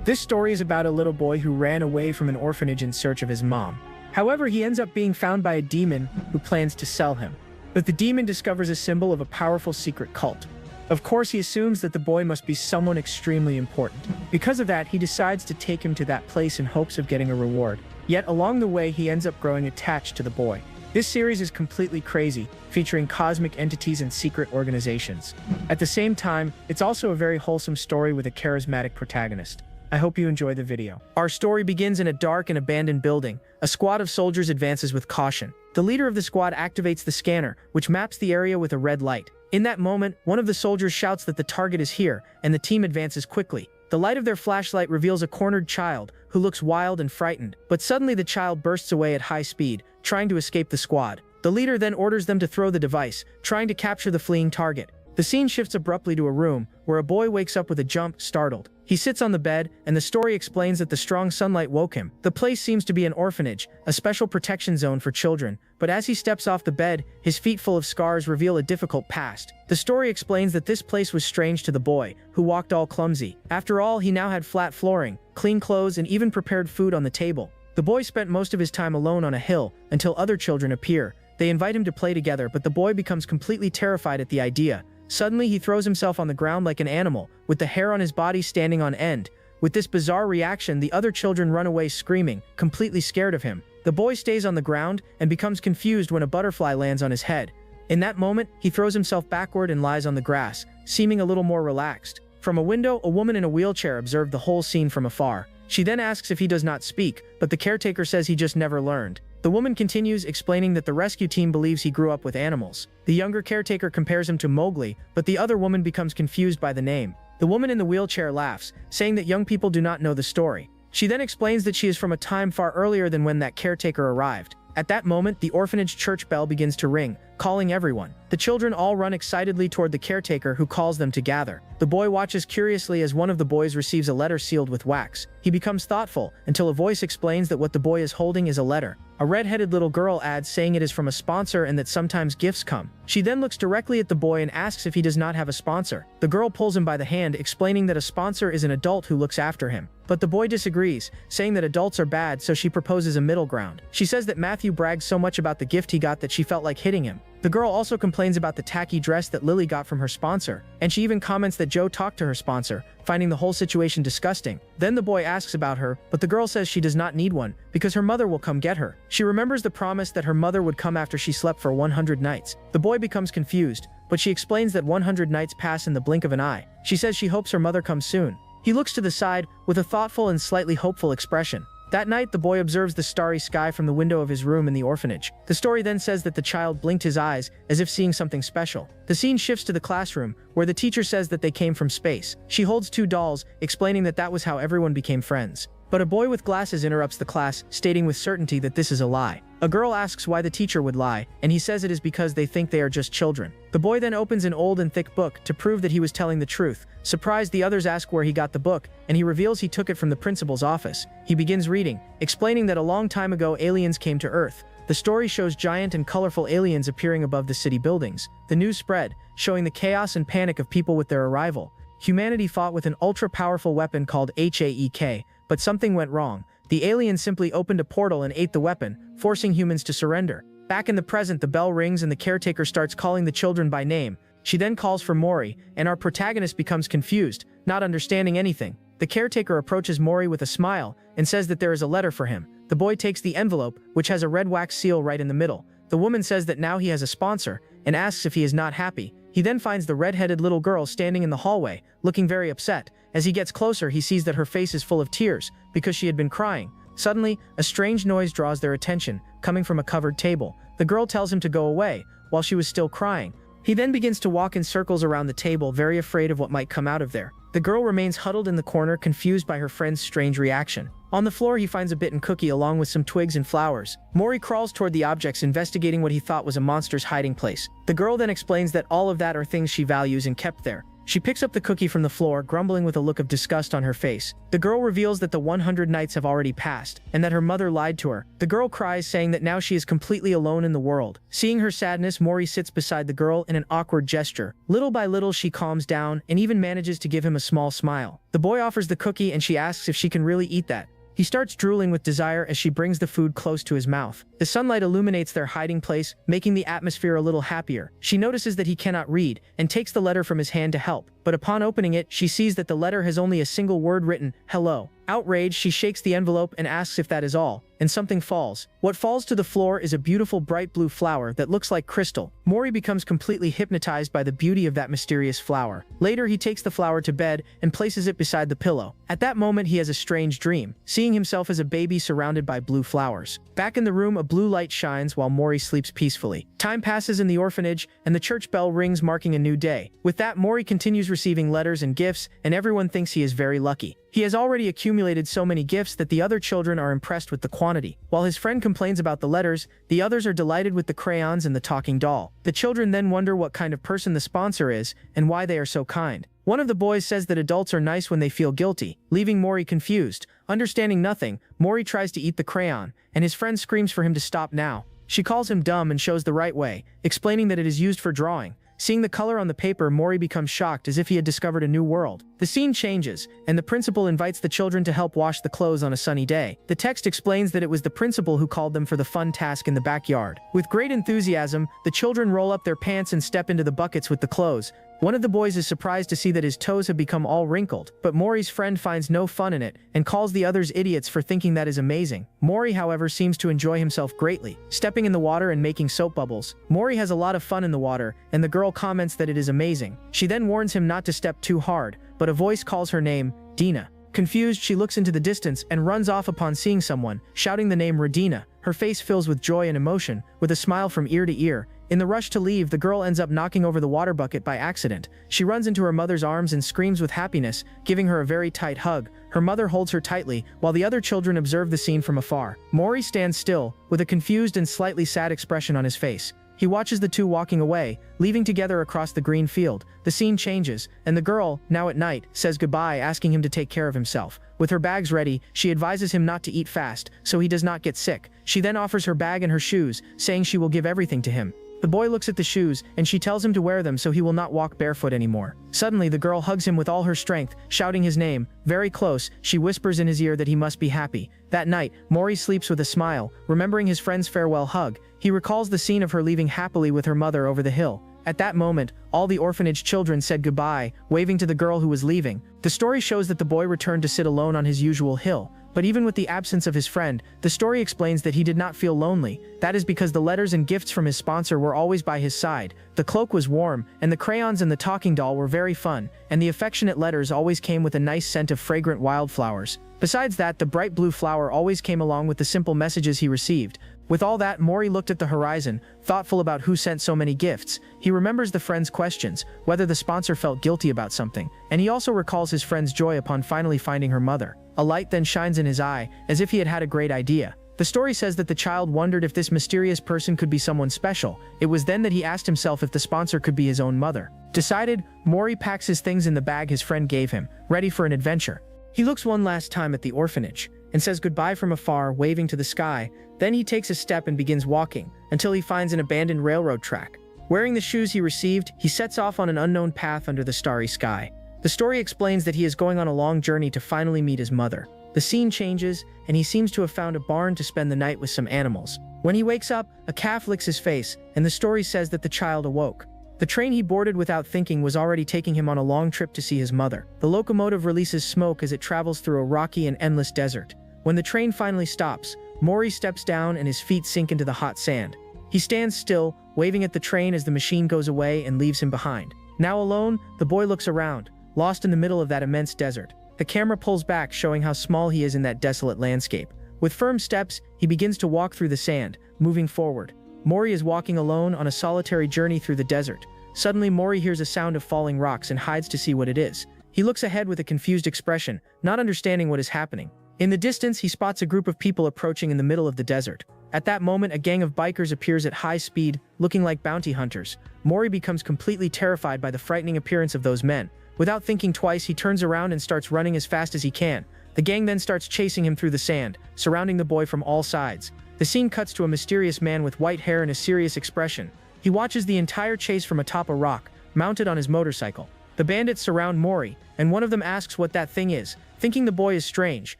This story is about a little boy who ran away from an orphanage in search of his mom. However, he ends up being found by a demon who plans to sell him. But the demon discovers a symbol of a powerful secret cult. Of course, he assumes that the boy must be someone extremely important. Because of that, he decides to take him to that place in hopes of getting a reward. Yet along the way, he ends up growing attached to the boy. This series is completely crazy, featuring cosmic entities and secret organizations. At the same time, it's also a very wholesome story with a charismatic protagonist. I hope you enjoy the video. Our story begins in a dark and abandoned building. A squad of soldiers advances with caution. The leader of the squad activates the scanner, which maps the area with a red light. In that moment, one of the soldiers shouts that the target is here, and the team advances quickly. The light of their flashlight reveals a cornered child, who looks wild and frightened. But suddenly the child bursts away at high speed, trying to escape the squad. The leader then orders them to throw the device, trying to capture the fleeing target. The scene shifts abruptly to a room, where a boy wakes up with a jump, startled. He sits on the bed, and the story explains that the strong sunlight woke him. The place seems to be an orphanage, a special protection zone for children, but as he steps off the bed, his feet full of scars reveal a difficult past. The story explains that this place was strange to the boy, who walked all clumsy. After all, he now had flat flooring, clean clothes, and even prepared food on the table. The boy spent most of his time alone on a hill, until other children appear. They invite him to play together, but the boy becomes completely terrified at the idea. Suddenly, he throws himself on the ground like an animal, with the hair on his body standing on end. With this bizarre reaction, the other children run away screaming, completely scared of him. The boy stays on the ground and becomes confused when a butterfly lands on his head. In that moment, he throws himself backward and lies on the grass, seeming a little more relaxed. From a window, a woman in a wheelchair observed the whole scene from afar. She then asks if he does not speak, but the caretaker says he just never learned. The woman continues, explaining that the rescue team believes he grew up with animals. The younger caretaker compares him to Mowgli, but the other woman becomes confused by the name. The woman in the wheelchair laughs, saying that young people do not know the story. She then explains that she is from a time far earlier than when that caretaker arrived. At that moment, the orphanage church bell begins to ring, calling everyone. The children all run excitedly toward the caretaker, who calls them to gather. The boy watches curiously as one of the boys receives a letter sealed with wax. He becomes thoughtful, until a voice explains that what the boy is holding is a letter. A red-headed little girl adds, saying it is from a sponsor and that sometimes gifts come. She then looks directly at the boy and asks if he does not have a sponsor. The girl pulls him by the hand, explaining that a sponsor is an adult who looks after him. But the boy disagrees, saying that adults are bad, so she proposes a middle ground. She says that Matthew brags so much about the gift he got that she felt like hitting him. The girl also complains about the tacky dress that Lily got from her sponsor, and she even comments that Joe talked to her sponsor, finding the whole situation disgusting. Then the boy asks about her, but the girl says she does not need one, because her mother will come get her. She remembers the promise that her mother would come after she slept for 100 nights. The boy becomes confused, but she explains that 100 nights pass in the blink of an eye. She says she hopes her mother comes soon. He looks to the side, with a thoughtful and slightly hopeful expression. That night, the boy observes the starry sky from the window of his room in the orphanage. The story then says that the child blinked his eyes, as if seeing something special. The scene shifts to the classroom, where the teacher says that they came from space. She holds two dolls, explaining that that was how everyone became friends. But a boy with glasses interrupts the class, stating with certainty that this is a lie. A girl asks why the teacher would lie, and he says it is because they think they are just children. The boy then opens an old and thick book to prove that he was telling the truth. Surprised, the others ask where he got the book, and he reveals he took it from the principal's office. He begins reading, explaining that a long time ago aliens came to Earth. The story shows giant and colorful aliens appearing above the city buildings. The news spread, showing the chaos and panic of people with their arrival. Humanity fought with an ultra-powerful weapon called HAEK, but something went wrong. The aliens simply opened a portal and ate the weapon, forcing humans to surrender. Back in the present, the bell rings and the caretaker starts calling the children by name. She then calls for Mori, and our protagonist becomes confused, not understanding anything. The caretaker approaches Mori with a smile and says that there is a letter for him. The boy takes the envelope, which has a red wax seal right in the middle. The woman says that now he has a sponsor, and asks if he is not happy. He then finds the red-headed little girl standing in the hallway, looking very upset. As he gets closer, he sees that her face is full of tears, because she had been crying. Suddenly, a strange noise draws their attention, coming from a covered table. The girl tells him to go away, while she was still crying. He then begins to walk in circles around the table, very afraid of what might come out of there. The girl remains huddled in the corner, confused by her friend's strange reaction. On the floor, he finds a bitten cookie along with some twigs and flowers. Mori crawls toward the objects, investigating what he thought was a monster's hiding place. The girl then explains that all of that are things she values and kept there. She picks up the cookie from the floor, grumbling with a look of disgust on her face. The girl reveals that the 100 nights have already passed, and that her mother lied to her. The girl cries, saying that now she is completely alone in the world. Seeing her sadness, Mori sits beside the girl in an awkward gesture. Little by little, she calms down, and even manages to give him a small smile. The boy offers the cookie, and she asks if she can really eat that. He starts drooling with desire as she brings the food close to his mouth. The sunlight illuminates their hiding place, making the atmosphere a little happier. She notices that he cannot read, and takes the letter from his hand to help. But upon opening it, she sees that the letter has only a single word written, "Hello." Outraged, she shakes the envelope and asks if that is all, and something falls. What falls to the floor is a beautiful bright blue flower that looks like crystal. Mori becomes completely hypnotized by the beauty of that mysterious flower. Later, he takes the flower to bed and places it beside the pillow. At that moment, he has a strange dream, seeing himself as a baby surrounded by blue flowers. Back in the room, a blue light shines while Mori sleeps peacefully. Time passes in the orphanage, and the church bell rings, marking a new day. With that, Mori continues receiving letters and gifts, and everyone thinks he is very lucky. He has already accumulated so many gifts that the other children are impressed with the quantity. While his friend complains about the letters, the others are delighted with the crayons and the talking doll. The children then wonder what kind of person the sponsor is, and why they are so kind. One of the boys says that adults are nice when they feel guilty, leaving Mori confused. Understanding nothing, Mori tries to eat the crayon, and his friend screams for him to stop now. She calls him dumb and shows the right way, explaining that it is used for drawing. Seeing the color on the paper, Mori becomes shocked as if he had discovered a new world. The scene changes, and the principal invites the children to help wash the clothes on a sunny day. The text explains that it was the principal who called them for the fun task in the backyard. With great enthusiasm, the children roll up their pants and step into the buckets with the clothes. One of the boys is surprised to see that his toes have become all wrinkled, but Mori's friend finds no fun in it and calls the others idiots for thinking that is amazing. Mori, however, seems to enjoy himself greatly, stepping in the water and making soap bubbles. Mori has a lot of fun in the water, and the girl comments that it is amazing. She then warns him not to step too hard, but a voice calls her name, Dina. Confused, she looks into the distance and runs off upon seeing someone, shouting the name Radina. Her face fills with joy and emotion, with a smile from ear to ear. In the rush to leave, the girl ends up knocking over the water bucket by accident. She runs into her mother's arms and screams with happiness, giving her a very tight hug. Her mother holds her tightly, while the other children observe the scene from afar. Mori stands still, with a confused and slightly sad expression on his face. He watches the two walking away, leaving together across the green field. The scene changes, and the girl, now at night, says goodbye, asking him to take care of himself. With her bags ready, she advises him not to eat fast, so he does not get sick. She then offers her bag and her shoes, saying she will give everything to him. The boy looks at the shoes, and she tells him to wear them so he will not walk barefoot anymore. Suddenly, the girl hugs him with all her strength, shouting his name. Very close, she whispers in his ear that he must be happy. That night, Mori sleeps with a smile, remembering his friend's farewell hug. He recalls the scene of her leaving happily with her mother over the hill. At that moment, all the orphanage children said goodbye, waving to the girl who was leaving. The story shows that the boy returned to sit alone on his usual hill. But even with the absence of his friend, the story explains that he did not feel lonely. That is because the letters and gifts from his sponsor were always by his side. The cloak was warm, and the crayons and the talking doll were very fun, and the affectionate letters always came with a nice scent of fragrant wildflowers. Besides that, the bright blue flower always came along with the simple messages he received. With all that, Mori looked at the horizon, thoughtful about who sent so many gifts. He remembers the friend's questions, whether the sponsor felt guilty about something, and he also recalls his friend's joy upon finally finding her mother. A light then shines in his eye, as if he had had a great idea. The story says that the child wondered if this mysterious person could be someone special. It was then that he asked himself if the sponsor could be his own mother. Decided, Mori packs his things in the bag his friend gave him, ready for an adventure. He looks one last time at the orphanage, and says goodbye from afar, waving to the sky. Then he takes a step and begins walking, until he finds an abandoned railroad track. Wearing the shoes he received, he sets off on an unknown path under the starry sky. The story explains that he is going on a long journey to finally meet his mother. The scene changes, and he seems to have found a barn to spend the night with some animals. When he wakes up, a calf licks his face, and the story says that the child awoke. The train he boarded without thinking was already taking him on a long trip to see his mother. The locomotive releases smoke as it travels through a rocky and endless desert. When the train finally stops, Mori steps down and his feet sink into the hot sand. He stands still, waving at the train as the machine goes away and leaves him behind. Now alone, the boy looks around, lost in the middle of that immense desert. The camera pulls back, showing how small he is in that desolate landscape. With firm steps, he begins to walk through the sand, moving forward. Mori is walking alone on a solitary journey through the desert. Suddenly, Mori hears a sound of falling rocks and hides to see what it is. He looks ahead with a confused expression, not understanding what is happening. In the distance, he spots a group of people approaching in the middle of the desert. At that moment, a gang of bikers appears at high speed, looking like bounty hunters. Mori becomes completely terrified by the frightening appearance of those men. Without thinking twice, he turns around and starts running as fast as he can. The gang then starts chasing him through the sand, surrounding the boy from all sides. The scene cuts to a mysterious man with white hair and a serious expression. He watches the entire chase from atop a rock, mounted on his motorcycle. The bandits surround Mori, and one of them asks what that thing is, thinking the boy is strange.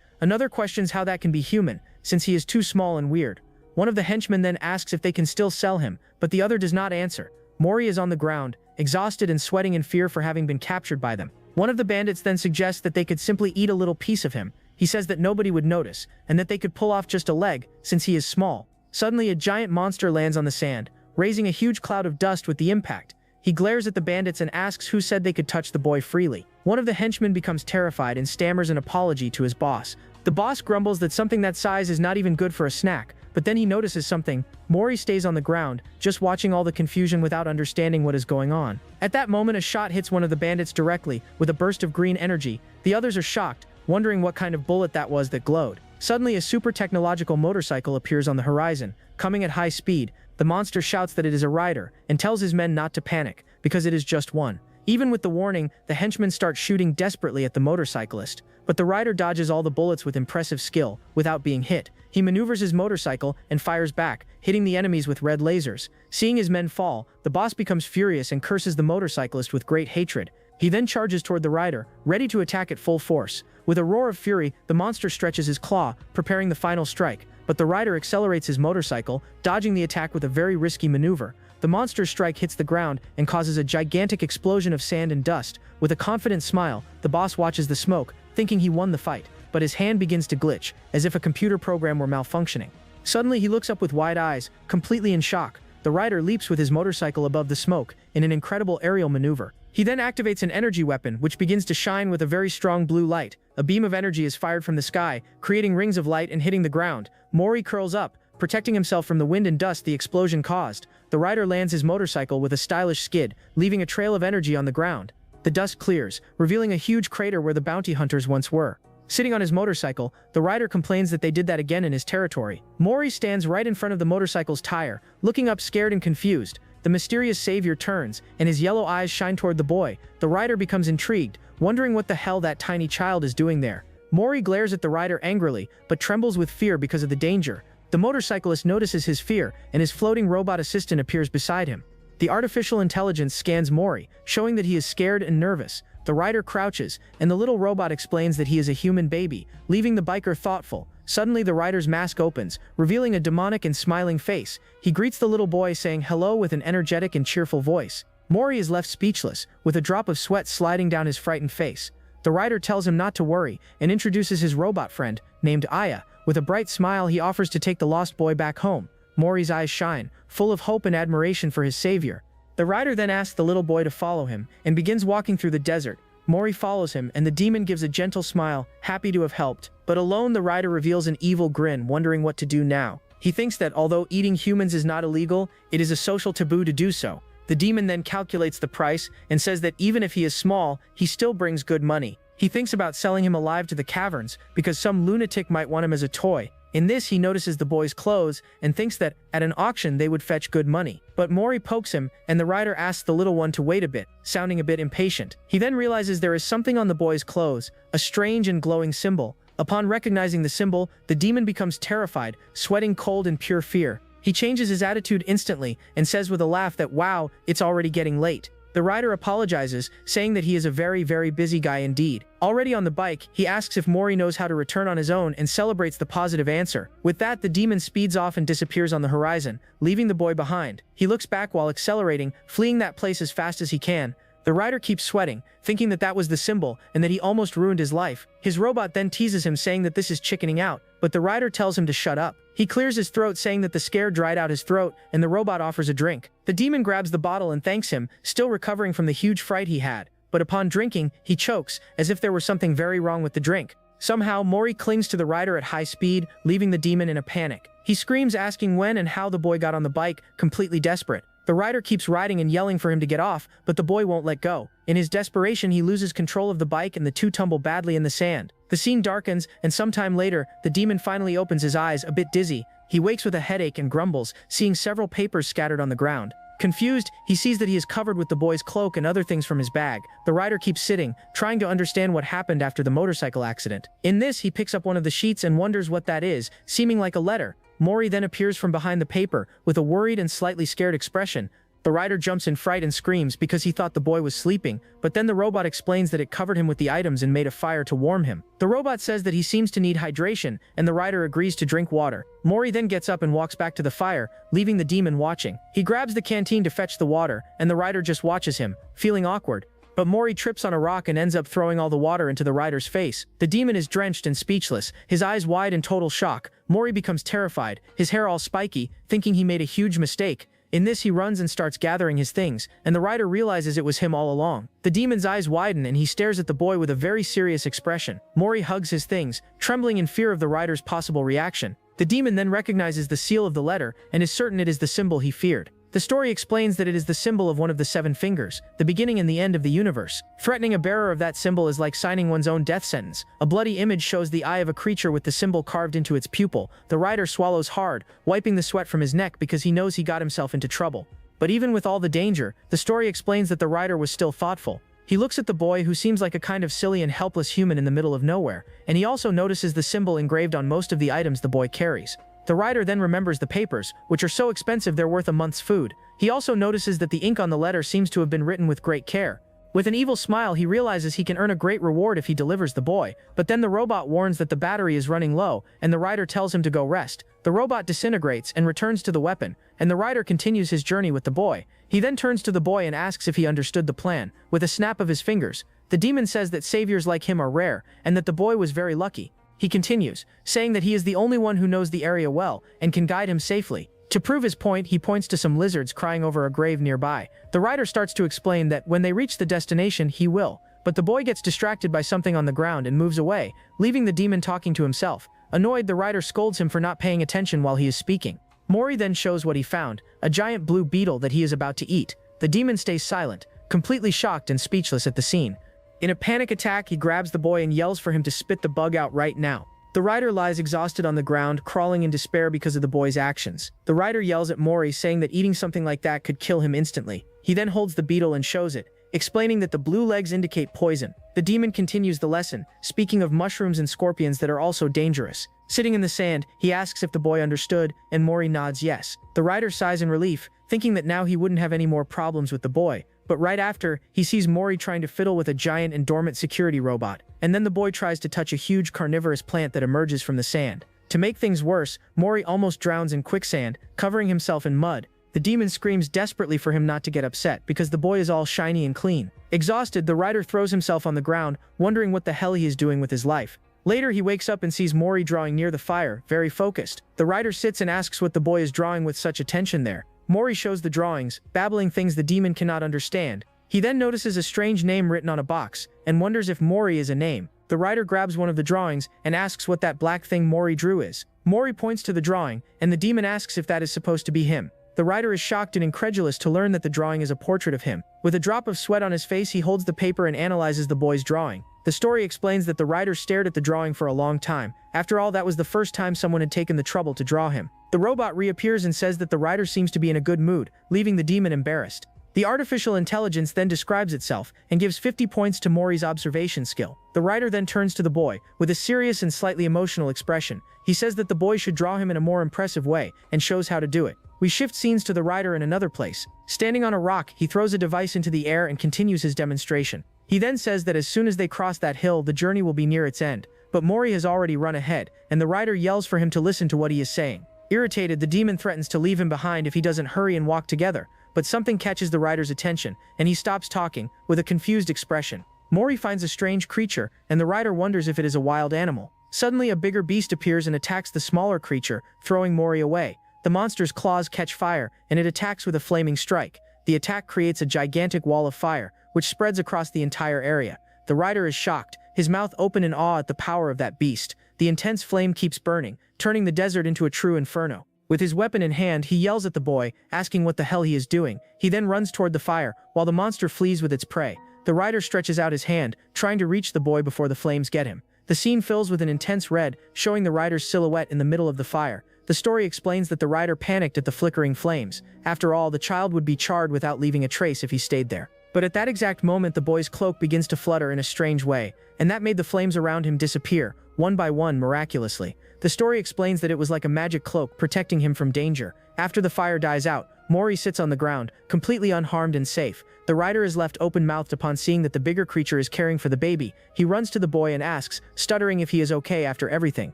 Another questions how that can be human, since he is too small and weird. One of the henchmen then asks if they can still sell him, but the other does not answer. Mori is on the ground, exhausted and sweating in fear for having been captured by them. One of the bandits then suggests that they could simply eat a little piece of him. He says that nobody would notice, and that they could pull off just a leg, since he is small. Suddenly, a giant monster lands on the sand, raising a huge cloud of dust with the impact. He glares at the bandits and asks who said they could touch the boy freely. One of the henchmen becomes terrified and stammers an apology to his boss. The boss grumbles that something that size is not even good for a snack, but then he notices something. Mori stays on the ground, just watching all the confusion without understanding what is going on. At that moment, a shot hits one of the bandits directly, with a burst of green energy. The others are shocked, wondering what kind of bullet that was that glowed. Suddenly, a super technological motorcycle appears on the horizon, coming at high speed. The monster shouts that it is a rider, and tells his men not to panic, because it is just one. Even with the warning, the henchmen start shooting desperately at the motorcyclist, but the rider dodges all the bullets with impressive skill, without being hit. He maneuvers his motorcycle and fires back, hitting the enemies with red lasers. Seeing his men fall, the boss becomes furious and curses the motorcyclist with great hatred. He then charges toward the rider, ready to attack at full force. With a roar of fury, the monster stretches his claw, preparing the final strike, but the rider accelerates his motorcycle, dodging the attack with a very risky maneuver. The monster's strike hits the ground and causes a gigantic explosion of sand and dust. With a confident smile, the boss watches the smoke, thinking he won the fight, but his hand begins to glitch, as if a computer program were malfunctioning. Suddenly, he looks up with wide eyes, completely in shock. The rider leaps with his motorcycle above the smoke, in an incredible aerial maneuver. He then activates an energy weapon, which begins to shine with a very strong blue light. A beam of energy is fired from the sky, creating rings of light and hitting the ground. Mori curls up, protecting himself from the wind and dust the explosion caused. The rider lands his motorcycle with a stylish skid, leaving a trail of energy on the ground. The dust clears, revealing a huge crater where the bounty hunters once were. Sitting on his motorcycle, the rider complains that they did that again in his territory. Mori stands right in front of the motorcycle's tire, looking up scared and confused. The mysterious savior turns, and his yellow eyes shine toward the boy. The rider becomes intrigued, wondering what the hell that tiny child is doing there. Mori glares at the rider angrily, but trembles with fear because of the danger. The motorcyclist notices his fear, and his floating robot assistant appears beside him. The artificial intelligence scans Mori, showing that he is scared and nervous. The rider crouches, and the little robot explains that he is a human baby, leaving the biker thoughtful. Suddenly, the rider's mask opens, revealing a demonic and smiling face. He greets the little boy, saying hello with an energetic and cheerful voice. Mori is left speechless, with a drop of sweat sliding down his frightened face. The rider tells him not to worry, and introduces his robot friend, named Aya. With a bright smile, he offers to take the lost boy back home. Mori's eyes shine, full of hope and admiration for his savior. The rider then asks the little boy to follow him, and begins walking through the desert. Mori follows him, and the demon gives a gentle smile, happy to have helped. But alone, the rider reveals an evil grin, wondering what to do now. He thinks that although eating humans is not illegal, it is a social taboo to do so. The demon then calculates the price, and says that even if he is small, he still brings good money. He thinks about selling him alive to the caverns, because some lunatic might want him as a toy. In this, he notices the boy's clothes, and thinks that, at an auction, they would fetch good money. But Mori pokes him, and the rider asks the little one to wait a bit, sounding a bit impatient. He then realizes there is something on the boy's clothes, a strange and glowing symbol. Upon recognizing the symbol, the demon becomes terrified, sweating cold in pure fear. He changes his attitude instantly, and says with a laugh that wow, it's already getting late. The rider apologizes, saying that he is a very, very busy guy indeed. Already on the bike, he asks if Mori knows how to return on his own and celebrates the positive answer. With that, the demon speeds off and disappears on the horizon, leaving the boy behind. He looks back while accelerating, fleeing that place as fast as he can. The rider keeps sweating, thinking that that was the symbol and that he almost ruined his life. His robot then teases him, saying that this is chickening out, but the rider tells him to shut up. He clears his throat, saying that the scare dried out his throat, and the robot offers a drink. The demon grabs the bottle and thanks him, still recovering from the huge fright he had. But upon drinking, he chokes, as if there were something very wrong with the drink. Somehow, Mori clings to the rider at high speed, leaving the demon in a panic. He screams, asking when and how the boy got on the bike, completely desperate. The rider keeps riding and yelling for him to get off, but the boy won't let go. In his desperation, he loses control of the bike and the two tumble badly in the sand. The scene darkens, and sometime later, the demon finally opens his eyes, a bit dizzy. He wakes with a headache and grumbles, seeing several papers scattered on the ground. Confused, he sees that he is covered with the boy's cloak and other things from his bag. The rider keeps sitting, trying to understand what happened after the motorcycle accident. In this, he picks up one of the sheets and wonders what that is, seeming like a letter. Mori then appears from behind the paper, with a worried and slightly scared expression. The rider jumps in fright and screams because he thought the boy was sleeping, but then the robot explains that it covered him with the items and made a fire to warm him. The robot says that he seems to need hydration, and the rider agrees to drink water. Mori then gets up and walks back to the fire, leaving the demon watching. He grabs the canteen to fetch the water, and the rider just watches him, feeling awkward. But Mori trips on a rock and ends up throwing all the water into the rider's face. The demon is drenched and speechless, his eyes wide in total shock. Mori becomes terrified, his hair all spiky, thinking he made a huge mistake. In this, he runs and starts gathering his things, and the rider realizes it was him all along. The demon's eyes widen and he stares at the boy with a very serious expression. Mori hugs his things, trembling in fear of the rider's possible reaction. The demon then recognizes the seal of the letter and is certain it is the symbol he feared. The story explains that it is the symbol of one of the 7 fingers, the beginning and the end of the universe. Threatening a bearer of that symbol is like signing one's own death sentence. A bloody image shows the eye of a creature with the symbol carved into its pupil. The rider swallows hard, wiping the sweat from his neck because he knows he got himself into trouble. But even with all the danger, the story explains that the rider was still thoughtful. He looks at the boy, who seems like a kind of silly and helpless human in the middle of nowhere, and he also notices the symbol engraved on most of the items the boy carries. The rider then remembers the papers, which are so expensive they're worth a month's food. He also notices that the ink on the letter seems to have been written with great care. With an evil smile, he realizes he can earn a great reward if he delivers the boy, but then the robot warns that the battery is running low, and the rider tells him to go rest. The robot disintegrates and returns to the weapon, and the rider continues his journey with the boy. He then turns to the boy and asks if he understood the plan. With a snap of his fingers, the demon says that saviors like him are rare, and that the boy was very lucky. He continues, saying that he is the only one who knows the area well, and can guide him safely. To prove his point, he points to some lizards crying over a grave nearby. The rider starts to explain that when they reach the destination, he will. But the boy gets distracted by something on the ground and moves away, leaving the demon talking to himself. Annoyed, the rider scolds him for not paying attention while he is speaking. Mori then shows what he found, a giant blue beetle that he is about to eat. The demon stays silent, completely shocked and speechless at the scene. In a panic attack, he grabs the boy and yells for him to spit the bug out right now. The rider lies exhausted on the ground, crawling in despair because of the boy's actions. The rider yells at Mori, saying that eating something like that could kill him instantly. He then holds the beetle and shows it, explaining that the blue legs indicate poison. The demon continues the lesson, speaking of mushrooms and scorpions that are also dangerous. Sitting in the sand, he asks if the boy understood, and Mori nods yes. The rider sighs in relief, thinking that now he wouldn't have any more problems with the boy. But right after, he sees Mori trying to fiddle with a giant and dormant security robot, and then the boy tries to touch a huge carnivorous plant that emerges from the sand. To make things worse, Mori almost drowns in quicksand, covering himself in mud. The demon screams desperately for him not to get upset, because the boy is all shiny and clean. Exhausted, the rider throws himself on the ground, wondering what the hell he is doing with his life. Later, he wakes up and sees Mori drawing near the fire, very focused. The rider sits and asks what the boy is drawing with such attention there. Mori shows the drawings, babbling things the demon cannot understand. He then notices a strange name written on a box, and wonders if Mori is a name. The rider grabs one of the drawings and asks what that black thing Mori drew is. Mori points to the drawing, and the demon asks if that is supposed to be him. The rider is shocked and incredulous to learn that the drawing is a portrait of him. With a drop of sweat on his face, he holds the paper and analyzes the boy's drawing. The story explains that the rider stared at the drawing for a long time. After all, that was the first time someone had taken the trouble to draw him. The robot reappears and says that the rider seems to be in a good mood, leaving the demon embarrassed. The artificial intelligence then describes itself and gives 50 points to Mori's observation skill. The rider then turns to the boy with a serious and slightly emotional expression. He says that the boy should draw him in a more impressive way and shows how to do it. We shift scenes to the rider in another place. Standing on a rock, he throws a device into the air and continues his demonstration. He then says that as soon as they cross that hill, the journey will be near its end. But Mori has already run ahead, and the rider yells for him to listen to what he is saying. Irritated, the demon threatens to leave him behind if he doesn't hurry and walk together, but something catches the rider's attention, and he stops talking, with a confused expression. Mori finds a strange creature, and the rider wonders if it is a wild animal. Suddenly, a bigger beast appears and attacks the smaller creature, throwing Mori away. The monster's claws catch fire, and it attacks with a flaming strike. The attack creates a gigantic wall of fire, which spreads across the entire area. The rider is shocked, his mouth open in awe at the power of that beast. The intense flame keeps burning, turning the desert into a true inferno. With his weapon in hand, he yells at the boy, asking what the hell he is doing. He then runs toward the fire, while the monster flees with its prey. The rider stretches out his hand, trying to reach the boy before the flames get him. The scene fills with an intense red, showing the rider's silhouette in the middle of the fire. The story explains that the rider panicked at the flickering flames. After all, the child would be charred without leaving a trace if he stayed there. But at that exact moment, the boy's cloak begins to flutter in a strange way, and that made the flames around him disappear, one by one, miraculously. The story explains that it was like a magic cloak protecting him from danger. After the fire dies out, Mori sits on the ground, completely unharmed and safe. The rider is left open-mouthed upon seeing that the bigger creature is caring for the baby. He runs to the boy and asks, stuttering if he is okay after everything.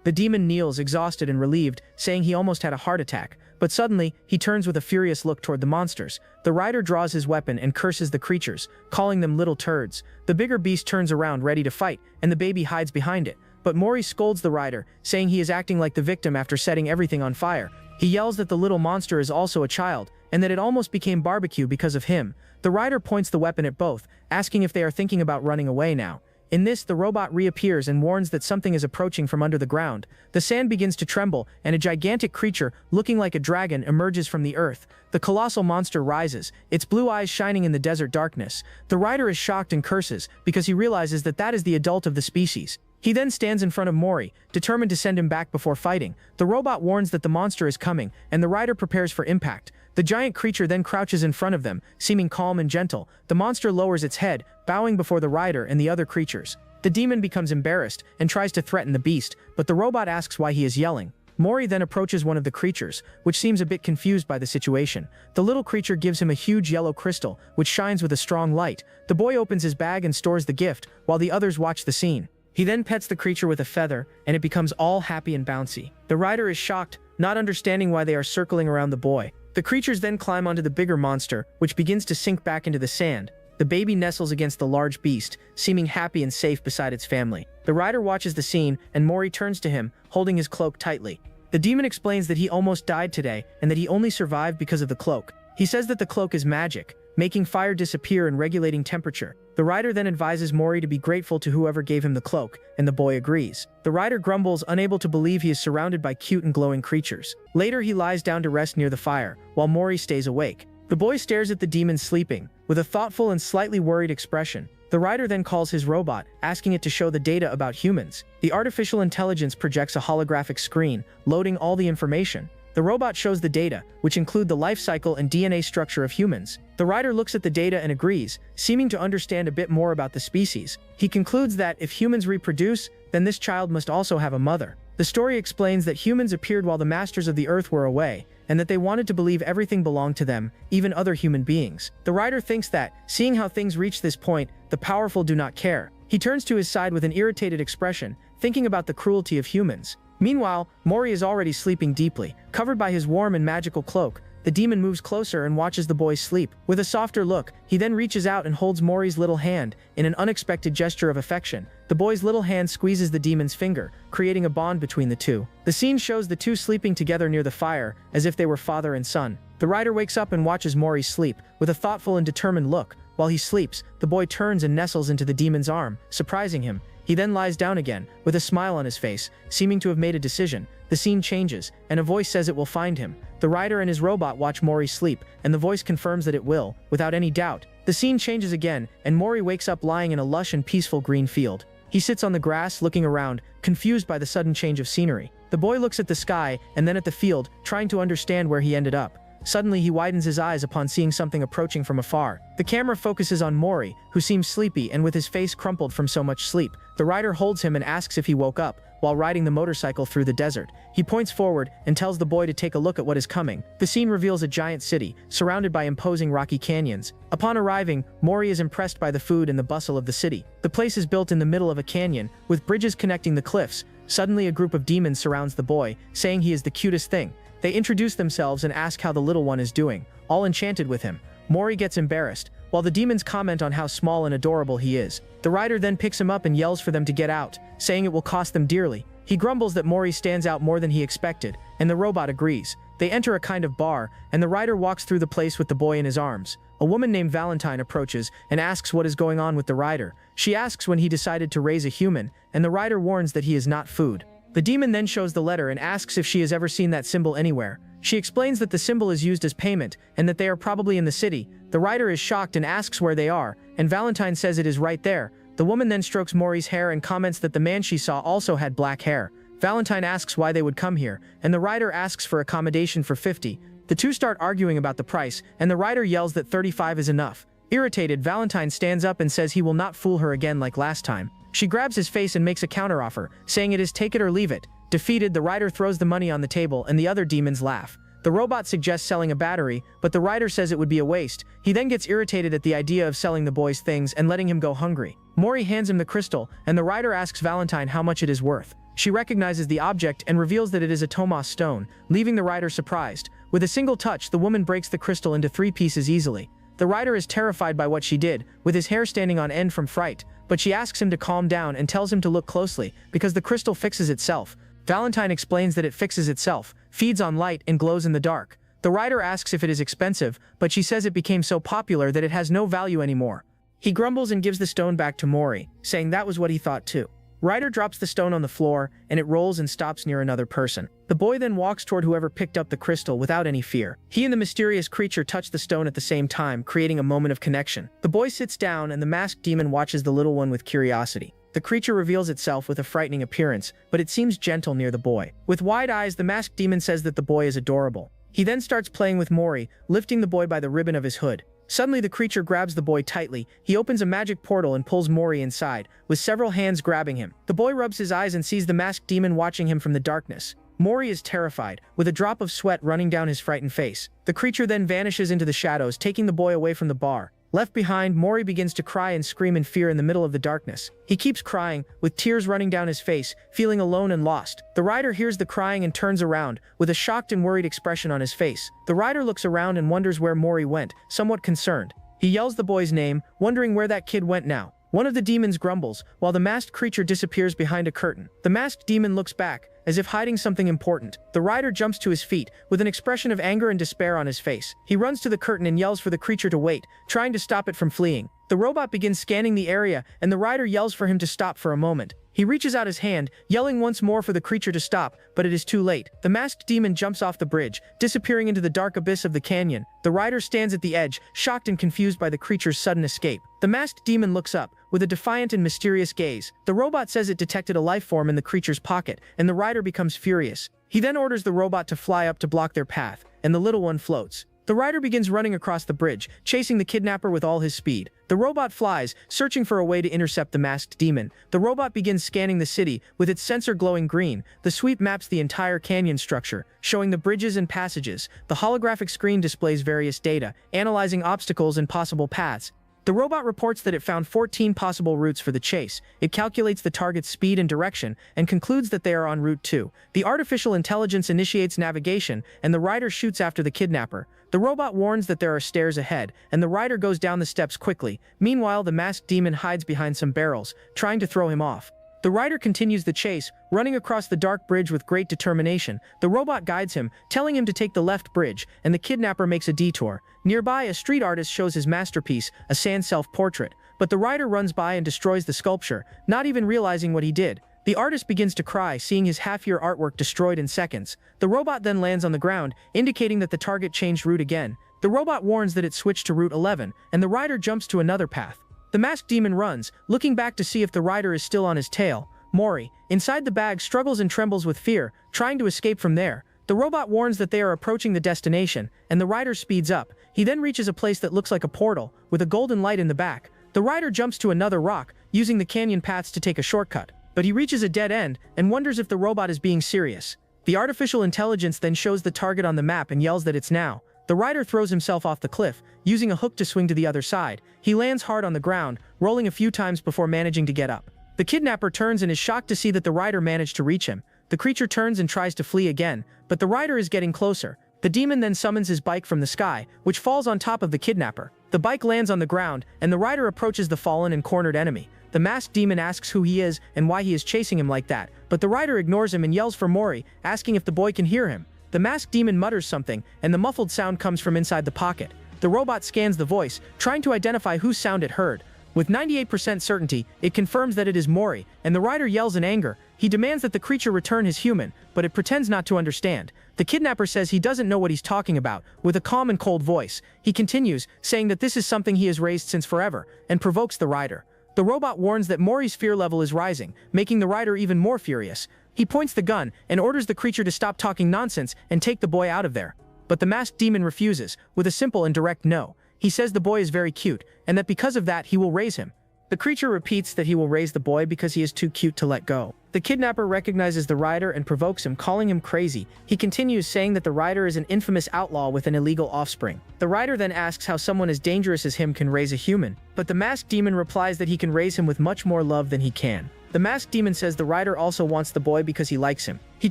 The demon kneels, exhausted and relieved, saying he almost had a heart attack. But suddenly, he turns with a furious look toward the monsters. The rider draws his weapon and curses the creatures, calling them little turds. The bigger beast turns around ready to fight, and the baby hides behind it. But Mori scolds the rider, saying he is acting like the victim after setting everything on fire. He yells that the little monster is also a child, and that it almost became barbecue because of him. The rider points the weapon at both, asking if they are thinking about running away now. In this, the robot reappears and warns that something is approaching from under the ground. The sand begins to tremble, and a gigantic creature, looking like a dragon, emerges from the earth. The colossal monster rises, its blue eyes shining in the desert darkness. The rider is shocked and curses, because he realizes that that is the adult of the species. He then stands in front of Mori, determined to send him back before fighting. The robot warns that the monster is coming, and the rider prepares for impact. The giant creature then crouches in front of them, seeming calm and gentle. The monster lowers its head, bowing before the rider and the other creatures. The demon becomes embarrassed and tries to threaten the beast, but the robot asks why he is yelling. Mori then approaches one of the creatures, which seems a bit confused by the situation. The little creature gives him a huge yellow crystal, which shines with a strong light. The boy opens his bag and stores the gift, while the others watch the scene. He then pets the creature with a feather, and it becomes all happy and bouncy. The rider is shocked, not understanding why they are circling around the boy. The creatures then climb onto the bigger monster, which begins to sink back into the sand. The baby nestles against the large beast, seeming happy and safe beside its family. The rider watches the scene, and Mori turns to him, holding his cloak tightly. The demon explains that he almost died today, and that he only survived because of the cloak. He says that the cloak is magic, making fire disappear and regulating temperature. The rider then advises Mori to be grateful to whoever gave him the cloak, and the boy agrees. The rider grumbles, unable to believe he is surrounded by cute and glowing creatures. Later, he lies down to rest near the fire, while Mori stays awake. The boy stares at the demon sleeping, with a thoughtful and slightly worried expression. The rider then calls his robot, asking it to show the data about humans. The artificial intelligence projects a holographic screen, loading all the information. The robot shows the data, which include the life cycle and DNA structure of humans. The rider looks at the data and agrees, seeming to understand a bit more about the species. He concludes that if humans reproduce, then this child must also have a mother. The story explains that humans appeared while the masters of the earth were away, and that they wanted to believe everything belonged to them, even other human beings. The rider thinks that, seeing how things reach this point, the powerful do not care. He turns to his side with an irritated expression, thinking about the cruelty of humans. Meanwhile, Mori is already sleeping deeply. Covered by his warm and magical cloak, the demon moves closer and watches the boy sleep. With a softer look, he then reaches out and holds Mori's little hand in an unexpected gesture of affection. The boy's little hand squeezes the demon's finger, creating a bond between the two. The scene shows the two sleeping together near the fire, as if they were father and son. The rider wakes up and watches Mori sleep, with a thoughtful and determined look. While he sleeps, the boy turns and nestles into the demon's arm, surprising him. He then lies down again, with a smile on his face, seeming to have made a decision. The scene changes, and a voice says it will find him. The rider and his robot watch Mori sleep, and the voice confirms that it will, without any doubt. The scene changes again, and Mori wakes up lying in a lush and peaceful green field. He sits on the grass, looking around, confused by the sudden change of scenery. The boy looks at the sky, and then at the field, trying to understand where he ended up. Suddenly, he widens his eyes upon seeing something approaching from afar. The camera focuses on Mori, who seems sleepy and with his face crumpled from so much sleep. The rider holds him and asks if he woke up, while riding the motorcycle through the desert. He points forward and tells the boy to take a look at what is coming. The scene reveals a giant city, surrounded by imposing rocky canyons. Upon arriving, Mori is impressed by the food and the bustle of the city. The place is built in the middle of a canyon, with bridges connecting the cliffs. Suddenly, a group of demons surrounds the boy, saying he is the cutest thing. They introduce themselves and ask how the little one is doing, all enchanted with him. Mori gets embarrassed, while the demons comment on how small and adorable he is. The rider then picks him up and yells for them to get out, saying it will cost them dearly. He grumbles that Mori stands out more than he expected, and the robot agrees. They enter a kind of bar, and the rider walks through the place with the boy in his arms. A woman named Valentine approaches and asks what is going on with the rider. She asks when he decided to raise a human, and the rider warns that he is not food. The demon then shows the letter and asks if she has ever seen that symbol anywhere. She explains that the symbol is used as payment, and that they are probably in the city. The rider is shocked and asks where they are, and Valentine says it is right there. The woman then strokes Mori's hair and comments that the man she saw also had black hair. Valentine asks why they would come here, and the writer asks for accommodation for 50. The two start arguing about the price, and the writer yells that 35 is enough. Irritated, Valentine stands up and says he will not fool her again like last time. She grabs his face and makes a counteroffer, saying it is take it or leave it. Defeated, the writer throws the money on the table and the other demons laugh. The robot suggests selling a battery, but the writer says it would be a waste. He then gets irritated at the idea of selling the boy's things and letting him go hungry. Mori hands him the crystal, and the writer asks Valentine how much it is worth. She recognizes the object and reveals that it is a Tomas stone, leaving the writer surprised. With a single touch, the woman breaks the crystal into 3 pieces easily. The writer is terrified by what she did, with his hair standing on end from fright, but she asks him to calm down and tells him to look closely, because the crystal fixes itself. Valentine explains that it fixes itself, feeds on light, and glows in the dark. The writer asks if it is expensive, but she says it became so popular that it has no value anymore. He grumbles and gives the stone back to Mori, saying that was what he thought too. Writer drops the stone on the floor, and it rolls and stops near another person. The boy then walks toward whoever picked up the crystal without any fear. He and the mysterious creature touch the stone at the same time, creating a moment of connection. The boy sits down, and the masked demon watches the little one with curiosity. The creature reveals itself with a frightening appearance, but it seems gentle near the boy. With wide eyes, the masked demon says that the boy is adorable. He then starts playing with Mori, lifting the boy by the ribbon of his hood. Suddenly, the creature grabs the boy tightly. He opens a magic portal and pulls Mori inside, with several hands grabbing him. The boy rubs his eyes and sees the masked demon watching him from the darkness. Mori is terrified, with a drop of sweat running down his frightened face. The creature then vanishes into the shadows, taking the boy away from the bar. Left behind, Mori begins to cry and scream in fear in the middle of the darkness. He keeps crying, with tears running down his face, feeling alone and lost. The rider hears the crying and turns around, with a shocked and worried expression on his face. The rider looks around and wonders where Mori went, somewhat concerned. He yells the boy's name, wondering where that kid went now. One of the demons grumbles, while the masked creature disappears behind a curtain. The masked demon looks back, as if hiding something important. The rider jumps to his feet, with an expression of anger and despair on his face. He runs to the curtain and yells for the creature to wait, trying to stop it from fleeing. The robot begins scanning the area, and the rider yells for him to stop for a moment. He reaches out his hand, yelling once more for the creature to stop, but it is too late. The masked demon jumps off the bridge, disappearing into the dark abyss of the canyon. The rider stands at the edge, shocked and confused by the creature's sudden escape. The masked demon looks up, with a defiant and mysterious gaze. The robot says it detected a life form in the creature's pocket, and the rider becomes furious. He then orders the robot to fly up to block their path, and the little one floats. The rider begins running across the bridge, chasing the kidnapper with all his speed. The robot flies, searching for a way to intercept the masked demon. The robot begins scanning the city, with its sensor glowing green. The sweep maps the entire canyon structure, showing the bridges and passages. The holographic screen displays various data, analyzing obstacles and possible paths. The robot reports that it found 14 possible routes for the chase. It calculates the target's speed and direction, and concludes that they are on Route 2. The artificial intelligence initiates navigation, and the rider shoots after the kidnapper. The robot warns that there are stairs ahead, and the rider goes down the steps quickly. Meanwhile, the masked demon hides behind some barrels, trying to throw him off. The rider continues the chase, running across the dark bridge with great determination. The robot guides him, telling him to take the left bridge, and the kidnapper makes a detour. Nearby, a street artist shows his masterpiece, a sand self-portrait, but the rider runs by and destroys the sculpture, not even realizing what he did. The artist begins to cry, seeing his half-year artwork destroyed in seconds. The robot then lands on the ground, indicating that the target changed route again. The robot warns that it switched to Route 11, and the rider jumps to another path. The masked demon runs, looking back to see if the rider is still on his tail. Mori, inside the bag, struggles and trembles with fear, trying to escape from there. The robot warns that they are approaching the destination, and the rider speeds up. He then reaches a place that looks like a portal, with a golden light in the back. The rider jumps to another rock, using the canyon paths to take a shortcut. But he reaches a dead end, and wonders if the robot is being serious. The artificial intelligence then shows the target on the map and yells that it's now. The rider throws himself off the cliff, using a hook to swing to the other side. He lands hard on the ground, rolling a few times before managing to get up. The kidnapper turns and is shocked to see that the rider managed to reach him. The creature turns and tries to flee again, but the rider is getting closer. The demon then summons his bike from the sky, which falls on top of the kidnapper. The bike lands on the ground, and the rider approaches the fallen and cornered enemy. The masked demon asks who he is and why he is chasing him like that, but the rider ignores him and yells for Mori, asking if the boy can hear him. The masked demon mutters something, and the muffled sound comes from inside the pocket. The robot scans the voice, trying to identify whose sound it heard. With 98% certainty, it confirms that it is Mori, and the rider yells in anger. He demands that the creature return his human, but it pretends not to understand. The kidnapper says he doesn't know what he's talking about, with a calm and cold voice. He continues, saying that this is something he has raised since forever, and provokes the rider. The robot warns that Mori's fear level is rising, making the rider even more furious. He points the gun and orders the creature to stop talking nonsense and take the boy out of there. But the masked demon refuses, with a simple and direct no. He says the boy is very cute, and that because of that he will raise him. The creature repeats that he will raise the boy because he is too cute to let go. The kidnapper recognizes the rider and provokes him, calling him crazy. He continues saying that the rider is an infamous outlaw with an illegal offspring. The rider then asks how someone as dangerous as him can raise a human, but the masked demon replies that he can raise him with much more love than he can. The masked demon says the rider also wants the boy because he likes him. He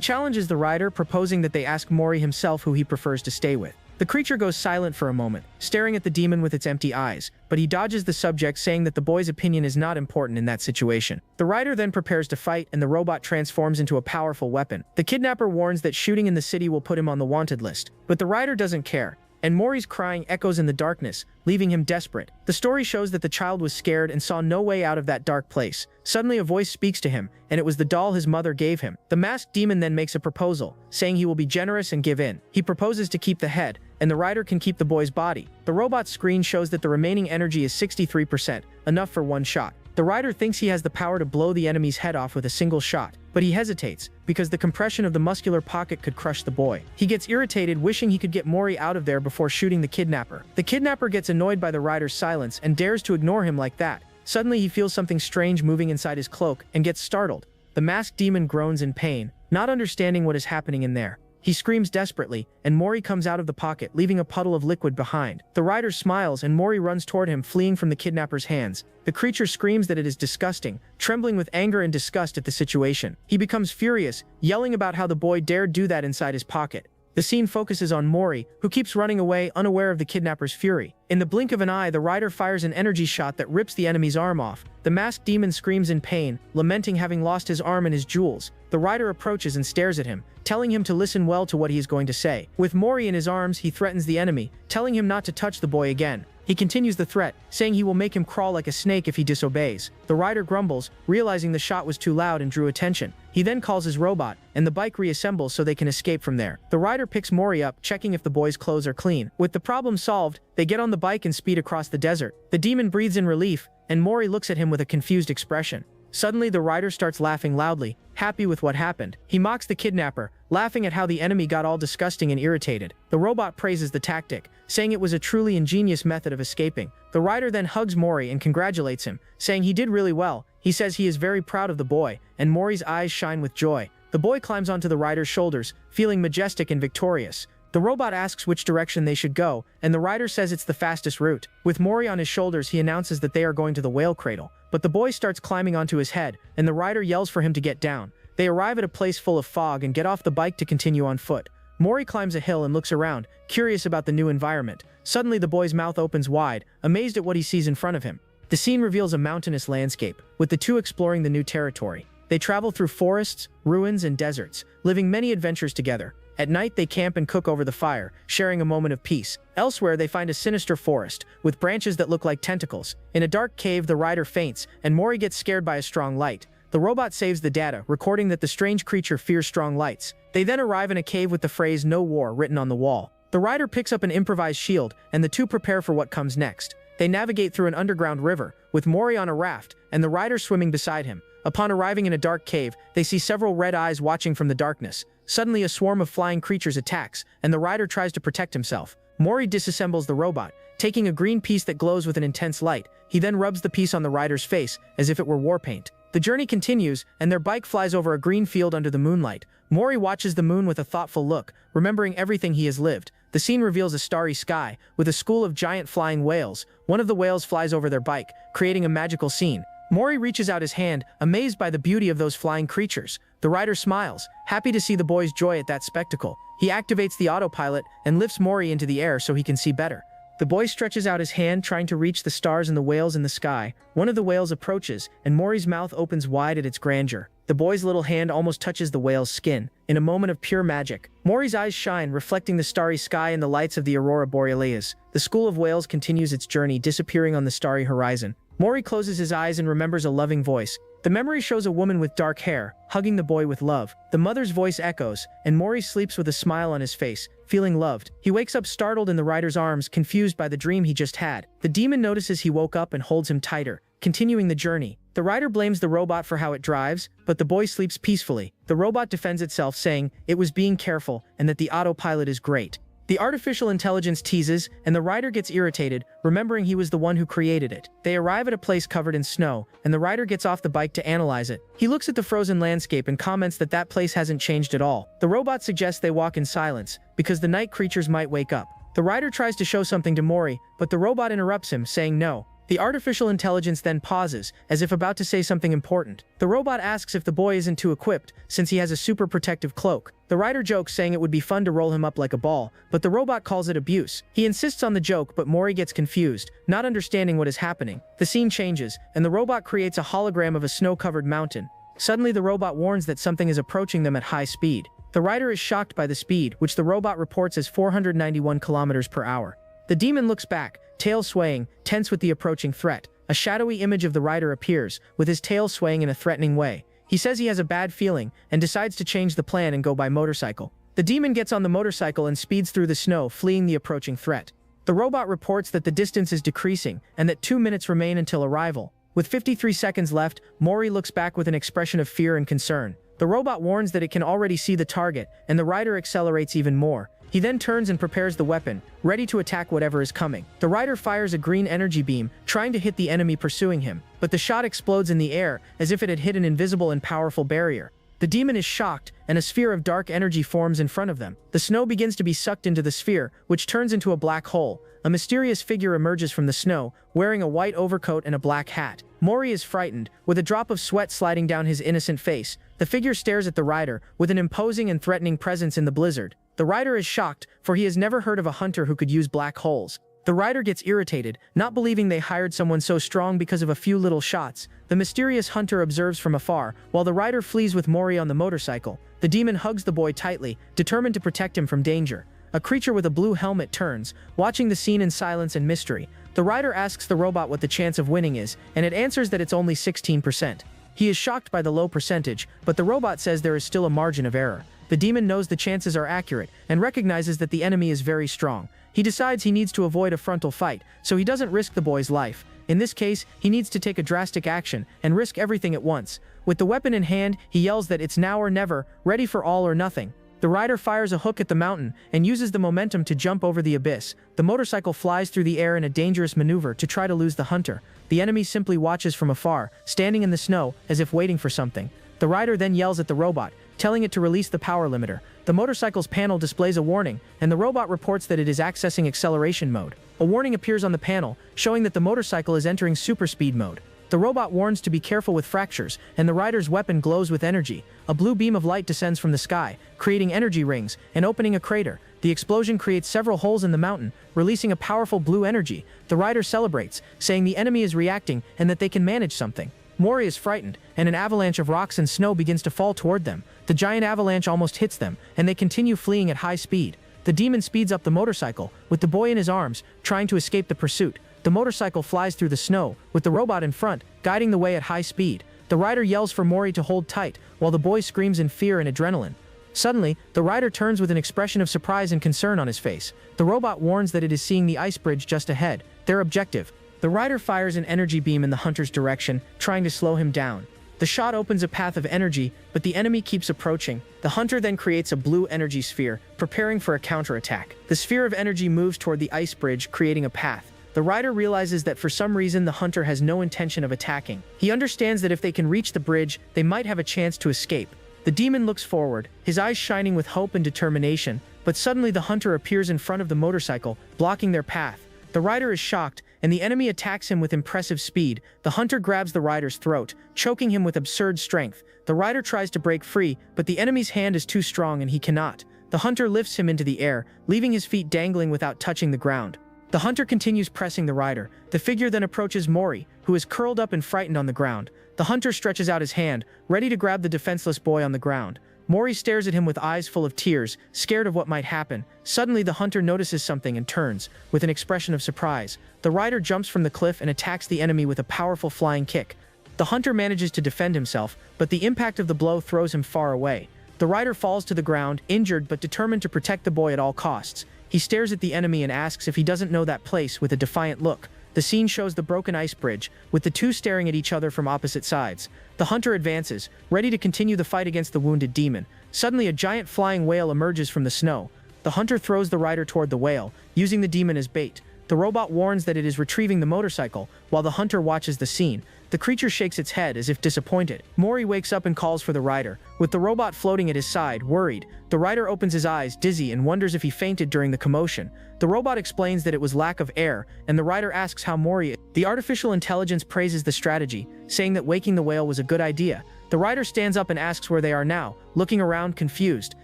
challenges the rider, proposing that they ask Mori himself who he prefers to stay with. The creature goes silent for a moment, staring at the demon with its empty eyes, but he dodges the subject, saying that the boy's opinion is not important in that situation. The rider then prepares to fight, and the robot transforms into a powerful weapon. The kidnapper warns that shooting in the city will put him on the wanted list, but the rider doesn't care, and Mori's crying echoes in the darkness, leaving him desperate. The story shows that the child was scared and saw no way out of that dark place. Suddenly a voice speaks to him, and it was the doll his mother gave him. The masked demon then makes a proposal, saying he will be generous and give in. He proposes to keep the head, and the rider can keep the boy's body. The robot's screen shows that the remaining energy is 63%, enough for one shot. The rider thinks he has the power to blow the enemy's head off with a single shot, but he hesitates, because the compression of the muscular pocket could crush the boy. He gets irritated, wishing he could get Mori out of there before shooting the kidnapper. The kidnapper gets annoyed by the rider's silence and dares to ignore him like that. Suddenly he feels something strange moving inside his cloak and gets startled. The masked demon groans in pain, not understanding what is happening in there. He screams desperately, and Mori comes out of the pocket, leaving a puddle of liquid behind. The rider smiles, and Mori runs toward him, fleeing from the kidnapper's hands. The creature screams that it is disgusting, trembling with anger and disgust at the situation. He becomes furious, yelling about how the boy dared do that inside his pocket. The scene focuses on Mori, who keeps running away, unaware of the kidnapper's fury. In the blink of an eye, the rider fires an energy shot that rips the enemy's arm off. The masked demon screams in pain, lamenting having lost his arm and his jewels. The rider approaches and stares at him, telling him to listen well to what he is going to say. With Mori in his arms, he threatens the enemy, telling him not to touch the boy again. He continues the threat, saying he will make him crawl like a snake if he disobeys. The rider grumbles, realizing the shot was too loud and drew attention. He then calls his robot, and the bike reassembles so they can escape from there. The rider picks Mori up, checking if the boy's clothes are clean. With the problem solved, they get on the bike and speed across the desert. The demon breathes in relief, and Mori looks at him with a confused expression. Suddenly, the rider starts laughing loudly, happy with what happened. He mocks the kidnapper, laughing at how the enemy got all disgusting and irritated. The robot praises the tactic, saying it was a truly ingenious method of escaping. The rider then hugs Mori and congratulates him, saying he did really well. He says he is very proud of the boy, and Mori's eyes shine with joy. The boy climbs onto the rider's shoulders, feeling majestic and victorious. The robot asks which direction they should go, and the rider says it's the fastest route. With Mori on his shoulders, he announces that they are going to the whale cradle. But the boy starts climbing onto his head, and the rider yells for him to get down. They arrive at a place full of fog and get off the bike to continue on foot. Mori climbs a hill and looks around, curious about the new environment. Suddenly the boy's mouth opens wide, amazed at what he sees in front of him. The scene reveals a mountainous landscape, with the two exploring the new territory. They travel through forests, ruins, and deserts, living many adventures together. At night, they camp and cook over the fire, sharing a moment of peace. Elsewhere, they find a sinister forest, with branches that look like tentacles. In a dark cave, the rider faints, and Mori gets scared by a strong light. The robot saves the data, recording that the strange creature fears strong lights. They then arrive in a cave with the phrase "No War" written on the wall. The rider picks up an improvised shield, and the two prepare for what comes next. They navigate through an underground river, with Mori on a raft, and the rider swimming beside him. Upon arriving in a dark cave, they see several red eyes watching from the darkness. Suddenly, a swarm of flying creatures attacks, and the rider tries to protect himself. Mori disassembles the robot, taking a green piece that glows with an intense light. He then rubs the piece on the rider's face, as if it were war paint. The journey continues, and their bike flies over a green field under the moonlight. Mori watches the moon with a thoughtful look, remembering everything he has lived. The scene reveals a starry sky, with a school of giant flying whales. One of the whales flies over their bike, creating a magical scene. Mori reaches out his hand, amazed by the beauty of those flying creatures. The rider smiles, happy to see the boy's joy at that spectacle. He activates the autopilot and lifts Mori into the air so he can see better. The boy stretches out his hand, trying to reach the stars and the whales in the sky. One of the whales approaches, and Mori's mouth opens wide at its grandeur. The boy's little hand almost touches the whale's skin. In a moment of pure magic, Mori's eyes shine, reflecting the starry sky and the lights of the aurora borealis. The school of whales continues its journey, disappearing on the starry horizon. Mori closes his eyes and remembers a loving voice. The memory shows a woman with dark hair, hugging the boy with love. The mother's voice echoes, and Mori sleeps with a smile on his face, feeling loved. He wakes up startled in the rider's arms, confused by the dream he just had. The demon notices he woke up and holds him tighter, continuing the journey. The rider blames the robot for how it drives, but the boy sleeps peacefully. The robot defends itself, saying it was being careful and that the autopilot is great. The artificial intelligence teases, and the rider gets irritated, remembering he was the one who created it. They arrive at a place covered in snow, and the rider gets off the bike to analyze it. He looks at the frozen landscape and comments that that place hasn't changed at all. The robot suggests they walk in silence, because the night creatures might wake up. The rider tries to show something to Mori, but the robot interrupts him, saying no. The artificial intelligence then pauses, as if about to say something important. The robot asks if the boy isn't too equipped, since he has a super protective cloak. The rider jokes, saying it would be fun to roll him up like a ball, but the robot calls it abuse. He insists on the joke, but Mori gets confused, not understanding what is happening. The scene changes, and the robot creates a hologram of a snow-covered mountain. Suddenly, the robot warns that something is approaching them at high speed. The rider is shocked by the speed, which the robot reports as 491 kilometers per hour. The demon looks back, tail swaying, tense with the approaching threat. A shadowy image of the rider appears, with his tail swaying in a threatening way. He says he has a bad feeling, and decides to change the plan and go by motorcycle. The demon gets on the motorcycle and speeds through the snow, fleeing the approaching threat. The robot reports that the distance is decreasing, and that 2 minutes remain until arrival. With 53 seconds left, Mori looks back with an expression of fear and concern. The robot warns that it can already see the target, and the rider accelerates even more. He then turns and prepares the weapon, ready to attack whatever is coming. The rider fires a green energy beam, trying to hit the enemy pursuing him, but the shot explodes in the air, as if it had hit an invisible and powerful barrier. The demon is shocked, and a sphere of dark energy forms in front of them. The snow begins to be sucked into the sphere, which turns into a black hole. A mysterious figure emerges from the snow, wearing a white overcoat and a black hat. Mori is frightened, with a drop of sweat sliding down his innocent face. The figure stares at the rider, with an imposing and threatening presence in the blizzard. The rider is shocked, for he has never heard of a hunter who could use black holes. The rider gets irritated, not believing they hired someone so strong because of a few little shots. The mysterious hunter observes from afar, while the rider flees with Mori on the motorcycle. The demon hugs the boy tightly, determined to protect him from danger. A creature with a blue helmet turns, watching the scene in silence and mystery. The rider asks the robot what the chance of winning is, and it answers that it's only 16%. He is shocked by the low percentage, but the robot says there is still a margin of error. The demon knows the chances are accurate, and recognizes that the enemy is very strong. He decides he needs to avoid a frontal fight, so he doesn't risk the boy's life. In this case, he needs to take a drastic action, and risk everything at once. With the weapon in hand, he yells that it's now or never, ready for all or nothing. The rider fires a hook at the mountain, and uses the momentum to jump over the abyss. The motorcycle flies through the air in a dangerous maneuver to try to lose the hunter. The enemy simply watches from afar, standing in the snow, as if waiting for something. The rider then yells at the robot, telling it to release the power limiter. The motorcycle's panel displays a warning, and the robot reports that it is accessing acceleration mode. A warning appears on the panel, showing that the motorcycle is entering super speed mode. The robot warns to be careful with fractures, and the rider's weapon glows with energy. A blue beam of light descends from the sky, creating energy rings and opening a crater. The explosion creates several holes in the mountain, releasing a powerful blue energy. The rider celebrates, saying the enemy is reacting and that they can manage something. Mori is frightened, and an avalanche of rocks and snow begins to fall toward them. The giant avalanche almost hits them, and they continue fleeing at high speed. The demon speeds up the motorcycle, with the boy in his arms, trying to escape the pursuit. The motorcycle flies through the snow, with the robot in front, guiding the way at high speed. The rider yells for Mori to hold tight, while the boy screams in fear and adrenaline. Suddenly, the rider turns with an expression of surprise and concern on his face. The robot warns that it is seeing the ice bridge just ahead, their objective. The rider fires an energy beam in the hunter's direction, trying to slow him down. The shot opens a path of energy, but the enemy keeps approaching. The hunter then creates a blue energy sphere, preparing for a counterattack. The sphere of energy moves toward the ice bridge, creating a path. The rider realizes that for some reason the hunter has no intention of attacking. He understands that if they can reach the bridge, they might have a chance to escape. The demon looks forward, his eyes shining with hope and determination, but suddenly the hunter appears in front of the motorcycle, blocking their path. The rider is shocked, and the enemy attacks him with impressive speed. The hunter grabs the rider's throat, choking him with absurd strength. The rider tries to break free, but the enemy's hand is too strong and he cannot. The hunter lifts him into the air, leaving his feet dangling without touching the ground. The hunter continues pressing the rider. The figure then approaches Mori, who is curled up and frightened on the ground. The hunter stretches out his hand, ready to grab the defenseless boy on the ground. Mori stares at him with eyes full of tears, scared of what might happen. Suddenly, the hunter notices something and turns, with an expression of surprise. The rider jumps from the cliff and attacks the enemy with a powerful flying kick. The hunter manages to defend himself, but the impact of the blow throws him far away. The rider falls to the ground, injured but determined to protect the boy at all costs. He stares at the enemy and asks if he doesn't know that place with a defiant look. The scene shows the broken ice bridge, with the two staring at each other from opposite sides. The hunter advances, ready to continue the fight against the wounded demon. Suddenly, a giant flying whale emerges from the snow. The hunter throws the rider toward the whale, using the demon as bait. The robot warns that it is retrieving the motorcycle, while the hunter watches the scene. The creature shakes its head as if disappointed. Mori wakes up and calls for the rider. With the robot floating at his side, worried, the rider opens his eyes, dizzy, and wonders if he fainted during the commotion. The robot explains that it was lack of air, and the rider asks how Mori is. The artificial intelligence praises the strategy, saying that waking the whale was a good idea. The rider stands up and asks where they are now, looking around confused.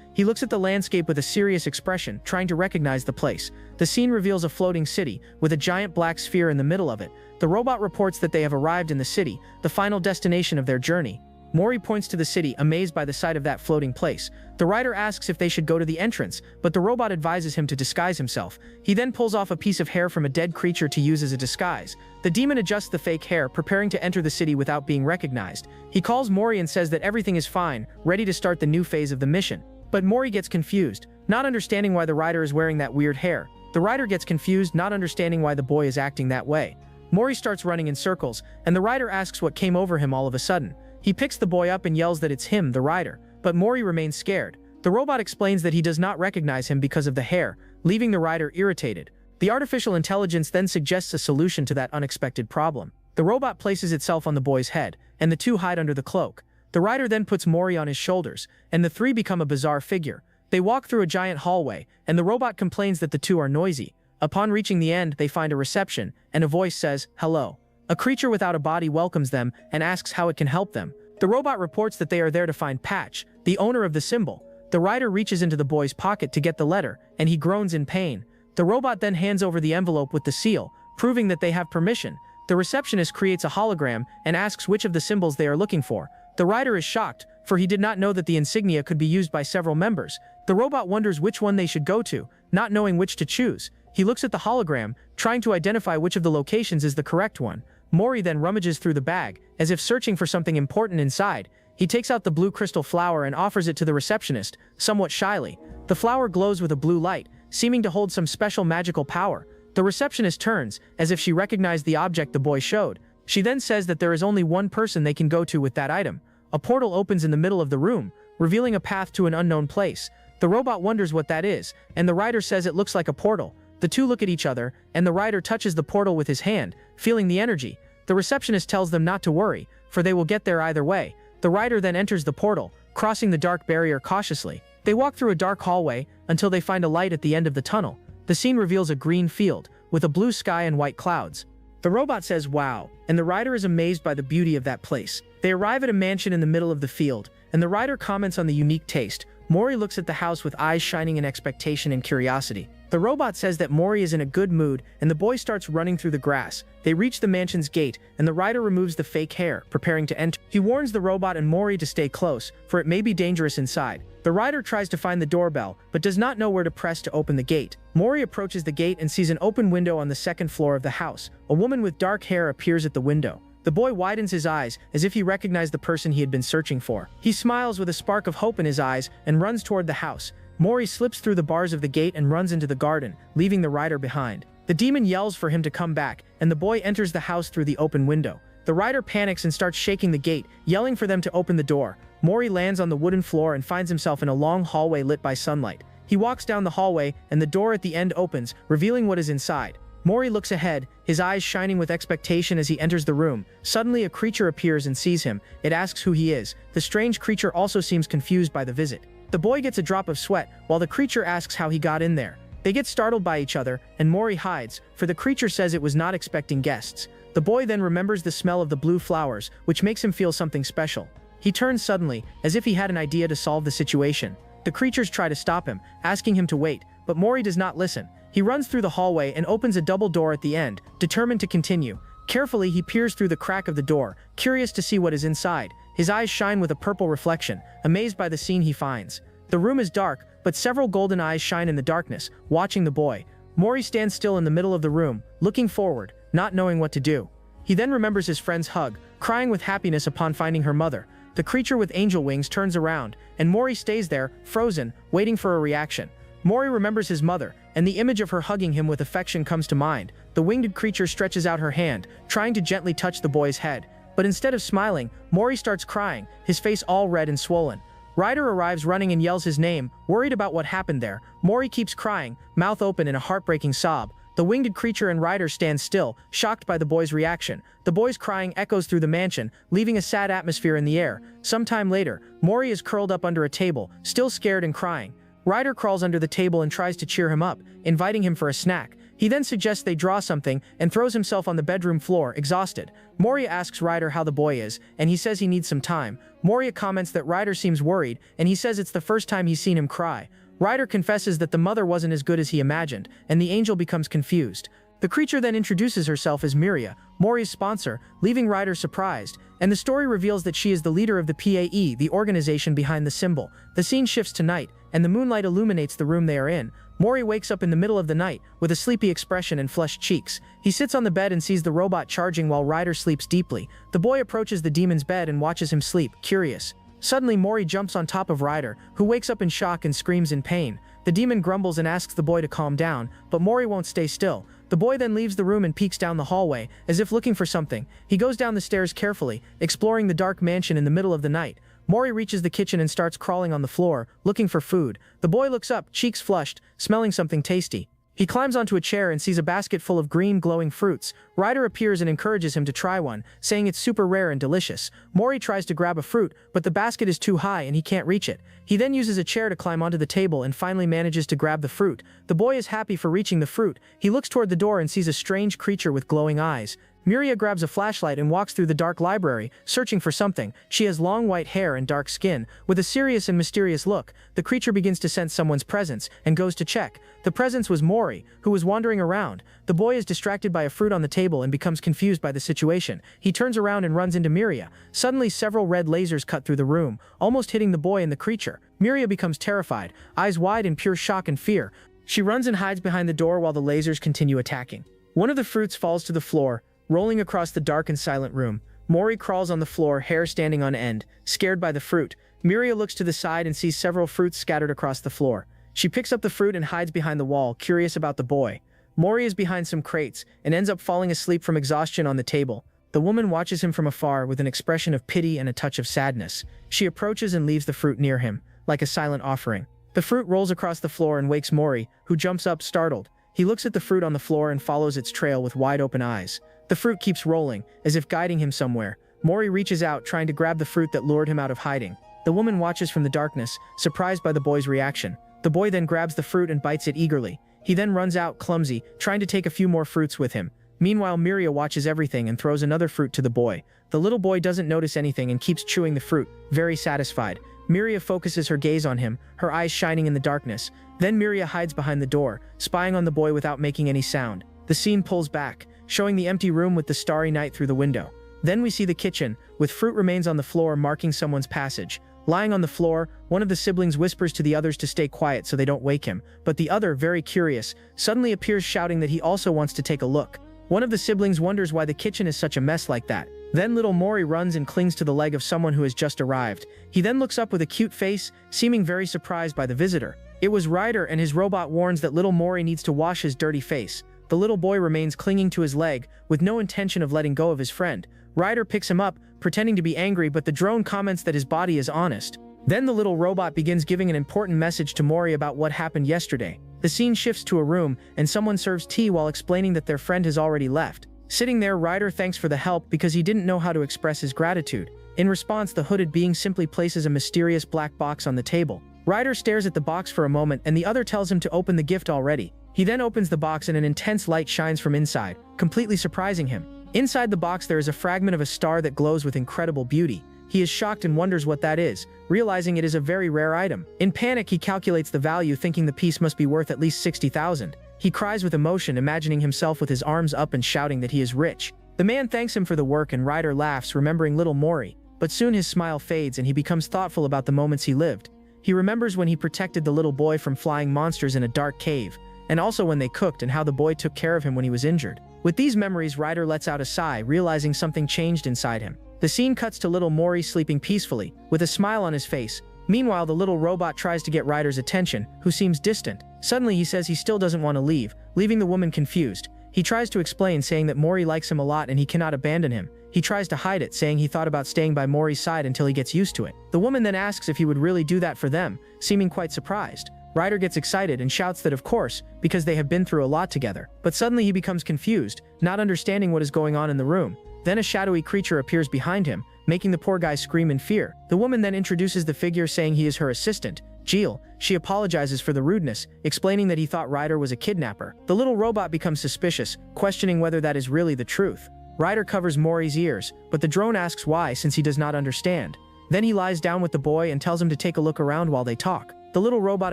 He looks at the landscape with a serious expression, trying to recognize the place. The scene reveals a floating city, with a giant black sphere in the middle of it. The robot reports that they have arrived in the city, the final destination of their journey. Mori points to the city, amazed by the sight of that floating place. The rider asks if they should go to the entrance, but the robot advises him to disguise himself. He then pulls off a piece of hair from a dead creature to use as a disguise. The demon adjusts the fake hair, preparing to enter the city without being recognized. He calls Mori and says that everything is fine, ready to start the new phase of the mission. But Mori gets confused, not understanding why the rider is wearing that weird hair. The rider gets confused, not understanding why the boy is acting that way. Mori starts running in circles, and the rider asks what came over him all of a sudden. He picks the boy up and yells that it's him, the rider, but Mori remains scared. The robot explains that he does not recognize him because of the hair, leaving the rider irritated. The artificial intelligence then suggests a solution to that unexpected problem. The robot places itself on the boy's head, and the two hide under the cloak. The rider then puts Mori on his shoulders, and the three become a bizarre figure. They walk through a giant hallway, and the robot complains that the two are noisy. Upon reaching the end, they find a reception, and a voice says, "Hello." A creature without a body welcomes them and asks how it can help them. The robot reports that they are there to find Patch, the owner of the symbol. The rider reaches into the boy's pocket to get the letter, and he groans in pain. The robot then hands over the envelope with the seal, proving that they have permission. The receptionist creates a hologram and asks which of the symbols they are looking for. The rider is shocked, for he did not know that the insignia could be used by several members. The robot wonders which one they should go to, not knowing which to choose. He looks at the hologram, trying to identify which of the locations is the correct one. Mori then rummages through the bag, as if searching for something important inside. He takes out the blue crystal flower and offers it to the receptionist, somewhat shyly. The flower glows with a blue light, seeming to hold some special magical power. The receptionist turns, as if she recognized the object the boy showed. She then says that there is only one person they can go to with that item. A portal opens in the middle of the room, revealing a path to an unknown place. The robot wonders what that is, and the rider says it looks like a portal. The two look at each other, and the rider touches the portal with his hand, feeling the energy. The receptionist tells them not to worry, for they will get there either way. The rider then enters the portal, crossing the dark barrier cautiously. They walk through a dark hallway, until they find a light at the end of the tunnel. The scene reveals a green field, with a blue sky and white clouds. The robot says wow, and the rider is amazed by the beauty of that place. They arrive at a mansion in the middle of the field, and the rider comments on the unique taste. Mori looks at the house with eyes shining in expectation and curiosity. The robot says that Mori is in a good mood, and the boy starts running through the grass. They reach the mansion's gate, and the rider removes the fake hair, preparing to enter. He warns the robot and Mori to stay close, for it may be dangerous inside. The rider tries to find the doorbell, but does not know where to press to open the gate. Mori approaches the gate and sees an open window on the second floor of the house. A woman with dark hair appears at the window. The boy widens his eyes, as if he recognized the person he had been searching for. He smiles with a spark of hope in his eyes, and runs toward the house. Mori slips through the bars of the gate and runs into the garden, leaving the rider behind. The demon yells for him to come back, and the boy enters the house through the open window. The rider panics and starts shaking the gate, yelling for them to open the door. Mori lands on the wooden floor and finds himself in a long hallway lit by sunlight. He walks down the hallway, and the door at the end opens, revealing what is inside. Mori looks ahead, his eyes shining with expectation as he enters the room. Suddenly a creature appears and sees him. It asks who he is. The strange creature also seems confused by the visit. The boy gets a drop of sweat, while the creature asks how he got in there. They get startled by each other, and Mori hides, for the creature says it was not expecting guests. The boy then remembers the smell of the blue flowers, which makes him feel something special. He turns suddenly, as if he had an idea to solve the situation. The creatures try to stop him, asking him to wait, but Mori does not listen. He runs through the hallway and opens a double door at the end, determined to continue. Carefully, he peers through the crack of the door, curious to see what is inside. His eyes shine with a purple reflection, amazed by the scene he finds. The room is dark, but several golden eyes shine in the darkness, watching the boy. Mori stands still in the middle of the room, looking forward, not knowing what to do. He then remembers his friend's hug, crying with happiness upon finding her mother. The creature with angel wings turns around, and Mori stays there, frozen, waiting for a reaction. Mori remembers his mother, and the image of her hugging him with affection comes to mind. The winged creature stretches out her hand, trying to gently touch the boy's head. But instead of smiling, Mori starts crying, his face all red and swollen. Ryder arrives running and yells his name, worried about what happened there. Mori keeps crying, mouth open in a heartbreaking sob. The winged creature and Ryder stand still, shocked by the boy's reaction. The boy's crying echoes through the mansion, leaving a sad atmosphere in the air. Sometime later, Mori is curled up under a table, still scared and crying. Ryder crawls under the table and tries to cheer him up, inviting him for a snack. He then suggests they draw something and throws himself on the bedroom floor, exhausted. Moria asks Ryder how the boy is, and he says he needs some time. Moria comments that Ryder seems worried, and he says it's the first time he's seen him cry. Ryder confesses that the mother wasn't as good as he imagined, and the angel becomes confused. The creature then introduces herself as Miria, Mori's sponsor, leaving Ryder surprised, and the story reveals that she is the leader of the PAE, the organization behind the symbol. The scene shifts to night, and the moonlight illuminates the room they are in. Mori wakes up in the middle of the night, with a sleepy expression and flushed cheeks. He sits on the bed and sees the robot charging while Ryder sleeps deeply. The boy approaches the demon's bed and watches him sleep, curious. Suddenly, Mori jumps on top of Ryder, who wakes up in shock and screams in pain. The demon grumbles and asks the boy to calm down, but Mori won't stay still. The boy then leaves the room and peeks down the hallway, as if looking for something. He goes down the stairs carefully, exploring the dark mansion in the middle of the night. Mori reaches the kitchen and starts crawling on the floor, looking for food. The boy looks up, cheeks flushed, smelling something tasty. He climbs onto a chair and sees a basket full of green, glowing fruits. Ryder appears and encourages him to try one, saying it's super rare and delicious. Mori tries to grab a fruit, but the basket is too high and he can't reach it. He then uses a chair to climb onto the table and finally manages to grab the fruit. The boy is happy for reaching the fruit. He looks toward the door and sees a strange creature with glowing eyes. Miria grabs a flashlight and walks through the dark library, searching for something. She has long white hair and dark skin. With a serious and mysterious look, the creature begins to sense someone's presence and goes to check. The presence was Mori, who was wandering around. The boy is distracted by a fruit on the table and becomes confused by the situation. He turns around and runs into Miria. Suddenly, several red lasers cut through the room, almost hitting the boy and the creature. Miria becomes terrified, eyes wide in pure shock and fear. She runs and hides behind the door while the lasers continue attacking. One of the fruits falls to the floor, rolling across the dark and silent room. Mori crawls on the floor, hair standing on end, scared by the fruit. Miria looks to the side and sees several fruits scattered across the floor. She picks up the fruit and hides behind the wall, curious about the boy. Mori is behind some crates and ends up falling asleep from exhaustion on the table. The woman watches him from afar with an expression of pity and a touch of sadness. She approaches and leaves the fruit near him, like a silent offering. The fruit rolls across the floor and wakes Mori, who jumps up, startled. He looks at the fruit on the floor and follows its trail with wide-open eyes. The fruit keeps rolling, as if guiding him somewhere. Mori reaches out, trying to grab the fruit that lured him out of hiding. The woman watches from the darkness, surprised by the boy's reaction. The boy then grabs the fruit and bites it eagerly. He then runs out, clumsy, trying to take a few more fruits with him. Meanwhile, Miria watches everything and throws another fruit to the boy. The little boy doesn't notice anything and keeps chewing the fruit, very satisfied. Miria focuses her gaze on him, her eyes shining in the darkness. Then Miria hides behind the door, spying on the boy without making any sound. The scene pulls back, showing the empty room with the starry night through the window. Then we see the kitchen, with fruit remains on the floor marking someone's passage. Lying on the floor, one of the siblings whispers to the others to stay quiet so they don't wake him, but the other, very curious, suddenly appears shouting that he also wants to take a look. One of the siblings wonders why the kitchen is such a mess like that. Then little Mori runs and clings to the leg of someone who has just arrived. He then looks up with a cute face, seeming very surprised by the visitor. It was Ryder, and his robot warns that little Mori needs to wash his dirty face. The little boy remains clinging to his leg, with no intention of letting go of his friend. Ryder picks him up, pretending to be angry, but the drone comments that his body is honest. Then the little robot begins giving an important message to Mori about what happened yesterday. The scene shifts to a room, and someone serves tea while explaining that their friend has already left. Sitting there, Ryder thanks for the help because he didn't know how to express his gratitude. In response, the hooded being simply places a mysterious black box on the table. Ryder stares at the box for a moment, and the other tells him to open the gift already. He then opens the box and an intense light shines from inside, completely surprising him. Inside the box there is a fragment of a star that glows with incredible beauty. He is shocked and wonders what that is, realizing it is a very rare item. In panic, he calculates the value, thinking the piece must be worth at least 60,000. He cries with emotion, imagining himself with his arms up and shouting that he is rich. The man thanks him for the work and Ryder laughs, remembering little Mori. But soon his smile fades and he becomes thoughtful about the moments he lived. He remembers when he protected the little boy from flying monsters in a dark cave, and also when they cooked and how the boy took care of him when he was injured. With these memories, Ryder lets out a sigh, realizing something changed inside him. The scene cuts to little Mori sleeping peacefully, with a smile on his face. Meanwhile, the little robot tries to get Ryder's attention, who seems distant. Suddenly he says he still doesn't want to leave, leaving the woman confused. He tries to explain, saying that Mori likes him a lot and he cannot abandon him. He tries to hide it, saying he thought about staying by Mori's side until he gets used to it. The woman then asks if he would really do that for them, seeming quite surprised. Ryder gets excited and shouts that of course, because they have been through a lot together. But suddenly he becomes confused, not understanding what is going on in the room. Then a shadowy creature appears behind him, making the poor guy scream in fear. The woman then introduces the figure, saying he is her assistant, Jill. She apologizes for the rudeness, explaining that he thought Ryder was a kidnapper. The little robot becomes suspicious, questioning whether that is really the truth. Ryder covers Mori's ears, but the drone asks why, since he does not understand. Then he lies down with the boy and tells him to take a look around while they talk. The little robot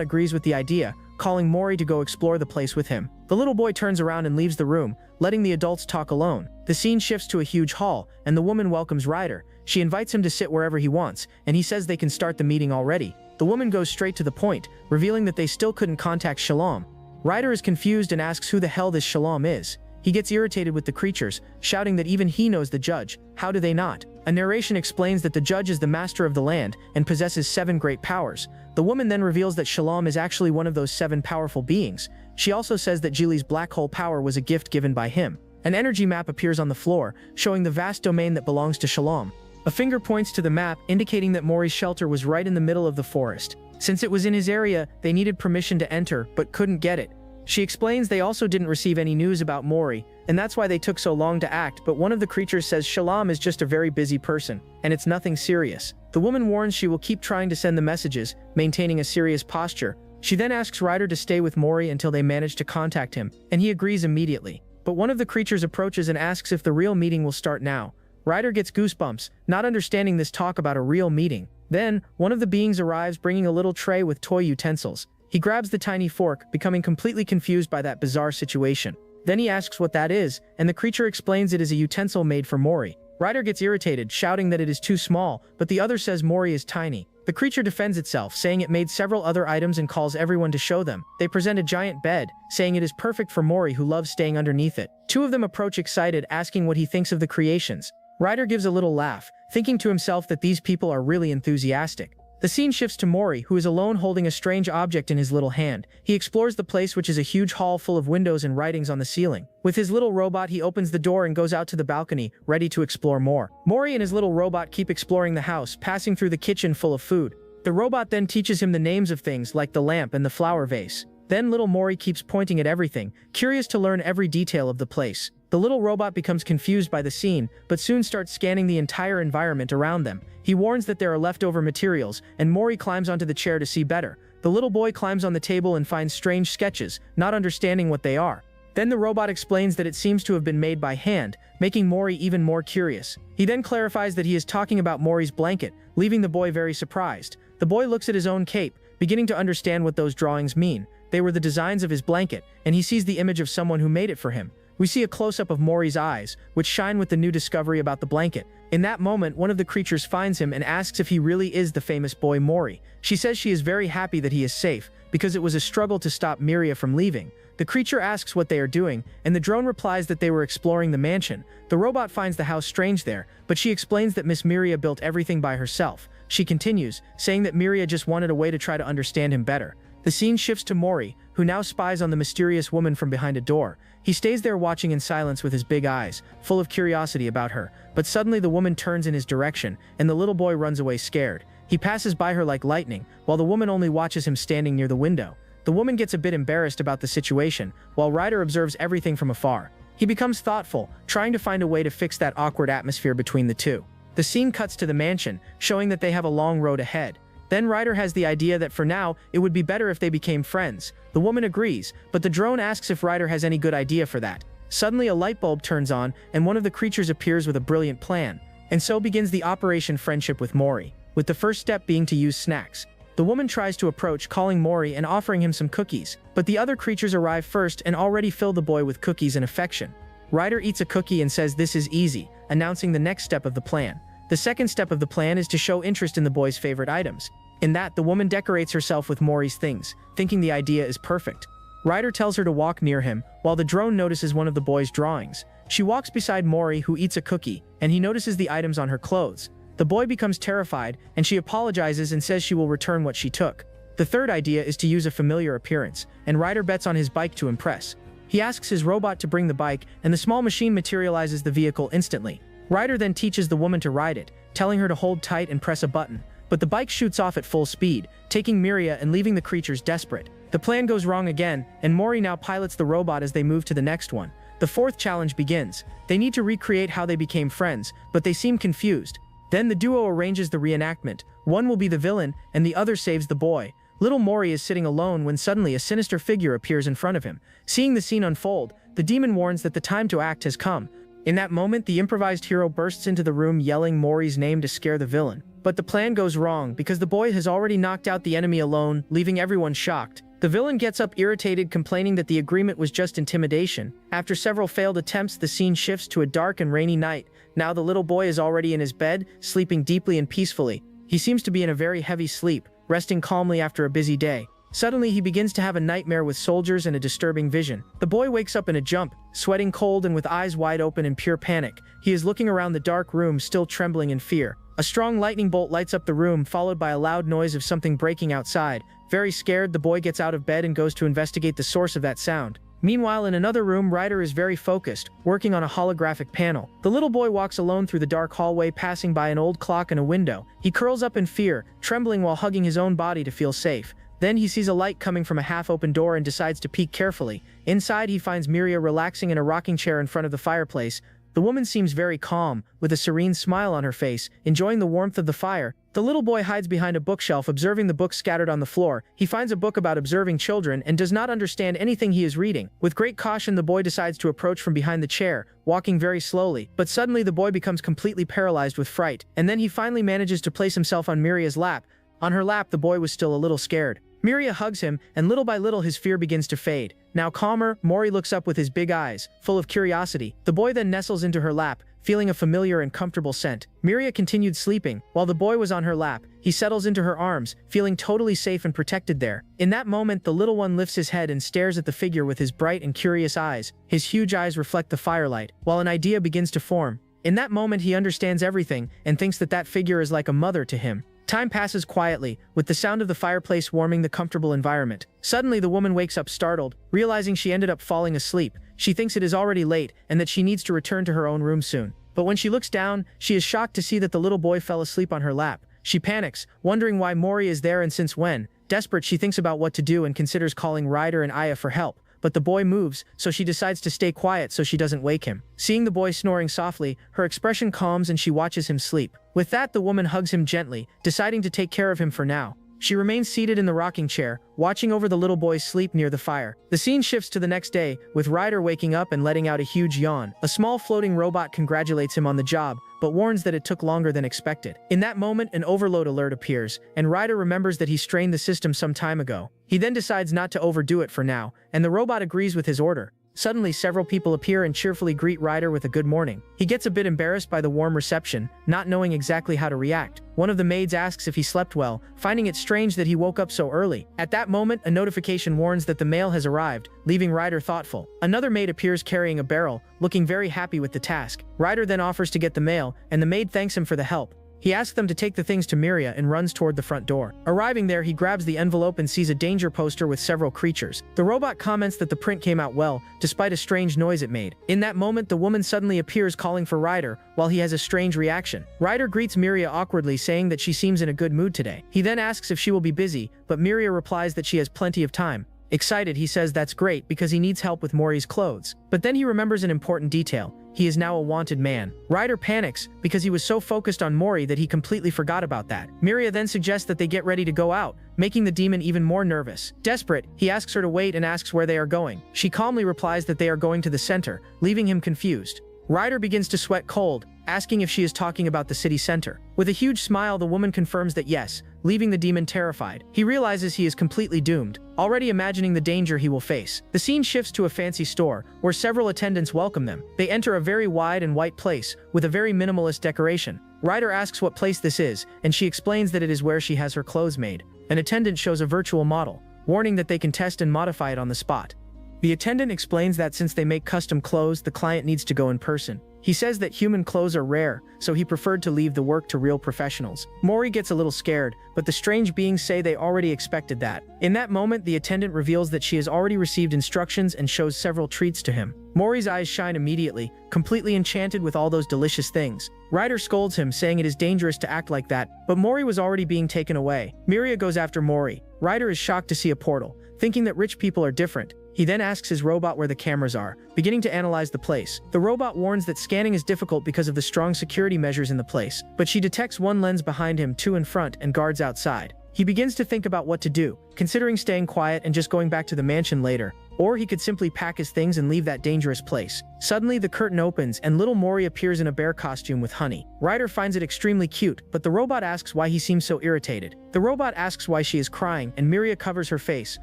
agrees with the idea, calling Mori to go explore the place with him. The little boy turns around and leaves the room, letting the adults talk alone. The scene shifts to a huge hall, and the woman welcomes Ryder. She invites him to sit wherever he wants, and he says they can start the meeting already. The woman goes straight to the point, revealing that they still couldn't contact Shalom. Ryder is confused and asks who the hell this Shalom is. He gets irritated with the creatures, shouting that even he knows the judge. How do they not? A narration explains that the judge is the master of the land and possesses 7 great powers. The woman then reveals that Shalom is actually one of those 7 powerful beings. She also says that Jili's black hole power was a gift given by him. An energy map appears on the floor, showing the vast domain that belongs to Shalom. A finger points to the map, indicating that Mori's shelter was right in the middle of the forest. Since it was in his area, they needed permission to enter, but couldn't get it. She explains they also didn't receive any news about Mori, and that's why they took so long to act, but one of the creatures says Shalom is just a very busy person, and it's nothing serious. The woman warns she will keep trying to send the messages, maintaining a serious posture. She then asks Ryder to stay with Mori until they manage to contact him, and he agrees immediately. But one of the creatures approaches and asks if the real meeting will start now. Ryder gets goosebumps, not understanding this talk about a real meeting. Then, one of the beings arrives bringing a little tray with toy utensils. He grabs the tiny fork, becoming completely confused by that bizarre situation. Then he asks what that is, and the creature explains it is a utensil made for Mori. Ryder gets irritated, shouting that it is too small, but the other says Mori is tiny. The creature defends itself, saying it made several other items and calls everyone to show them. They present a giant bed, saying it is perfect for Mori, who loves staying underneath it. 2 of them approach excited, asking what he thinks of the creations. Ryder gives a little laugh, thinking to himself that these people are really enthusiastic. The scene shifts to Mori, who is alone holding a strange object in his little hand. He explores the place, which is a huge hall full of windows and writings on the ceiling. With his little robot, he opens the door and goes out to the balcony, ready to explore more. Mori and his little robot keep exploring the house, passing through the kitchen full of food. The robot then teaches him the names of things like the lamp and the flower vase. Then little Mori keeps pointing at everything, curious to learn every detail of the place. The little robot becomes confused by the scene, but soon starts scanning the entire environment around them. He warns that there are leftover materials, and Mori climbs onto the chair to see better. The little boy climbs on the table and finds strange sketches, not understanding what they are. Then the robot explains that it seems to have been made by hand, making Mori even more curious. He then clarifies that he is talking about Mori's blanket, leaving the boy very surprised. The boy looks at his own cape, beginning to understand what those drawings mean. They were the designs of his blanket, and he sees the image of someone who made it for him. We see a close-up of Mori's eyes, which shine with the new discovery about the blanket. In that moment, one of the creatures finds him and asks if he really is the famous boy Mori. She says she is very happy that he is safe, because it was a struggle to stop Miria from leaving. The creature asks what they are doing, and the drone replies that they were exploring the mansion. The robot finds the house strange there, but she explains that Miss Miria built everything by herself. She continues, saying that Miria just wanted a way to try to understand him better. The scene shifts to Mori, who now spies on the mysterious woman from behind a door. He stays there watching in silence with his big eyes, full of curiosity about her, but suddenly the woman turns in his direction, and the little boy runs away scared. He passes by her like lightning, while the woman only watches him standing near the window. The woman gets a bit embarrassed about the situation, while Ryder observes everything from afar. He becomes thoughtful, trying to find a way to fix that awkward atmosphere between the two. The scene cuts to the mansion, showing that they have a long road ahead. Then Ryder has the idea that for now, it would be better if they became friends. The woman agrees, but the drone asks if Ryder has any good idea for that. Suddenly a light bulb turns on, and one of the creatures appears with a brilliant plan. And so begins the Operation Friendship with Mori, with the first step being to use snacks. The woman tries to approach, calling Mori and offering him some cookies, but the other creatures arrive first and already fill the boy with cookies and affection. Ryder eats a cookie and says this is easy, announcing the next step of the plan. The second step of the plan is to show interest in the boy's favorite items. In that, the woman decorates herself with Mori's things, thinking the idea is perfect. Ryder tells her to walk near him, while the drone notices one of the boy's drawings. She walks beside Mori, who eats a cookie, and he notices the items on her clothes. The boy becomes terrified, and she apologizes and says she will return what she took. The third idea is to use a familiar appearance, and Ryder bets on his bike to impress. He asks his robot to bring the bike, and the small machine materializes the vehicle instantly. Ryder then teaches the woman to ride it, telling her to hold tight and press a button. But the bike shoots off at full speed, taking Miria and leaving the creatures desperate. The plan goes wrong again, and Mori now pilots the robot as they move to the next one. The fourth challenge begins. They need to recreate how they became friends, but they seem confused. Then the duo arranges the reenactment. One will be the villain, and the other saves the boy. Little Mori is sitting alone when suddenly a sinister figure appears in front of him. Seeing the scene unfold, the demon warns that the time to act has come. In that moment, the improvised hero bursts into the room yelling Mori's name to scare the villain. But the plan goes wrong because the boy has already knocked out the enemy alone, leaving everyone shocked. The villain gets up irritated, complaining that the agreement was just intimidation. After several failed attempts, the scene shifts to a dark and rainy night. Now the little boy is already in his bed, sleeping deeply and peacefully. He seems to be in a very heavy sleep, resting calmly after a busy day. Suddenly, he begins to have a nightmare with soldiers and a disturbing vision. The boy wakes up in a jump, sweating cold and with eyes wide open in pure panic. He is looking around the dark room, still trembling in fear. A strong lightning bolt lights up the room, followed by a loud noise of something breaking outside. Very scared, the boy gets out of bed and goes to investigate the source of that sound. Meanwhile, in another room, Ryder is very focused, working on a holographic panel. The little boy walks alone through the dark hallway, passing by an old clock and a window. He curls up in fear, trembling while hugging his own body to feel safe. Then he sees a light coming from a half-open door and decides to peek carefully. Inside, he finds Miria relaxing in a rocking chair in front of the fireplace. The woman seems very calm, with a serene smile on her face, enjoying the warmth of the fire. The little boy hides behind a bookshelf, observing the books scattered on the floor. He finds a book about observing children and does not understand anything he is reading. With great caution, the boy decides to approach from behind the chair, walking very slowly. But suddenly, the boy becomes completely paralyzed with fright, and then he finally manages to place himself on Miria's lap. On her lap, the boy was still a little scared. Miria hugs him, and little by little his fear begins to fade. Now calmer, Mori looks up with his big eyes, full of curiosity. The boy then nestles into her lap, feeling a familiar and comfortable scent. Miria continued sleeping. While the boy was on her lap, he settles into her arms, feeling totally safe and protected there. In that moment, the little one lifts his head and stares at the figure with his bright and curious eyes. His huge eyes reflect the firelight, while an idea begins to form. In that moment, he understands everything and thinks that that figure is like a mother to him. Time passes quietly, with the sound of the fireplace warming the comfortable environment. Suddenly, the woman wakes up startled, realizing she ended up falling asleep. She thinks it is already late and that she needs to return to her own room soon. But when she looks down, she is shocked to see that the little boy fell asleep on her lap. She panics, wondering why Mori is there and since when. Desperate, she thinks about what to do and considers calling Ryder and Aya for help. But the boy moves, so she decides to stay quiet so she doesn't wake him. Seeing the boy snoring softly, her expression calms and she watches him sleep. With that, the woman hugs him gently, deciding to take care of him for now. She remains seated in the rocking chair, watching over the little boy's sleep near the fire. The scene shifts to the next day, with Ryder waking up and letting out a huge yawn. A small floating robot congratulates him on the job, but warns that it took longer than expected. In that moment, an overload alert appears, and Ryder remembers that he strained the system some time ago. He then decides not to overdo it for now, and the robot agrees with his order. Suddenly, several people appear and cheerfully greet Ryder with a good morning. He gets a bit embarrassed by the warm reception, not knowing exactly how to react. One of the maids asks if he slept well, finding it strange that he woke up so early. At that moment, a notification warns that the mail has arrived, leaving Ryder thoughtful. Another maid appears carrying a barrel, looking very happy with the task. Ryder then offers to get the mail, and the maid thanks him for the help. He asks them to take the things to Miria and runs toward the front door. Arriving there, he grabs the envelope and sees a danger poster with several creatures. The robot comments that the print came out well, despite a strange noise it made. In that moment, the woman suddenly appears calling for Ryder, while he has a strange reaction. Ryder greets Miria awkwardly, saying that she seems in a good mood today. He then asks if she will be busy, but Miria replies that she has plenty of time. Excited, he says that's great because he needs help with Mori's clothes. But then he remembers an important detail. He is now a wanted man. Ryder panics because he was so focused on Mori that he completely forgot about that. Miria then suggests that they get ready to go out, making the demon even more nervous. Desperate, he asks her to wait and asks where they are going. She calmly replies that they are going to the center, leaving him confused. Ryder begins to sweat cold, asking if she is talking about the city center. With a huge smile, the woman confirms that yes, leaving the demon terrified. He realizes he is completely doomed, already imagining the danger he will face. The scene shifts to a fancy store, where several attendants welcome them. They enter a very wide and white place, with a very minimalist decoration. Ryder asks what place this is, and she explains that it is where she has her clothes made. An attendant shows a virtual model, warning that they can test and modify it on the spot. The attendant explains that since they make custom clothes, the client needs to go in person. He says that human clothes are rare, so he preferred to leave the work to real professionals. Mori gets a little scared, but the strange beings say they already expected that. In that moment, the attendant reveals that she has already received instructions and shows several treats to him. Mori's eyes shine immediately, completely enchanted with all those delicious things. Ryder scolds him, saying it is dangerous to act like that, but Mori was already being taken away. Miria goes after Mori. Ryder is shocked to see a portal, thinking that rich people are different. He then asks his robot where the cameras are, beginning to analyze the place. The robot warns that scanning is difficult because of the strong security measures in the place, but she detects one lens behind him, two in front, and guards outside. He begins to think about what to do, considering staying quiet and just going back to the mansion later, or he could simply pack his things and leave that dangerous place. Suddenly, the curtain opens and little Mori appears in a bear costume with honey. Ryder finds it extremely cute, but the robot asks why he seems so irritated. The robot asks why she is crying, and Miria covers her face,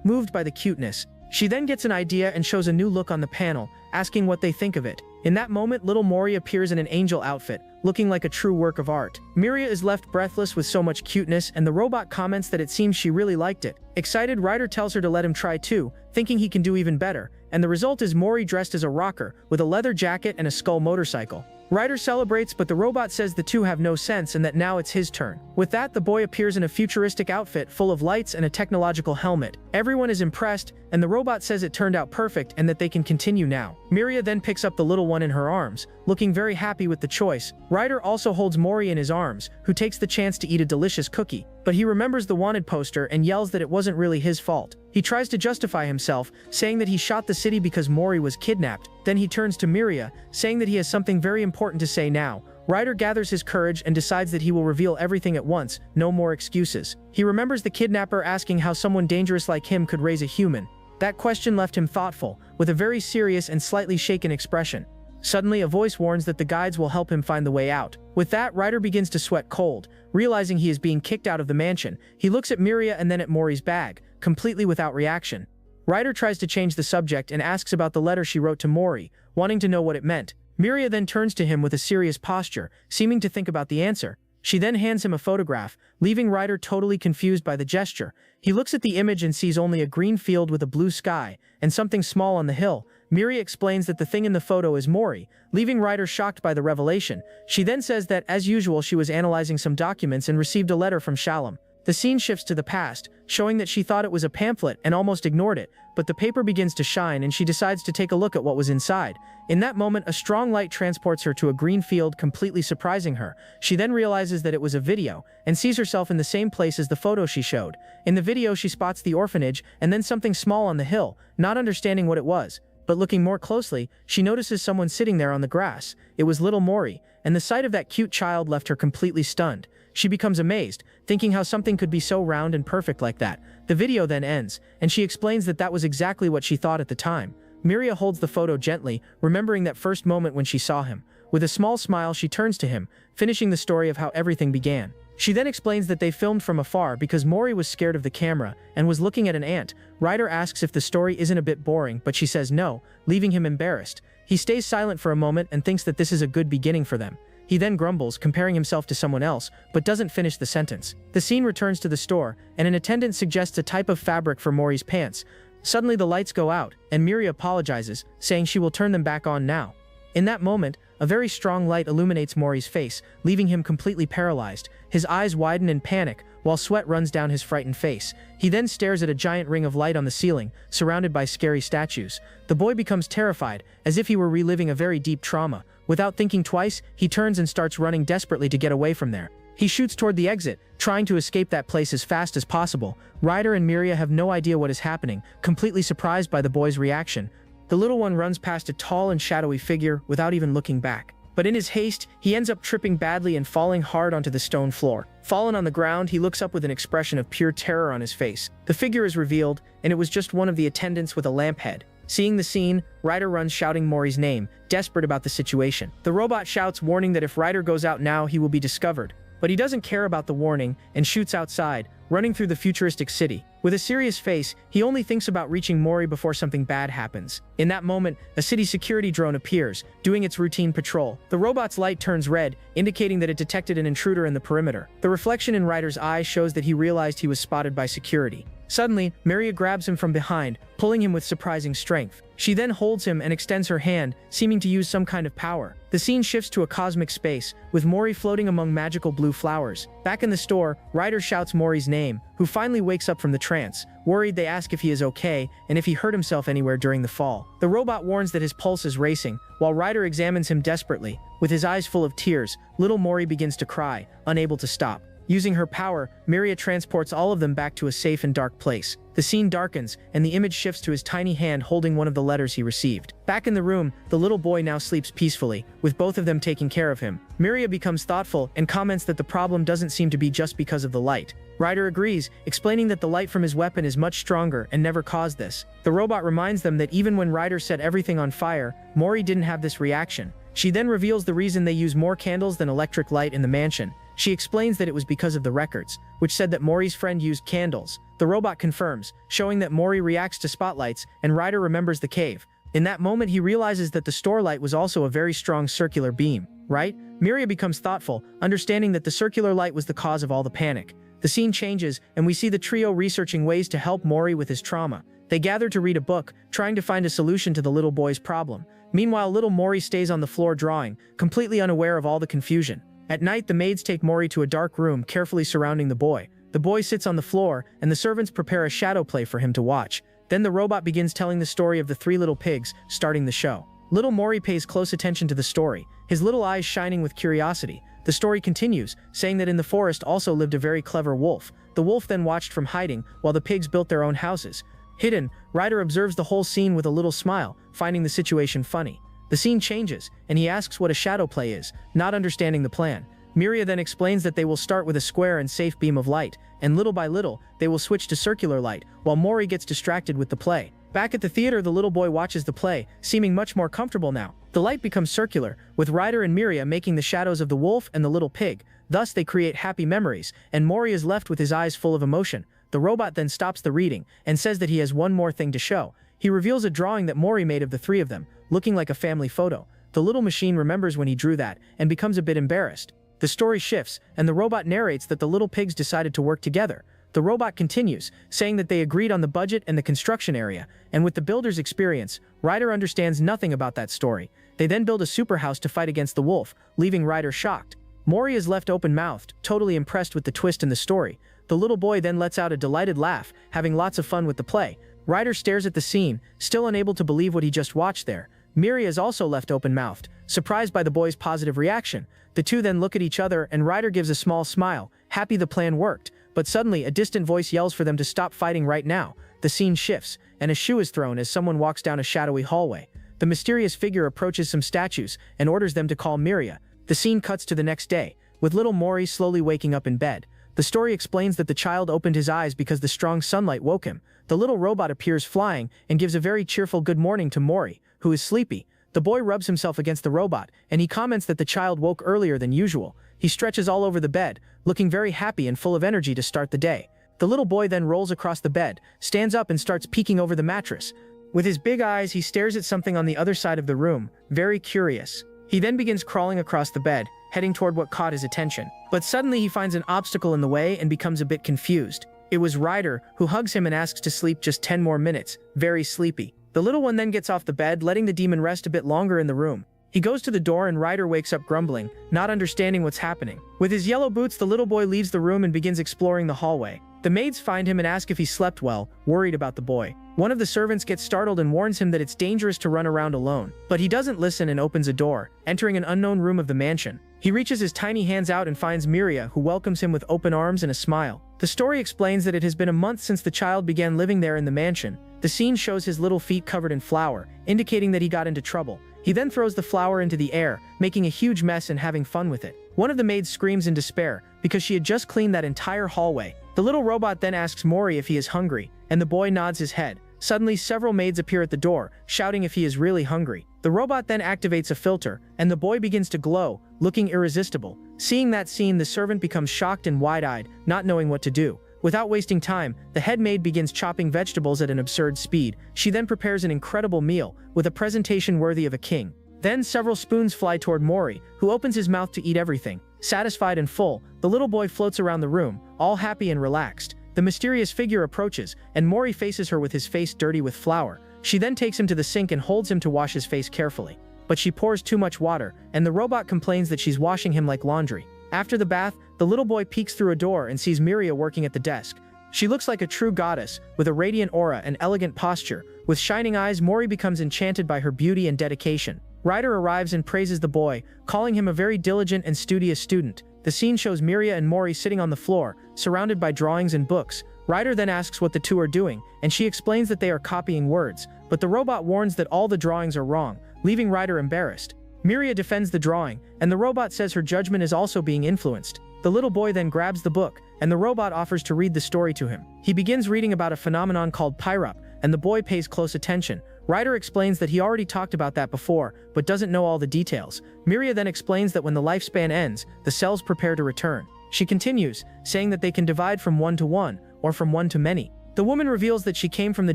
moved by the cuteness. She then gets an idea and shows a new look on the panel, asking what they think of it. In that moment, little Mori appears in an angel outfit, looking like a true work of art. Miria is left breathless with so much cuteness, and the robot comments that it seems she really liked it. Excited, Ryder tells her to let him try too, thinking he can do even better, and the result is Mori dressed as a rocker, with a leather jacket and a skull motorcycle. Ryder celebrates, but the robot says the two have no sense and that now it's his turn. With that, the boy appears in a futuristic outfit full of lights and a technological helmet. Everyone is impressed, and the robot says it turned out perfect and that they can continue now. Miria then picks up the little one in her arms, looking very happy with the choice. Ryder also holds Mori in his arms, who takes the chance to eat a delicious cookie, but he remembers the wanted poster and yells that it wasn't really his fault. He tries to justify himself, saying that he shot the city because Mori was kidnapped. Then he turns to Miria, saying that he has something very important to say now. Ryder gathers his courage and decides that he will reveal everything at once, no more excuses. He remembers the kidnapper asking how someone dangerous like him could raise a human. That question left him thoughtful, with a very serious and slightly shaken expression. Suddenly, a voice warns that the guides will help him find the way out. With that, Ryder begins to sweat cold, realizing he is being kicked out of the mansion. He looks at Miria and then at Mori's bag, completely without reaction. Ryder tries to change the subject and asks about the letter she wrote to Mori, wanting to know what it meant. Miria then turns to him with a serious posture, seeming to think about the answer. She then hands him a photograph, leaving Ryder totally confused by the gesture. He looks at the image and sees only a green field with a blue sky, and something small on the hill. Miria explains that the thing in the photo is Mori, leaving Ryder shocked by the revelation. She then says that, as usual, she was analyzing some documents and received a letter from Shalom. The scene shifts to the past, showing that she thought it was a pamphlet and almost ignored it, but the paper begins to shine and she decides to take a look at what was inside. In that moment, a strong light transports her to a green field, completely surprising her. She then realizes that it was a video, and sees herself in the same place as the photo she showed. In the video, she spots the orphanage, and then something small on the hill, not understanding what it was. But looking more closely, she notices someone sitting there on the grass. It was little Mori, and the sight of that cute child left her completely stunned. She becomes amazed, thinking how something could be so round and perfect like that. The video then ends, and she explains that that was exactly what she thought at the time. Miria holds the photo gently, remembering that first moment when she saw him. With a small smile, she turns to him, finishing the story of how everything began. She then explains that they filmed from afar because Mori was scared of the camera and was looking at an ant. Ryder asks if the story isn't a bit boring, but she says no, leaving him embarrassed. He stays silent for a moment and thinks that this is a good beginning for them. He then grumbles, comparing himself to someone else, but doesn't finish the sentence. The scene returns to the store, and an attendant suggests a type of fabric for Mori's pants. Suddenly the lights go out, and Miria apologizes, saying she will turn them back on now. In that moment, a very strong light illuminates Mori's face, leaving him completely paralyzed. His eyes widen in panic, while sweat runs down his frightened face. He then stares at a giant ring of light on the ceiling, surrounded by scary statues. The boy becomes terrified, as if he were reliving a very deep trauma. Without thinking twice, he turns and starts running desperately to get away from there. He shoots toward the exit, trying to escape that place as fast as possible. Ryder and Miria have no idea what is happening, completely surprised by the boy's reaction. The little one runs past a tall and shadowy figure without even looking back. But in his haste, he ends up tripping badly and falling hard onto the stone floor. Fallen on the ground, he looks up with an expression of pure terror on his face. The figure is revealed, and it was just one of the attendants with a lamp head. Seeing the scene, Ryder runs shouting Mori's name, desperate about the situation. The robot shouts, warning that if Ryder goes out now, he will be discovered. But he doesn't care about the warning and shoots outside, running through the futuristic city. With a serious face, he only thinks about reaching Mori before something bad happens. In that moment, a city security drone appears, doing its routine patrol. The robot's light turns red, indicating that it detected an intruder in the perimeter. The reflection in Ryder's eye shows that he realized he was spotted by security. Suddenly, Miria grabs him from behind, pulling him with surprising strength. She then holds him and extends her hand, seeming to use some kind of power. The scene shifts to a cosmic space, with Mori floating among magical blue flowers. Back in the store, Ryder shouts Mori's name, who finally wakes up from the trance. Worried, they ask if he is okay, and if he hurt himself anywhere during the fall. The robot warns that his pulse is racing, while Ryder examines him desperately. With his eyes full of tears, little Mori begins to cry, unable to stop. Using her power, Miria transports all of them back to a safe and dark place. The scene darkens, and the image shifts to his tiny hand holding one of the letters he received. Back in the room, the little boy now sleeps peacefully, with both of them taking care of him. Miria becomes thoughtful and comments that the problem doesn't seem to be just because of the light. Ryder agrees, explaining that the light from his weapon is much stronger and never caused this. The robot reminds them that even when Ryder set everything on fire, Mori didn't have this reaction. She then reveals the reason they use more candles than electric light in the mansion. She explains that it was because of the records, which said that Mori's friend used candles. The robot confirms, showing that Mori reacts to spotlights, and Ryder remembers the cave. In that moment, he realizes that the store light was also a very strong circular beam, right? Miria becomes thoughtful, understanding that the circular light was the cause of all the panic. The scene changes, and we see the trio researching ways to help Mori with his trauma. They gather to read a book, trying to find a solution to the little boy's problem. Meanwhile, little Mori stays on the floor drawing, completely unaware of all the confusion. At night, the maids take Mori to a dark room, carefully surrounding the boy. The boy sits on the floor, and the servants prepare a shadow play for him to watch. Then the robot begins telling the story of the three little pigs, starting the show. Little Mori pays close attention to the story, his little eyes shining with curiosity. The story continues, saying that in the forest also lived a very clever wolf. The wolf then watched from hiding, while the pigs built their own houses. Hidden, Ryder observes the whole scene with a little smile, finding the situation funny. The scene changes, and he asks what a shadow play is, not understanding the plan. Miria then explains that they will start with a square and safe beam of light, and little by little, they will switch to circular light, while Mori gets distracted with the play. Back at the theater, the little boy watches the play, seeming much more comfortable now. The light becomes circular, with Ryder and Miria making the shadows of the wolf and the little pig. Thus, they create happy memories, and Mori is left with his eyes full of emotion. The robot then stops the reading, and says that he has one more thing to show. He reveals a drawing that Mori made of the three of them, looking like a family photo. The little machine remembers when he drew that, and becomes a bit embarrassed. The story shifts, and the robot narrates that the little pigs decided to work together. The robot continues, saying that they agreed on the budget and the construction area, and with the builder's experience, Ryder understands nothing about that story. They then build a superhouse to fight against the wolf, leaving Ryder shocked. Mori is left open-mouthed, totally impressed with the twist in the story. The little boy then lets out a delighted laugh, having lots of fun with the play. Ryder stares at the scene, still unable to believe what he just watched there. Miria is also left open-mouthed, surprised by the boy's positive reaction. The two then look at each other, and Ryder gives a small smile, happy the plan worked. But suddenly, a distant voice yells for them to stop fighting right now. The scene shifts, and a shoe is thrown as someone walks down a shadowy hallway. The mysterious figure approaches some statues, and orders them to call Miria. The scene cuts to the next day, with little Mori slowly waking up in bed. The story explains that the child opened his eyes because the strong sunlight woke him. The little robot appears flying, and gives a very cheerful good morning to Mori, who is sleepy. The boy rubs himself against the robot, and he comments that the child woke earlier than usual. He stretches all over the bed, looking very happy and full of energy to start the day. The little boy then rolls across the bed, stands up and starts peeking over the mattress. With his big eyes, he stares at something on the other side of the room, very curious. He then begins crawling across the bed, heading toward what caught his attention. But suddenly he finds an obstacle in the way and becomes a bit confused. It was Ryder, who hugs him and asks to sleep just 10 more minutes, very sleepy. The little one then gets off the bed, letting the demon rest a bit longer in the room. He goes to the door and Ryder wakes up grumbling, not understanding what's happening. With his yellow boots, the little boy leaves the room and begins exploring the hallway. The maids find him and ask if he slept well, worried about the boy. One of the servants gets startled and warns him that it's dangerous to run around alone. But he doesn't listen and opens a door, entering an unknown room of the mansion. He reaches his tiny hands out and finds Miria, who welcomes him with open arms and a smile. The story explains that it has been a month since the child began living there in the mansion. The scene shows his little feet covered in flour, indicating that he got into trouble. He then throws the flour into the air, making a huge mess and having fun with it. One of the maids screams in despair, because she had just cleaned that entire hallway. The little robot then asks Mori if he is hungry, and the boy nods his head. Suddenly, several maids appear at the door, shouting if he is really hungry. The robot then activates a filter, and the boy begins to glow, looking irresistible. Seeing that scene, the servant becomes shocked and wide-eyed, not knowing what to do. Without wasting time, the head maid begins chopping vegetables at an absurd speed. She then prepares an incredible meal, with a presentation worthy of a king. Then several spoons fly toward Mori, who opens his mouth to eat everything. Satisfied and full, the little boy floats around the room, all happy and relaxed. The mysterious figure approaches, and Mori faces her with his face dirty with flour. She then takes him to the sink and holds him to wash his face carefully. But she pours too much water, and the robot complains that she's washing him like laundry. After the bath, the little boy peeks through a door and sees Miria working at the desk. She looks like a true goddess, with a radiant aura and elegant posture. With shining eyes, Mori becomes enchanted by her beauty and dedication. Ryder arrives and praises the boy, calling him a very diligent and studious student. The scene shows Miria and Mori sitting on the floor, surrounded by drawings and books. Ryder then asks what the two are doing, and she explains that they are copying words, but the robot warns that all the drawings are wrong, leaving Ryder embarrassed. Miria defends the drawing, and the robot says her judgment is also being influenced. The little boy then grabs the book, and the robot offers to read the story to him. He begins reading about a phenomenon called pyrup, and the boy pays close attention. Ryder explains that he already talked about that before, but doesn't know all the details. Miria then explains that when the lifespan ends, the cells prepare to return. She continues, saying that they can divide from one to one, or from one to many. The woman reveals that she came from the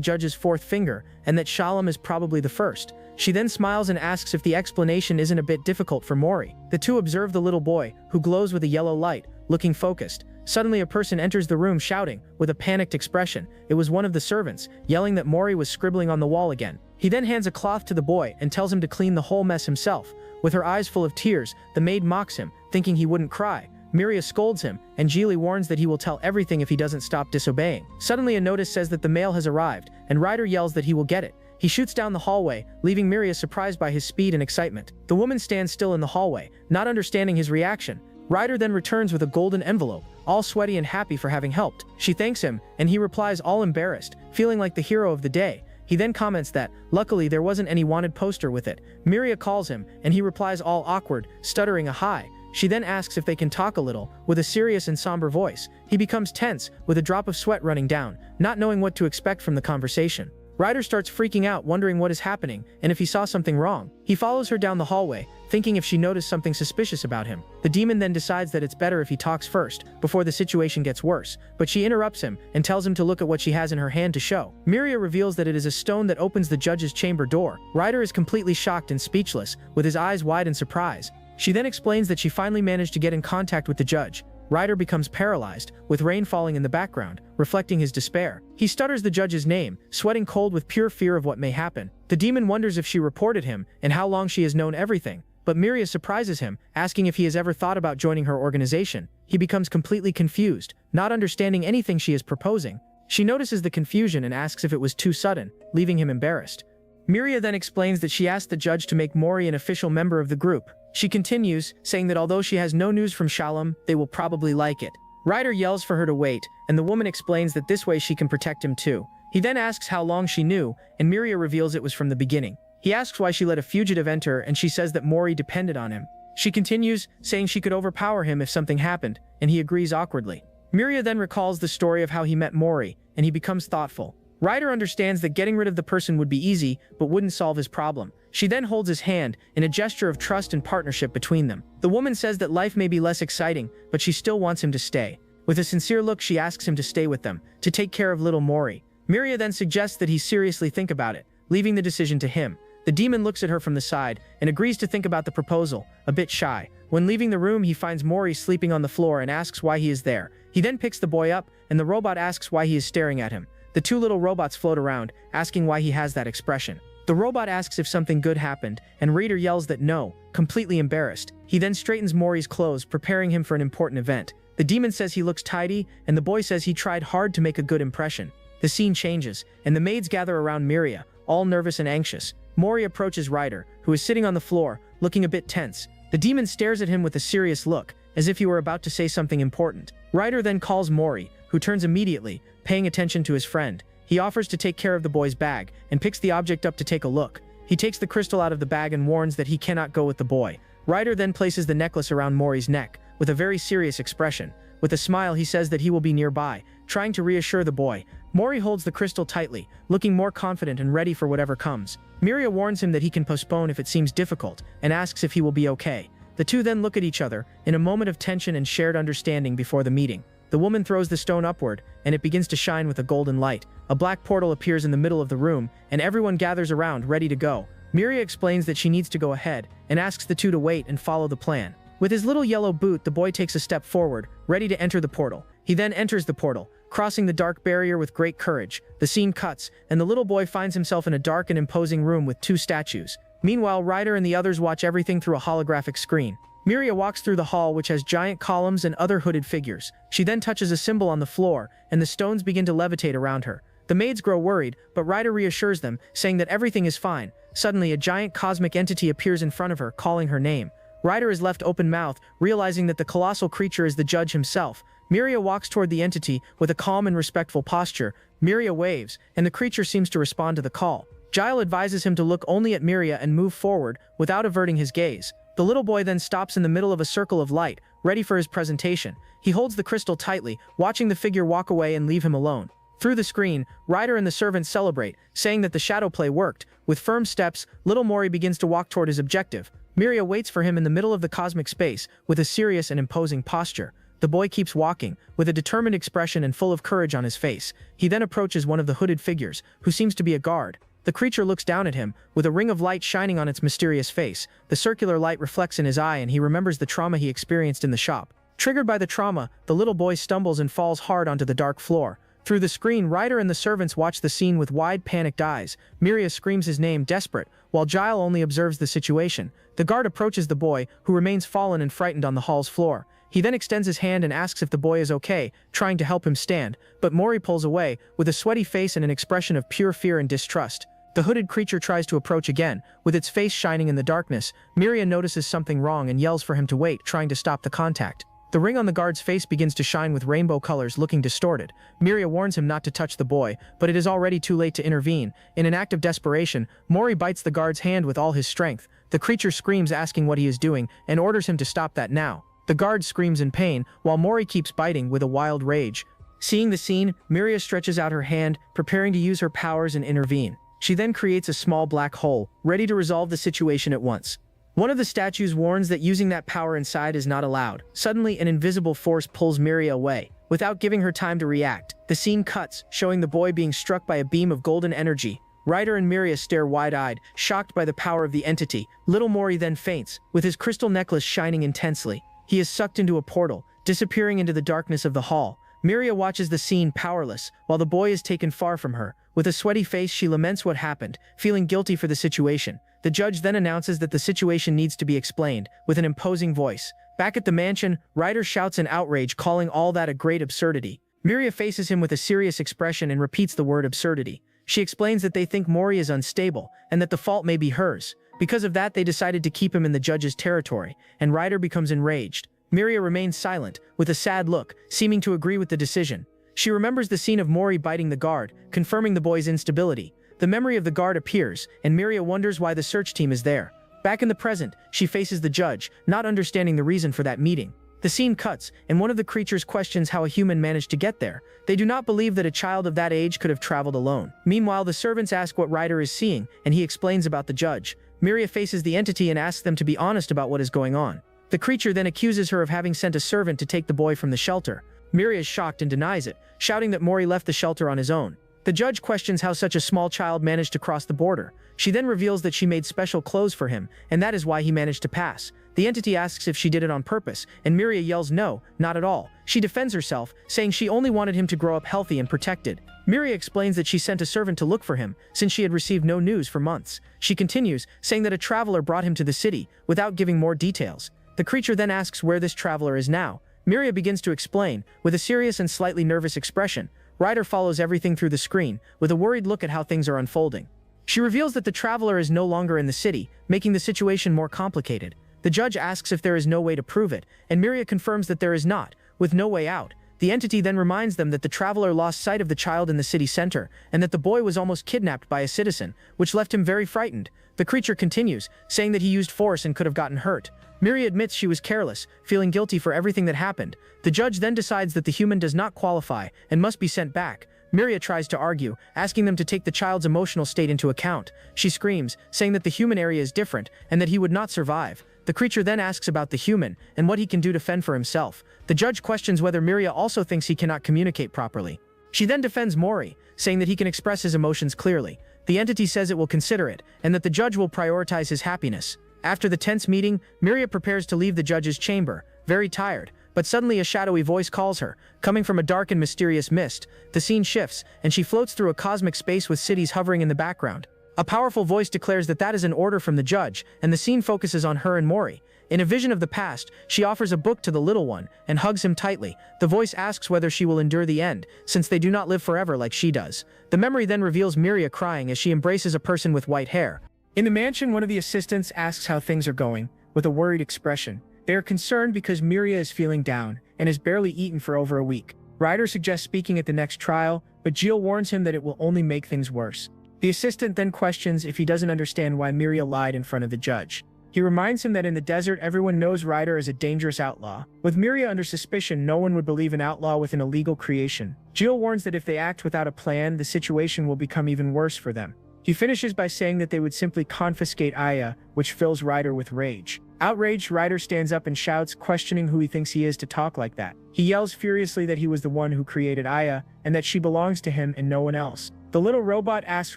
judge's fourth finger, and that Shalom is probably the first. She then smiles and asks if the explanation isn't a bit difficult for Mori. The two observe the little boy, who glows with a yellow light, looking focused. Suddenly a person enters the room shouting, with a panicked expression. It was one of the servants, yelling that Mori was scribbling on the wall again. He then hands a cloth to the boy and tells him to clean the whole mess himself. With her eyes full of tears, the maid mocks him, thinking he wouldn't cry. Miria scolds him, and Geely warns that he will tell everything if he doesn't stop disobeying. Suddenly a notice says that the mail has arrived, and Ryder yells that he will get it. He shoots down the hallway, leaving Miria surprised by his speed and excitement. The woman stands still in the hallway, not understanding his reaction. Ryder then returns with a golden envelope, all sweaty and happy for having helped. She thanks him, and he replies all embarrassed, feeling like the hero of the day. He then comments that, luckily there wasn't any wanted poster with it. Miria calls him, and he replies all awkward, stuttering a hi. She then asks if they can talk a little, with a serious and somber voice. He becomes tense, with a drop of sweat running down, not knowing what to expect from the conversation. Ryder starts freaking out, wondering what is happening, and if he saw something wrong. He follows her down the hallway, thinking if she noticed something suspicious about him. The demon then decides that it's better if he talks first, before the situation gets worse, but she interrupts him, and tells him to look at what she has in her hand to show. Miria reveals that it is a stone that opens the judge's chamber door. Ryder is completely shocked and speechless, with his eyes wide in surprise. She then explains that she finally managed to get in contact with the judge. Ryder becomes paralyzed, with rain falling in the background, reflecting his despair. He stutters the judge's name, sweating cold with pure fear of what may happen. The demon wonders if she reported him, and how long she has known everything. But Miria surprises him, asking if he has ever thought about joining her organization. He becomes completely confused, not understanding anything she is proposing. She notices the confusion and asks if it was too sudden, leaving him embarrassed. Miria then explains that she asked the judge to make Mori an official member of the group. She continues, saying that although she has no news from Shalom, they will probably like it. Ryder yells for her to wait, and the woman explains that this way she can protect him too. He then asks how long she knew, and Miria reveals it was from the beginning. He asks why she let a fugitive enter, and she says that Mori depended on him. She continues, saying she could overpower him if something happened, and he agrees awkwardly. Miria then recalls the story of how he met Mori, and he becomes thoughtful. Ryder understands that getting rid of the person would be easy, but wouldn't solve his problem. She then holds his hand, in a gesture of trust and partnership between them. The woman says that life may be less exciting, but she still wants him to stay. With a sincere look, she asks him to stay with them, to take care of little Mori. Miria then suggests that he seriously think about it, leaving the decision to him. The demon looks at her from the side, and agrees to think about the proposal, a bit shy. When leaving the room, he finds Mori sleeping on the floor and asks why he is there. He then picks the boy up, and the robot asks why he is staring at him. The two little robots float around, asking why he has that expression. The robot asks if something good happened, and Ryder yells that no, completely embarrassed. He then straightens Mori's clothes, preparing him for an important event. The demon says he looks tidy, and the boy says he tried hard to make a good impression. The scene changes, and the maids gather around Miria, all nervous and anxious. Mori approaches Ryder, who is sitting on the floor, looking a bit tense. The demon stares at him with a serious look, as if he were about to say something important. Ryder then calls Mori, who turns immediately, paying attention to his friend. He offers to take care of the boy's bag, and picks the object up to take a look. He takes the crystal out of the bag and warns that he cannot go with the boy. Ryder then places the necklace around Mori's neck, with a very serious expression. With a smile, he says that he will be nearby, trying to reassure the boy. Mori holds the crystal tightly, looking more confident and ready for whatever comes. Miria warns him that he can postpone if it seems difficult, and asks if he will be okay. The two then look at each other, in a moment of tension and shared understanding before the meeting. The woman throws the stone upward, and it begins to shine with a golden light. A black portal appears in the middle of the room, and everyone gathers around, ready to go. Miria explains that she needs to go ahead, and asks the two to wait and follow the plan. With his little yellow boot, the boy takes a step forward, ready to enter the portal. He then enters the portal, crossing the dark barrier with great courage. The scene cuts, and the little boy finds himself in a dark and imposing room with 2 statues. Meanwhile, Ryder and the others watch everything through a holographic screen. Miria walks through the hall, which has giant columns and other hooded figures. She then touches a symbol on the floor, and the stones begin to levitate around her. The maids grow worried, but Ryder reassures them, saying that everything is fine. Suddenly, a giant cosmic entity appears in front of her, calling her name. Ryder is left open-mouthed, realizing that the colossal creature is the judge himself. Miria walks toward the entity with a calm and respectful posture. Miria waves, and the creature seems to respond to the call. Yahello advises him to look only at Miria and move forward without averting his gaze. The little boy then stops in the middle of a circle of light, ready for his presentation. He holds the crystal tightly, watching the figure walk away and leave him alone. Through the screen, Ryder and the servants celebrate, saying that the shadow play worked. With firm steps, little Mori begins to walk toward his objective. Miria waits for him in the middle of the cosmic space, with a serious and imposing posture. The boy keeps walking, with a determined expression and full of courage on his face. He then approaches one of the hooded figures, who seems to be a guard. The creature looks down at him, with a ring of light shining on its mysterious face. The circular light reflects in his eye, and he remembers the trauma he experienced in the shop. Triggered by the trauma, the little boy stumbles and falls hard onto the dark floor. Through the screen, Ryder and the servants watch the scene with wide, panicked eyes. Miria screams his name, desperate, while Yahello only observes the situation. The guard approaches the boy, who remains fallen and frightened on the hall's floor. He then extends his hand and asks if the boy is okay, trying to help him stand, but Mori pulls away, with a sweaty face and an expression of pure fear and distrust. The hooded creature tries to approach again, with its face shining in the darkness. Miria notices something wrong and yells for him to wait, trying to stop the contact. The ring on the guard's face begins to shine with rainbow colors, looking distorted. Miria warns him not to touch the boy, but it is already too late to intervene. In an act of desperation, Mori bites the guard's hand with all his strength. The creature screams, asking what he is doing, and orders him to stop that now. The guard screams in pain, while Mori keeps biting with a wild rage. Seeing the scene, Miria stretches out her hand, preparing to use her powers and intervene. She then creates a small black hole, ready to resolve the situation at once. One of the statues warns that using that power inside is not allowed. Suddenly, an invisible force pulls Miria away. Without giving her time to react, the scene cuts, showing the boy being struck by a beam of golden energy. Ryder and Miria stare wide-eyed, shocked by the power of the entity. Little Mori then faints, with his crystal necklace shining intensely. He is sucked into a portal, disappearing into the darkness of the hall. Miria watches the scene powerless, while the boy is taken far from her. With a sweaty face, she laments what happened, feeling guilty for the situation. The judge then announces that the situation needs to be explained, with an imposing voice. Back at the mansion, Ryder shouts in outrage, calling all that a great absurdity. Miria faces him with a serious expression and repeats the word absurdity. She explains that they think Mori is unstable, and that the fault may be hers. Because of that, they decided to keep him in the judge's territory, and Ryder becomes enraged. Miria remains silent, with a sad look, seeming to agree with the decision. She remembers the scene of Mori biting the guard, confirming the boy's instability. The memory of the guard appears, and Miria wonders why the search team is there. Back in the present, she faces the judge, not understanding the reason for that meeting. The scene cuts, and one of the creatures questions how a human managed to get there. They do not believe that a child of that age could have traveled alone. Meanwhile, the servants ask what Ryder is seeing, and he explains about the judge. Miria faces the entity and asks them to be honest about what is going on. The creature then accuses her of having sent a servant to take the boy from the shelter. Miria is shocked and denies it, shouting that Mori left the shelter on his own. The judge questions how such a small child managed to cross the border. She then reveals that she made special clothes for him, and that is why he managed to pass. The entity asks if she did it on purpose, and Miria yells no, not at all. She defends herself, saying she only wanted him to grow up healthy and protected. Miria explains that she sent a servant to look for him, since she had received no news for months. She continues, saying that a traveler brought him to the city, without giving more details. The creature then asks where this traveler is now. Miria begins to explain, with a serious and slightly nervous expression. Ryder follows everything through the screen, with a worried look at how things are unfolding. She reveals that the traveler is no longer in the city, making the situation more complicated. The judge asks if there is no way to prove it, and Miria confirms that there is not, with no way out. The entity then reminds them that the traveler lost sight of the child in the city center, and that the boy was almost kidnapped by a citizen, which left him very frightened. The creature continues, saying that he used force and could have gotten hurt. Miria admits she was careless, feeling guilty for everything that happened. The judge then decides that the human does not qualify and must be sent back. Miria tries to argue, asking them to take the child's emotional state into account. She screams, saying that the human area is different and that he would not survive. The creature then asks about the human and what he can do to fend for himself. The judge questions whether Miria also thinks he cannot communicate properly. She then defends Mori, saying that he can express his emotions clearly. The entity says it will consider it, and that the judge will prioritize his happiness. After the tense meeting, Miria prepares to leave the judge's chamber, very tired, but suddenly a shadowy voice calls her, coming from a dark and mysterious mist. The scene shifts, and she floats through a cosmic space with cities hovering in the background. A powerful voice declares that is an order from the judge, and the scene focuses on her and Mori. In a vision of the past, she offers a book to the little one and hugs him tightly. The voice asks whether she will endure the end, since they do not live forever like she does. The memory then reveals Miria crying as she embraces a person with white hair. In the mansion, one of the assistants asks how things are going, with a worried expression. They are concerned because Miria is feeling down and has barely eaten for over a week. Ryder suggests speaking at the next trial, but Jill warns him that it will only make things worse. The assistant then questions if he doesn't understand why Miria lied in front of the judge. He reminds him that in the desert everyone knows Ryder is a dangerous outlaw. With Miria under suspicion, no one would believe an outlaw with an illegal creation. Jill warns that if they act without a plan, the situation will become even worse for them. He finishes by saying that they would simply confiscate Aya, which fills Ryder with rage. Outraged, Ryder stands up and shouts, questioning who he thinks he is to talk like that. He yells furiously that he was the one who created Aya, and that she belongs to him and no one else. The little robot asks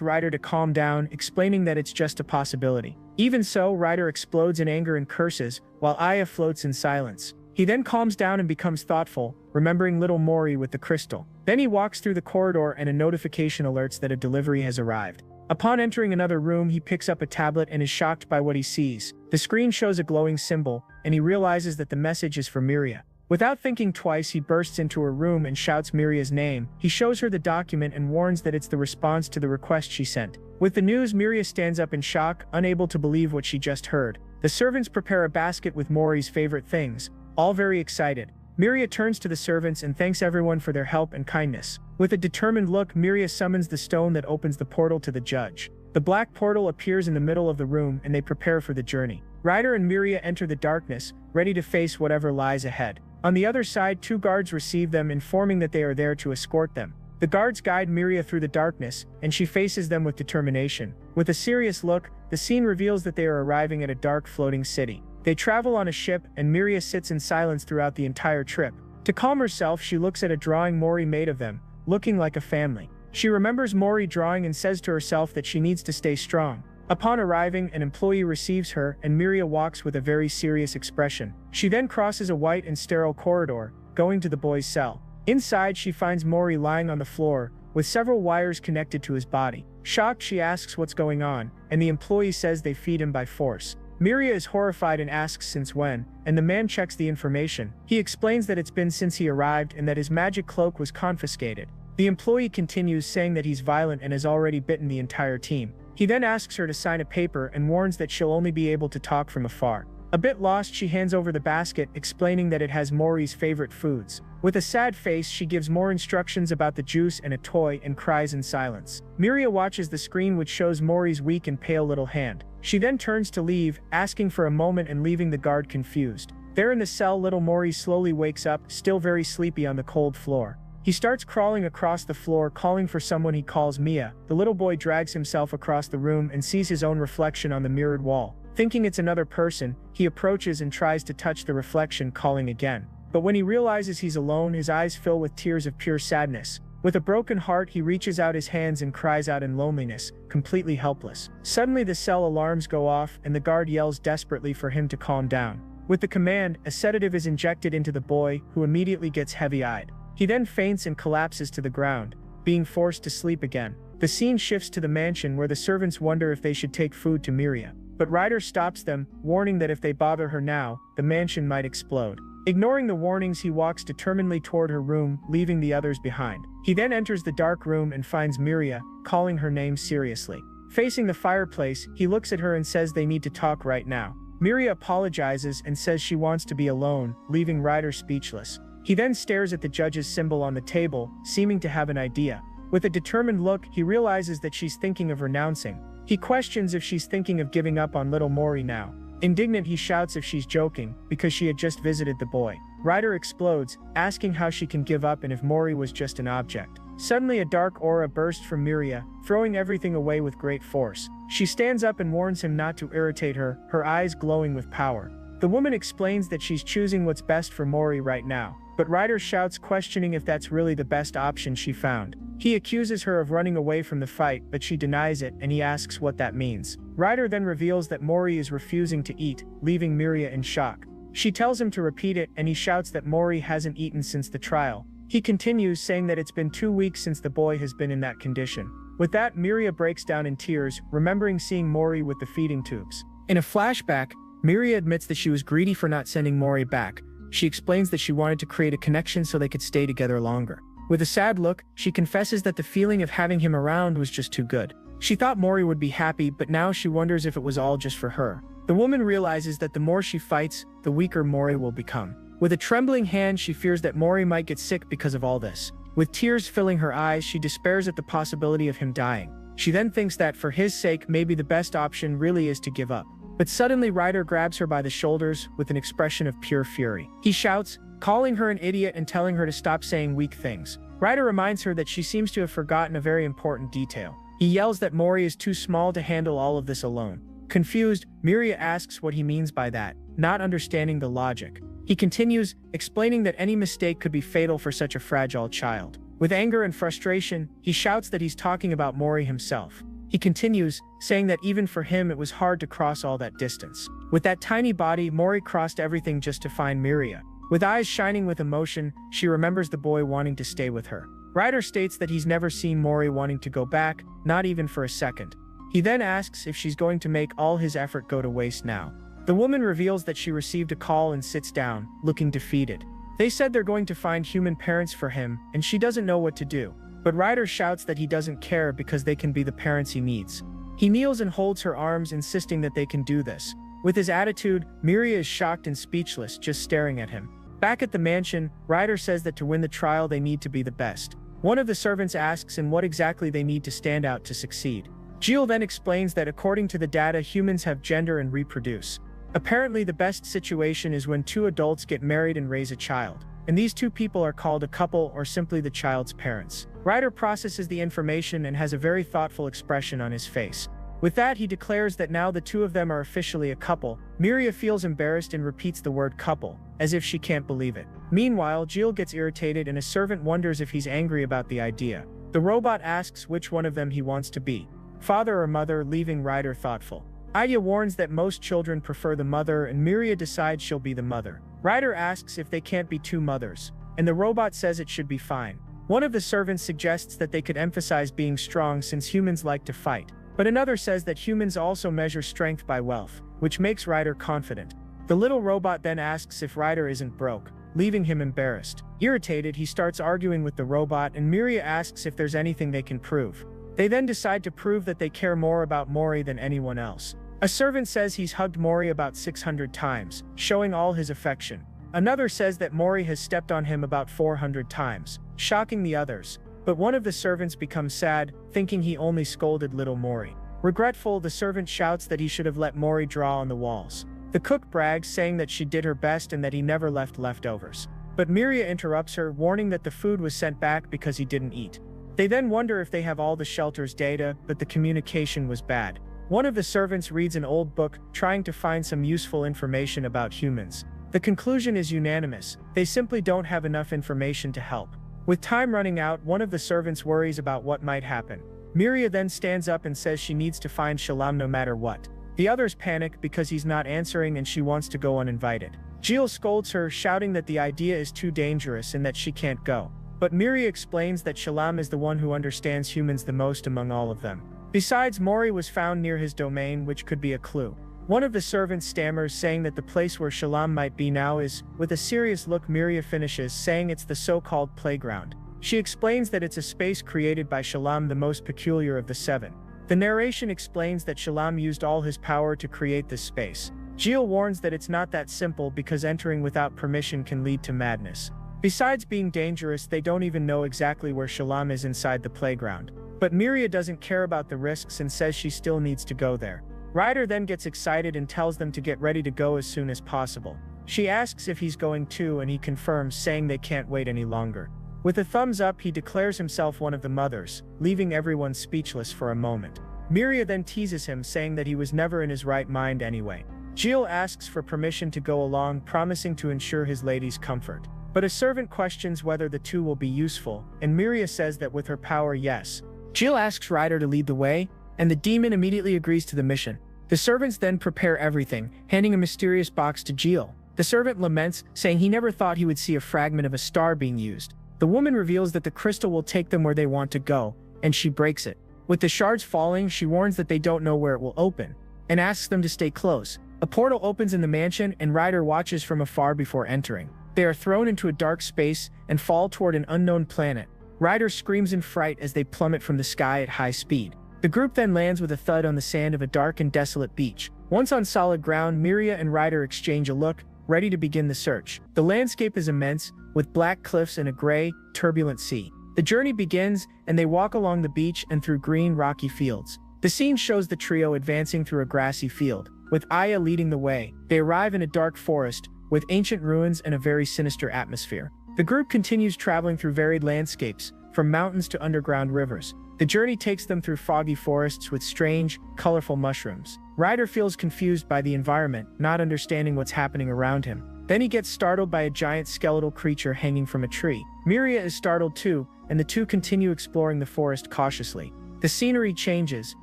Ryder to calm down, explaining that it's just a possibility. Even so, Ryder explodes in anger and curses, while Aya floats in silence. He then calms down and becomes thoughtful, remembering little Mori with the crystal. Then he walks through the corridor and a notification alerts that a delivery has arrived. Upon entering another room, he picks up a tablet and is shocked by what he sees. The screen shows a glowing symbol, and he realizes that the message is for Miria. Without thinking twice, he bursts into her room and shouts Miria's name. He shows her the document and warns that it's the response to the request she sent. With the news, Miria stands up in shock, unable to believe what she just heard. The servants prepare a basket with Mori's favorite things, all very excited. Miria turns to the servants and thanks everyone for their help and kindness. With a determined look, Miria summons the stone that opens the portal to the judge. The black portal appears in the middle of the room and they prepare for the journey. Ryder and Miria enter the darkness, ready to face whatever lies ahead. On the other side, two guards receive them, informing that they are there to escort them. The guards guide Miria through the darkness, and she faces them with determination. With a serious look, the scene reveals that they are arriving at a dark floating city. They travel on a ship, and Miria sits in silence throughout the entire trip. To calm herself, she looks at a drawing Mori made of them, looking like a family. She remembers Mori drawing and says to herself that she needs to stay strong. Upon arriving, an employee receives her, and Miria walks with a very serious expression. She then crosses a white and sterile corridor, going to the boy's cell. Inside, she finds Mori lying on the floor, with several wires connected to his body. Shocked, she asks what's going on, and the employee says they feed him by force. Miria is horrified and asks since when, and the man checks the information. He explains that it's been since he arrived and that his magic cloak was confiscated. The employee continues, saying that he's violent and has already bitten the entire team. He then asks her to sign a paper and warns that she'll only be able to talk from afar. A bit lost, she hands over the basket, explaining that it has Mori's favorite foods. With a sad face, she gives more instructions about the juice and a toy and cries in silence. Miria watches the screen, which shows Mori's weak and pale little hand. She then turns to leave, asking for a moment and leaving the guard confused. There in the cell, little Mori slowly wakes up, still very sleepy on the cold floor. He starts crawling across the floor, calling for someone he calls Mia. The little boy drags himself across the room and sees his own reflection on the mirrored wall. Thinking it's another person, he approaches and tries to touch the reflection, calling again. But when he realizes he's alone, his eyes fill with tears of pure sadness. With a broken heart, he reaches out his hands and cries out in loneliness, completely helpless. Suddenly, the cell alarms go off and the guard yells desperately for him to calm down. With the command, a sedative is injected into the boy, who immediately gets heavy-eyed. He then faints and collapses to the ground, being forced to sleep again. The scene shifts to the mansion, where the servants wonder if they should take food to Miria. But Ryder stops them, warning that if they bother her now, the mansion might explode. Ignoring the warnings, he walks determinedly toward her room, leaving the others behind. He then enters the dark room and finds Miria, calling her name seriously. Facing the fireplace, he looks at her and says they need to talk right now. Miria apologizes and says she wants to be alone, leaving Ryder speechless. He then stares at the judge's symbol on the table, seeming to have an idea. With a determined look, he realizes that she's thinking of renouncing. He questions if she's thinking of giving up on little Mori now. Indignant, he shouts if she's joking, because she had just visited the boy. Ryder explodes, asking how she can give up and if Mori was just an object. Suddenly, a dark aura bursts from Miria, throwing everything away with great force. She stands up and warns him not to irritate her, her eyes glowing with power. The woman explains that she's choosing what's best for Mori right now. But Ryder shouts, questioning if that's really the best option she found. He accuses her of running away from the fight, but she denies it, and he asks what that means. Ryder then reveals that Mori is refusing to eat, leaving Miria in shock. She tells him to repeat it, and he shouts that Mori hasn't eaten since the trial. He continues, saying that it's been 2 weeks since the boy has been in that condition. With that, Miria breaks down in tears, remembering seeing Mori with the feeding tubes. In a flashback, Miria admits that she was greedy for not sending Mori back. She explains that she wanted to create a connection so they could stay together longer. With a sad look, she confesses that the feeling of having him around was just too good. She thought Mori would be happy, but now she wonders if it was all just for her. The woman realizes that the more she fights, the weaker Mori will become. With a trembling hand, she fears that Mori might get sick because of all this. With tears filling her eyes, she despairs at the possibility of him dying. She then thinks that, for his sake, maybe the best option really is to give up. But suddenly Ryder grabs her by the shoulders with an expression of pure fury. He shouts, calling her an idiot and telling her to stop saying weak things. Ryder reminds her that she seems to have forgotten a very important detail. He yells that Mori is too small to handle all of this alone. Confused, Miria asks what he means by that, not understanding the logic. He continues, explaining that any mistake could be fatal for such a fragile child. With anger and frustration, he shouts that he's talking about Mori himself. He continues, saying that even for him it was hard to cross all that distance. With that tiny body, Mori crossed everything just to find Miria. With eyes shining with emotion, she remembers the boy wanting to stay with her. Ryder states that he's never seen Mori wanting to go back, not even for a second. He then asks if she's going to make all his effort go to waste now. The woman reveals that she received a call and sits down, looking defeated. They said they're going to find human parents for him, and she doesn't know what to do. But Ryder shouts that he doesn't care because they can be the parents he needs. He kneels and holds her arms, insisting that they can do this. With his attitude, Miria is shocked and speechless, just staring at him. Back at the mansion, Ryder says that to win the trial they need to be the best. One of the servants asks in what exactly they need to stand out to succeed. Jill then explains that according to the data, humans have gender and reproduce. Apparently the best situation is when 2 adults get married and raise a child. And these 2 people are called a couple or simply the child's parents. Ryder processes the information and has a very thoughtful expression on his face. With that, he declares that now the 2 of them are officially a couple. Miria feels embarrassed and repeats the word couple, as if she can't believe it. Meanwhile, Jill gets irritated and a servant wonders if he's angry about the idea. The robot asks which one of them he wants to be, father or mother, leaving Ryder thoughtful. Aya warns that most children prefer the mother, and Miria decides she'll be the mother. Ryder asks if they can't be 2 mothers, and the robot says it should be fine. One of the servants suggests that they could emphasize being strong since humans like to fight, but another says that humans also measure strength by wealth, which makes Ryder confident. The little robot then asks if Ryder isn't broke, leaving him embarrassed. Irritated, he starts arguing with the robot, and Miria asks if there's anything they can prove. They then decide to prove that they care more about Mori than anyone else. A servant says he's hugged Mori about 600 times, showing all his affection. Another says that Mori has stepped on him about 400 times, shocking the others. But one of the servants becomes sad, thinking he only scolded little Mori. Regretful, the servant shouts that he should have let Mori draw on the walls. The cook brags, saying that she did her best and that he never left leftovers. But Miria interrupts her, warning that the food was sent back because he didn't eat. They then wonder if they have all the shelter's data, but the communication was bad. One of the servants reads an old book, trying to find some useful information about humans. The conclusion is unanimous: they simply don't have enough information to help. With time running out, one of the servants worries about what might happen. Miria then stands up and says she needs to find Shalom no matter what. The others panic because he's not answering and she wants to go uninvited. Jill scolds her, shouting that the idea is too dangerous and that she can't go. But Miria explains that Shalom is the one who understands humans the most among all of them. Besides, Mori was found near his domain, which could be a clue. One of the servants stammers, saying that the place where Shalom might be now is, with a serious look, Miria finishes, saying it's the so-called playground. She explains that it's a space created by Shalom, the most peculiar of the 7. The narration explains that Shalom used all his power to create this space. Jill warns that it's not that simple because entering without permission can lead to madness. Besides being dangerous, they don't even know exactly where Shalom is inside the playground. But Miria doesn't care about the risks and says she still needs to go there. Ryder then gets excited and tells them to get ready to go as soon as possible. She asks if he's going too, and he confirms, saying they can't wait any longer. With a thumbs up, he declares himself one of the mothers, leaving everyone speechless for a moment. Miria then teases him, saying that he was never in his right mind anyway. Jill asks for permission to go along, promising to ensure his lady's comfort. But a servant questions whether the 2 will be useful, and Miria says that with her power, yes. Jill asks Ryder to lead the way, and the demon immediately agrees to the mission. The servants then prepare everything, handing a mysterious box to Jill. The servant laments, saying he never thought he would see a fragment of a star being used. The woman reveals that the crystal will take them where they want to go, and she breaks it. With the shards falling, she warns that they don't know where it will open, and asks them to stay close. A portal opens in the mansion, and Ryder watches from afar before entering. They are thrown into a dark space and fall toward an unknown planet. Ryder screams in fright as they plummet from the sky at high speed. The group then lands with a thud on the sand of a dark and desolate beach. Once on solid ground, Miria and Ryder exchange a look, ready to begin the search. The landscape is immense, with black cliffs and a gray, turbulent sea. The journey begins, and they walk along the beach and through green, rocky fields. The scene shows the trio advancing through a grassy field, with Aya leading the way. They arrive in a dark forest, with ancient ruins and a very sinister atmosphere. The group continues traveling through varied landscapes, from mountains to underground rivers. The journey takes them through foggy forests with strange, colorful mushrooms. Ryder feels confused by the environment, not understanding what's happening around him. Then he gets startled by a giant skeletal creature hanging from a tree. Miria is startled too, and the two continue exploring the forest cautiously. The scenery changes,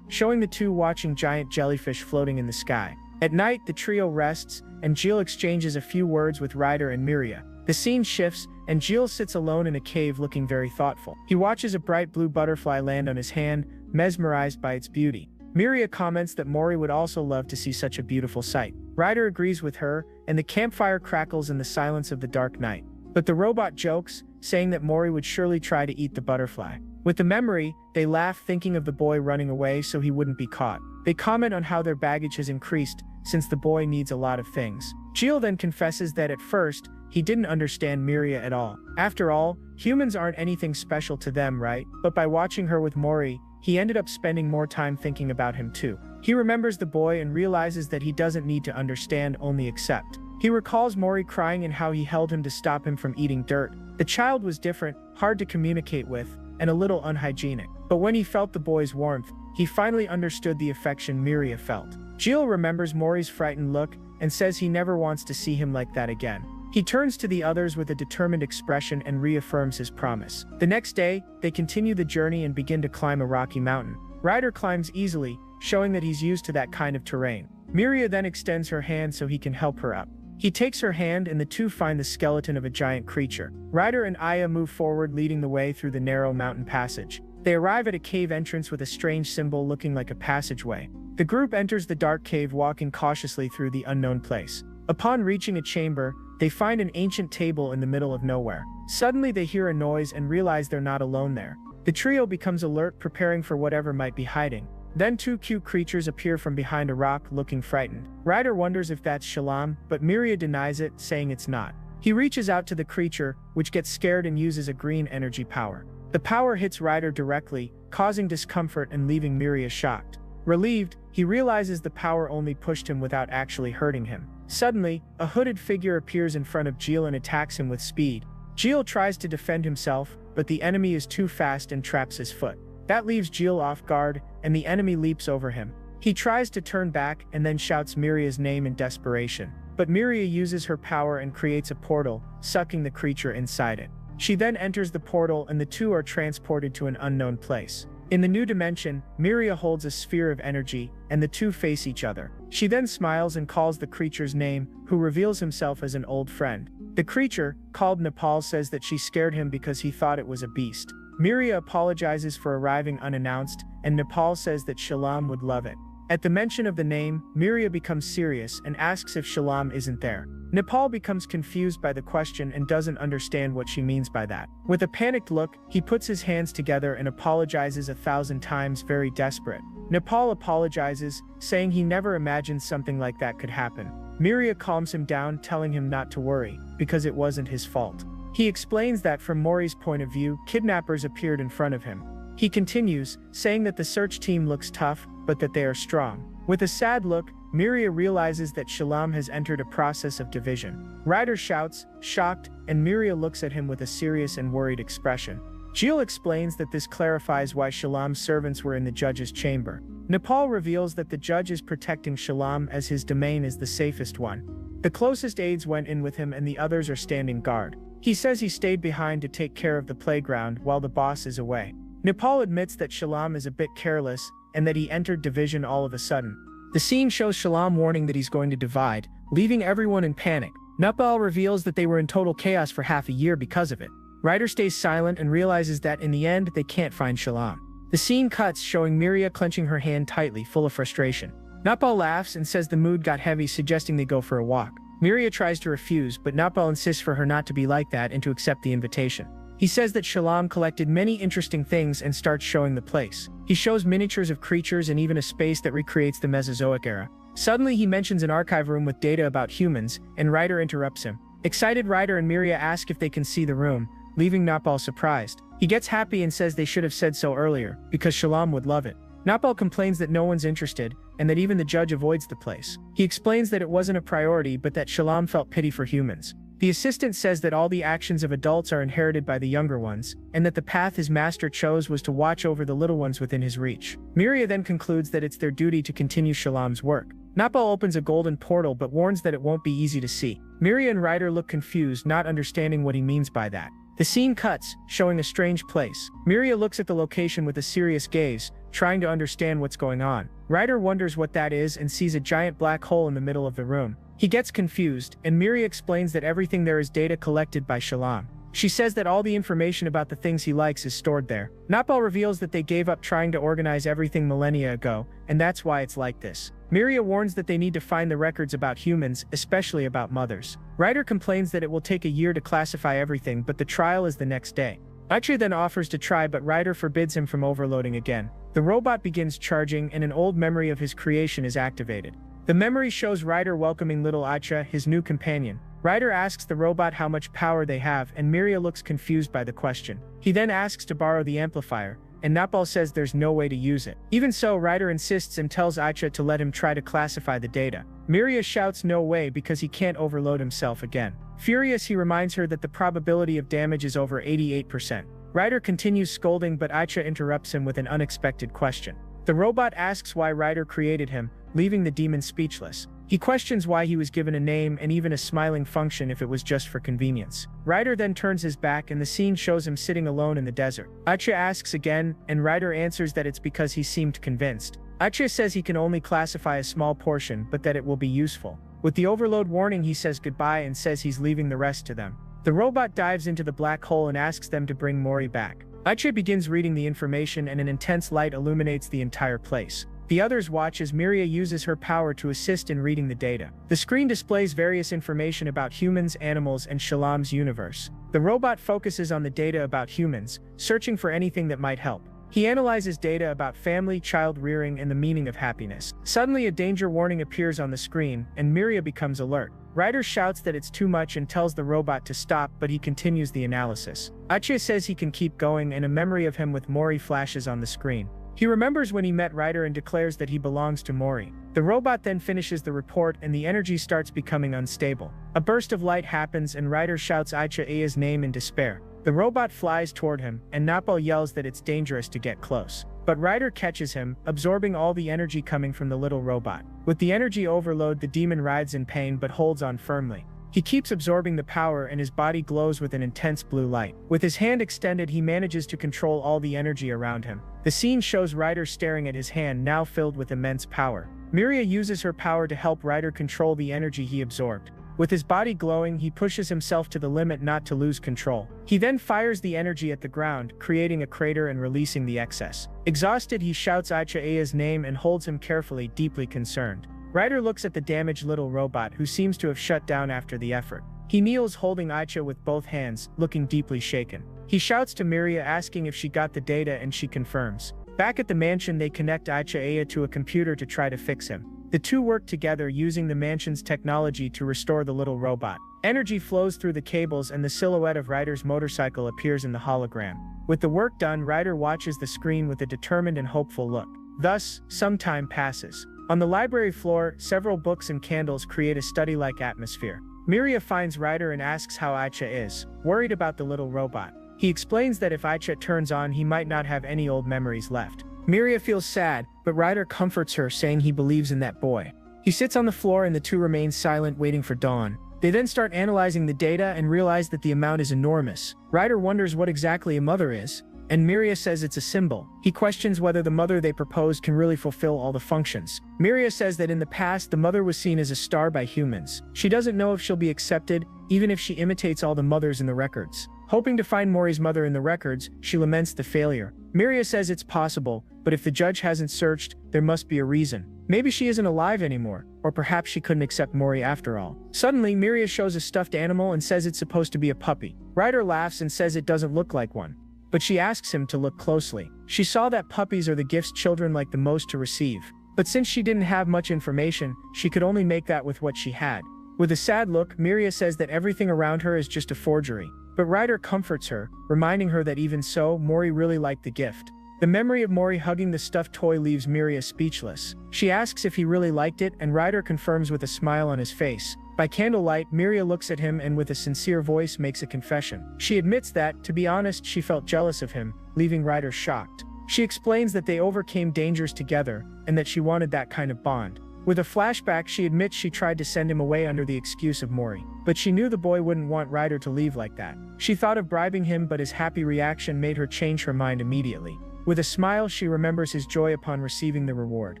showing the two watching giant jellyfish floating in the sky. At night, the trio rests, and Jill exchanges a few words with Ryder and Miria. The scene shifts, and Jill sits alone in a cave looking very thoughtful. He watches a bright blue butterfly land on his hand, mesmerized by its beauty. Miria comments that Mori would also love to see such a beautiful sight. Ryder agrees with her, and the campfire crackles in the silence of the dark night. But the robot jokes, saying that Mori would surely try to eat the butterfly. With the memory, they laugh, thinking of the boy running away so he wouldn't be caught. They comment on how their baggage has increased, since the boy needs a lot of things. Jill then confesses that at first, he didn't understand Miria at all. After all, humans aren't anything special to them, right? But by watching her with Mori, he ended up spending more time thinking about him too. He remembers the boy and realizes that he doesn't need to understand, only accept. He recalls Mori crying and how he held him to stop him from eating dirt. The child was different, hard to communicate with, and a little unhygienic. But when he felt the boy's warmth, he finally understood the affection Miria felt. Jill remembers Mori's frightened look and says he never wants to see him like that again. He turns to the others with a determined expression and reaffirms his promise. The next day, they continue the journey and begin to climb a rocky mountain. Ryder climbs easily, showing that he's used to that kind of terrain. Miria then extends her hand so he can help her up. He takes her hand and the two find the skeleton of a giant creature. Ryder and Aya move forward, leading the way through the narrow mountain passage. They arrive at a cave entrance with a strange symbol looking like a passageway. The group enters the dark cave, walking cautiously through the unknown place. Upon reaching a chamber, they find an ancient table in the middle of nowhere. Suddenly they hear a noise and realize they're not alone there. The trio becomes alert, preparing for whatever might be hiding. Then two cute creatures appear from behind a rock, looking frightened. Ryder wonders if that's Shalom, but Miria denies it, saying it's not. He reaches out to the creature, which gets scared and uses a green energy power. The power hits Ryder directly, causing discomfort and leaving Miria shocked. Relieved, he realizes the power only pushed him without actually hurting him. Suddenly, a hooded figure appears in front of Jill and attacks him with speed. Jill tries to defend himself, but the enemy is too fast and traps his foot. That leaves Jill off guard, and the enemy leaps over him. He tries to turn back and then shouts Miria's name in desperation. But Miria uses her power and creates a portal, sucking the creature inside it. She then enters the portal and the two are transported to an unknown place. In the new dimension, Miria holds a sphere of energy, and the two face each other. She then smiles and calls the creature's name, who reveals himself as an old friend. The creature, called Nepal, says that she scared him because he thought it was a beast. Miria apologizes for arriving unannounced, and Nepal says that Shalom would love it. At the mention of the name, Miria becomes serious and asks if Shalom isn't there. Nepal becomes confused by the question and doesn't understand what she means by that. With a panicked look, he puts his hands together and apologizes 1,000 times, very desperate. Nepal apologizes, saying he never imagined something like that could happen. Miria calms him down, telling him not to worry, because it wasn't his fault. He explains that from Mori's point of view, kidnappers appeared in front of him. He continues, saying that the search team looks tough, but that they are strong. With a sad look, Miria realizes that Shalom has entered a process of division. Ryder shouts, shocked, and Miria looks at him with a serious and worried expression. Jill explains that this clarifies why Shalom's servants were in the judge's chamber. Nepal reveals that the judge is protecting Shalom as his domain is the safest one. The closest aides went in with him and the others are standing guard. He says he stayed behind to take care of the playground while the boss is away. Nepal admits that Shalom is a bit careless and that he entered division all of a sudden. The scene shows Shalom warning that he's going to divide, leaving everyone in panic. Nupal reveals that they were in total chaos for half a year because of it. Ryder stays silent and realizes that in the end, they can't find Shalom. The scene cuts showing Miria clenching her hand tightly, full of frustration. Nupal laughs and says the mood got heavy, suggesting they go for a walk. Miria tries to refuse, but Nupal insists for her not to be like that and to accept the invitation. He says that Shalom collected many interesting things and starts showing the place. He shows miniatures of creatures and even a space that recreates the Mesozoic era. Suddenly he mentions an archive room with data about humans, and Ryder interrupts him. Excited, Ryder and Miria ask if they can see the room, leaving Nupal surprised. He gets happy and says they should have said so earlier, because Shalom would love it. Nupal complains that no one's interested, and that even the judge avoids the place. He explains that it wasn't a priority but that Shalom felt pity for humans. The assistant says that all the actions of adults are inherited by the younger ones, and that the path his master chose was to watch over the little ones within his reach. Miria then concludes that it's their duty to continue Shalom's work. Nupal opens a golden portal but warns that it won't be easy to see. Miria and Ryder look confused, not understanding what he means by that. The scene cuts, showing a strange place. Miria looks at the location with a serious gaze, trying to understand what's going on. Ryder wonders what that is and sees a giant black hole in the middle of the room. He gets confused, and Miria explains that everything there is data collected by Shalom. She says that all the information about the things he likes is stored there. Nupal reveals that they gave up trying to organize everything millennia ago, and that's why it's like this. Miria warns that they need to find the records about humans, especially about mothers. Ryder complains that it will take a year to classify everything, but the trial is the next day. Aicha then offers to try, but Ryder forbids him from overloading again. The robot begins charging, and an old memory of his creation is activated. The memory shows Ryder welcoming little Aicha, his new companion. Ryder asks the robot how much power they have, and Miria looks confused by the question. He then asks to borrow the amplifier, and Nupal says there's no way to use it. Even so, Ryder insists and tells Aicha to let him try to classify the data. Miria shouts no way because he can't overload himself again. Furious, he reminds her that the probability of damage is over 88%. Ryder continues scolding, but Aicha interrupts him with an unexpected question. The robot asks why Ryder created him, leaving the demon speechless. He questions why he was given a name and even a smiling function if it was just for convenience. Ryder then turns his back and the scene shows him sitting alone in the desert. Aicha asks again, and Ryder answers that it's because he seemed convinced. Aicha says he can only classify a small portion, but that it will be useful. With the overload warning, he says goodbye and says he's leaving the rest to them. The robot dives into the black hole and asks them to bring Mori back. Aicha begins reading the information and an intense light illuminates the entire place. The others watch as Miria uses her power to assist in reading the data. The screen displays various information about humans, animals, and Shalom's universe. The robot focuses on the data about humans, searching for anything that might help. He analyzes data about family, child rearing, and the meaning of happiness. Suddenly, a danger warning appears on the screen, and Miria becomes alert. Ryder shouts that it's too much and tells the robot to stop, but he continues the analysis. Aicha says he can keep going, and a memory of him with Mori flashes on the screen. He remembers when he met Ryder and declares that he belongs to Mori. The robot then finishes the report and the energy starts becoming unstable. A burst of light happens and Ryder shouts Aicha's name in despair. The robot flies toward him, and Nupal yells that it's dangerous to get close. But Ryder catches him, absorbing all the energy coming from the little robot. With the energy overload, the demon writhes in pain but holds on firmly. He keeps absorbing the power and his body glows with an intense blue light. With his hand extended, he manages to control all the energy around him. The scene shows Ryder staring at his hand, now filled with immense power. Miria uses her power to help Ryder control the energy he absorbed. With his body glowing, he pushes himself to the limit not to lose control. He then fires the energy at the ground, creating a crater and releasing the excess. Exhausted, he shouts Aicha's name and holds him carefully, deeply concerned. Ryder looks at the damaged little robot, who seems to have shut down after the effort. He kneels holding Aicha with both hands, looking deeply shaken. He shouts to Miria asking if she got the data and she confirms. Back at the mansion, they connect Aicha to a computer to try to fix him. The two work together using the mansion's technology to restore the little robot. Energy flows through the cables and the silhouette of Ryder's motorcycle appears in the hologram. With the work done, Ryder watches the screen with a determined and hopeful look. Thus, some time passes. On the library floor, several books and candles create a study-like atmosphere. Miria finds Ryder and asks how Aicha is, worried about the little robot. He explains that if Aicha turns on, he might not have any old memories left. Miria feels sad, but Ryder comforts her, saying he believes in that boy. He sits on the floor and the two remain silent, waiting for dawn. They then start analyzing the data and realize that the amount is enormous. Ryder wonders what exactly a mother is. and Miria says it's a symbol. He questions whether the mother they proposed can really fulfill all the functions. Miria says that in the past, the mother was seen as a star by humans. She doesn't know if she'll be accepted, even if she imitates all the mothers in the records. Hoping to find Mori's mother in the records, she laments the failure. Miria says it's possible, but if the judge hasn't searched, there must be a reason. Maybe she isn't alive anymore, or perhaps she couldn't accept Mori after all. Suddenly, Miria shows a stuffed animal and says it's supposed to be a puppy. Ryder laughs and says it doesn't look like one, but she asks him to look closely. She saw that puppies are the gifts children like the most to receive. But since she didn't have much information, she could only make that with what she had. With a sad look, Miria says that everything around her is just a forgery. But Ryder comforts her, reminding her that even so, Mori really liked the gift. The memory of Mori hugging the stuffed toy leaves Miria speechless. She asks if he really liked it, and Ryder confirms with a smile on his face. By candlelight, Miria looks at him and with a sincere voice makes a confession. She admits that, to be honest, she felt jealous of him, leaving Ryder shocked. She explains that they overcame dangers together, and that she wanted that kind of bond. With a flashback, she admits she tried to send him away under the excuse of Mori, but she knew the boy wouldn't want Ryder to leave like that. She thought of bribing him, but his happy reaction made her change her mind immediately. With a smile, she remembers his joy upon receiving the reward.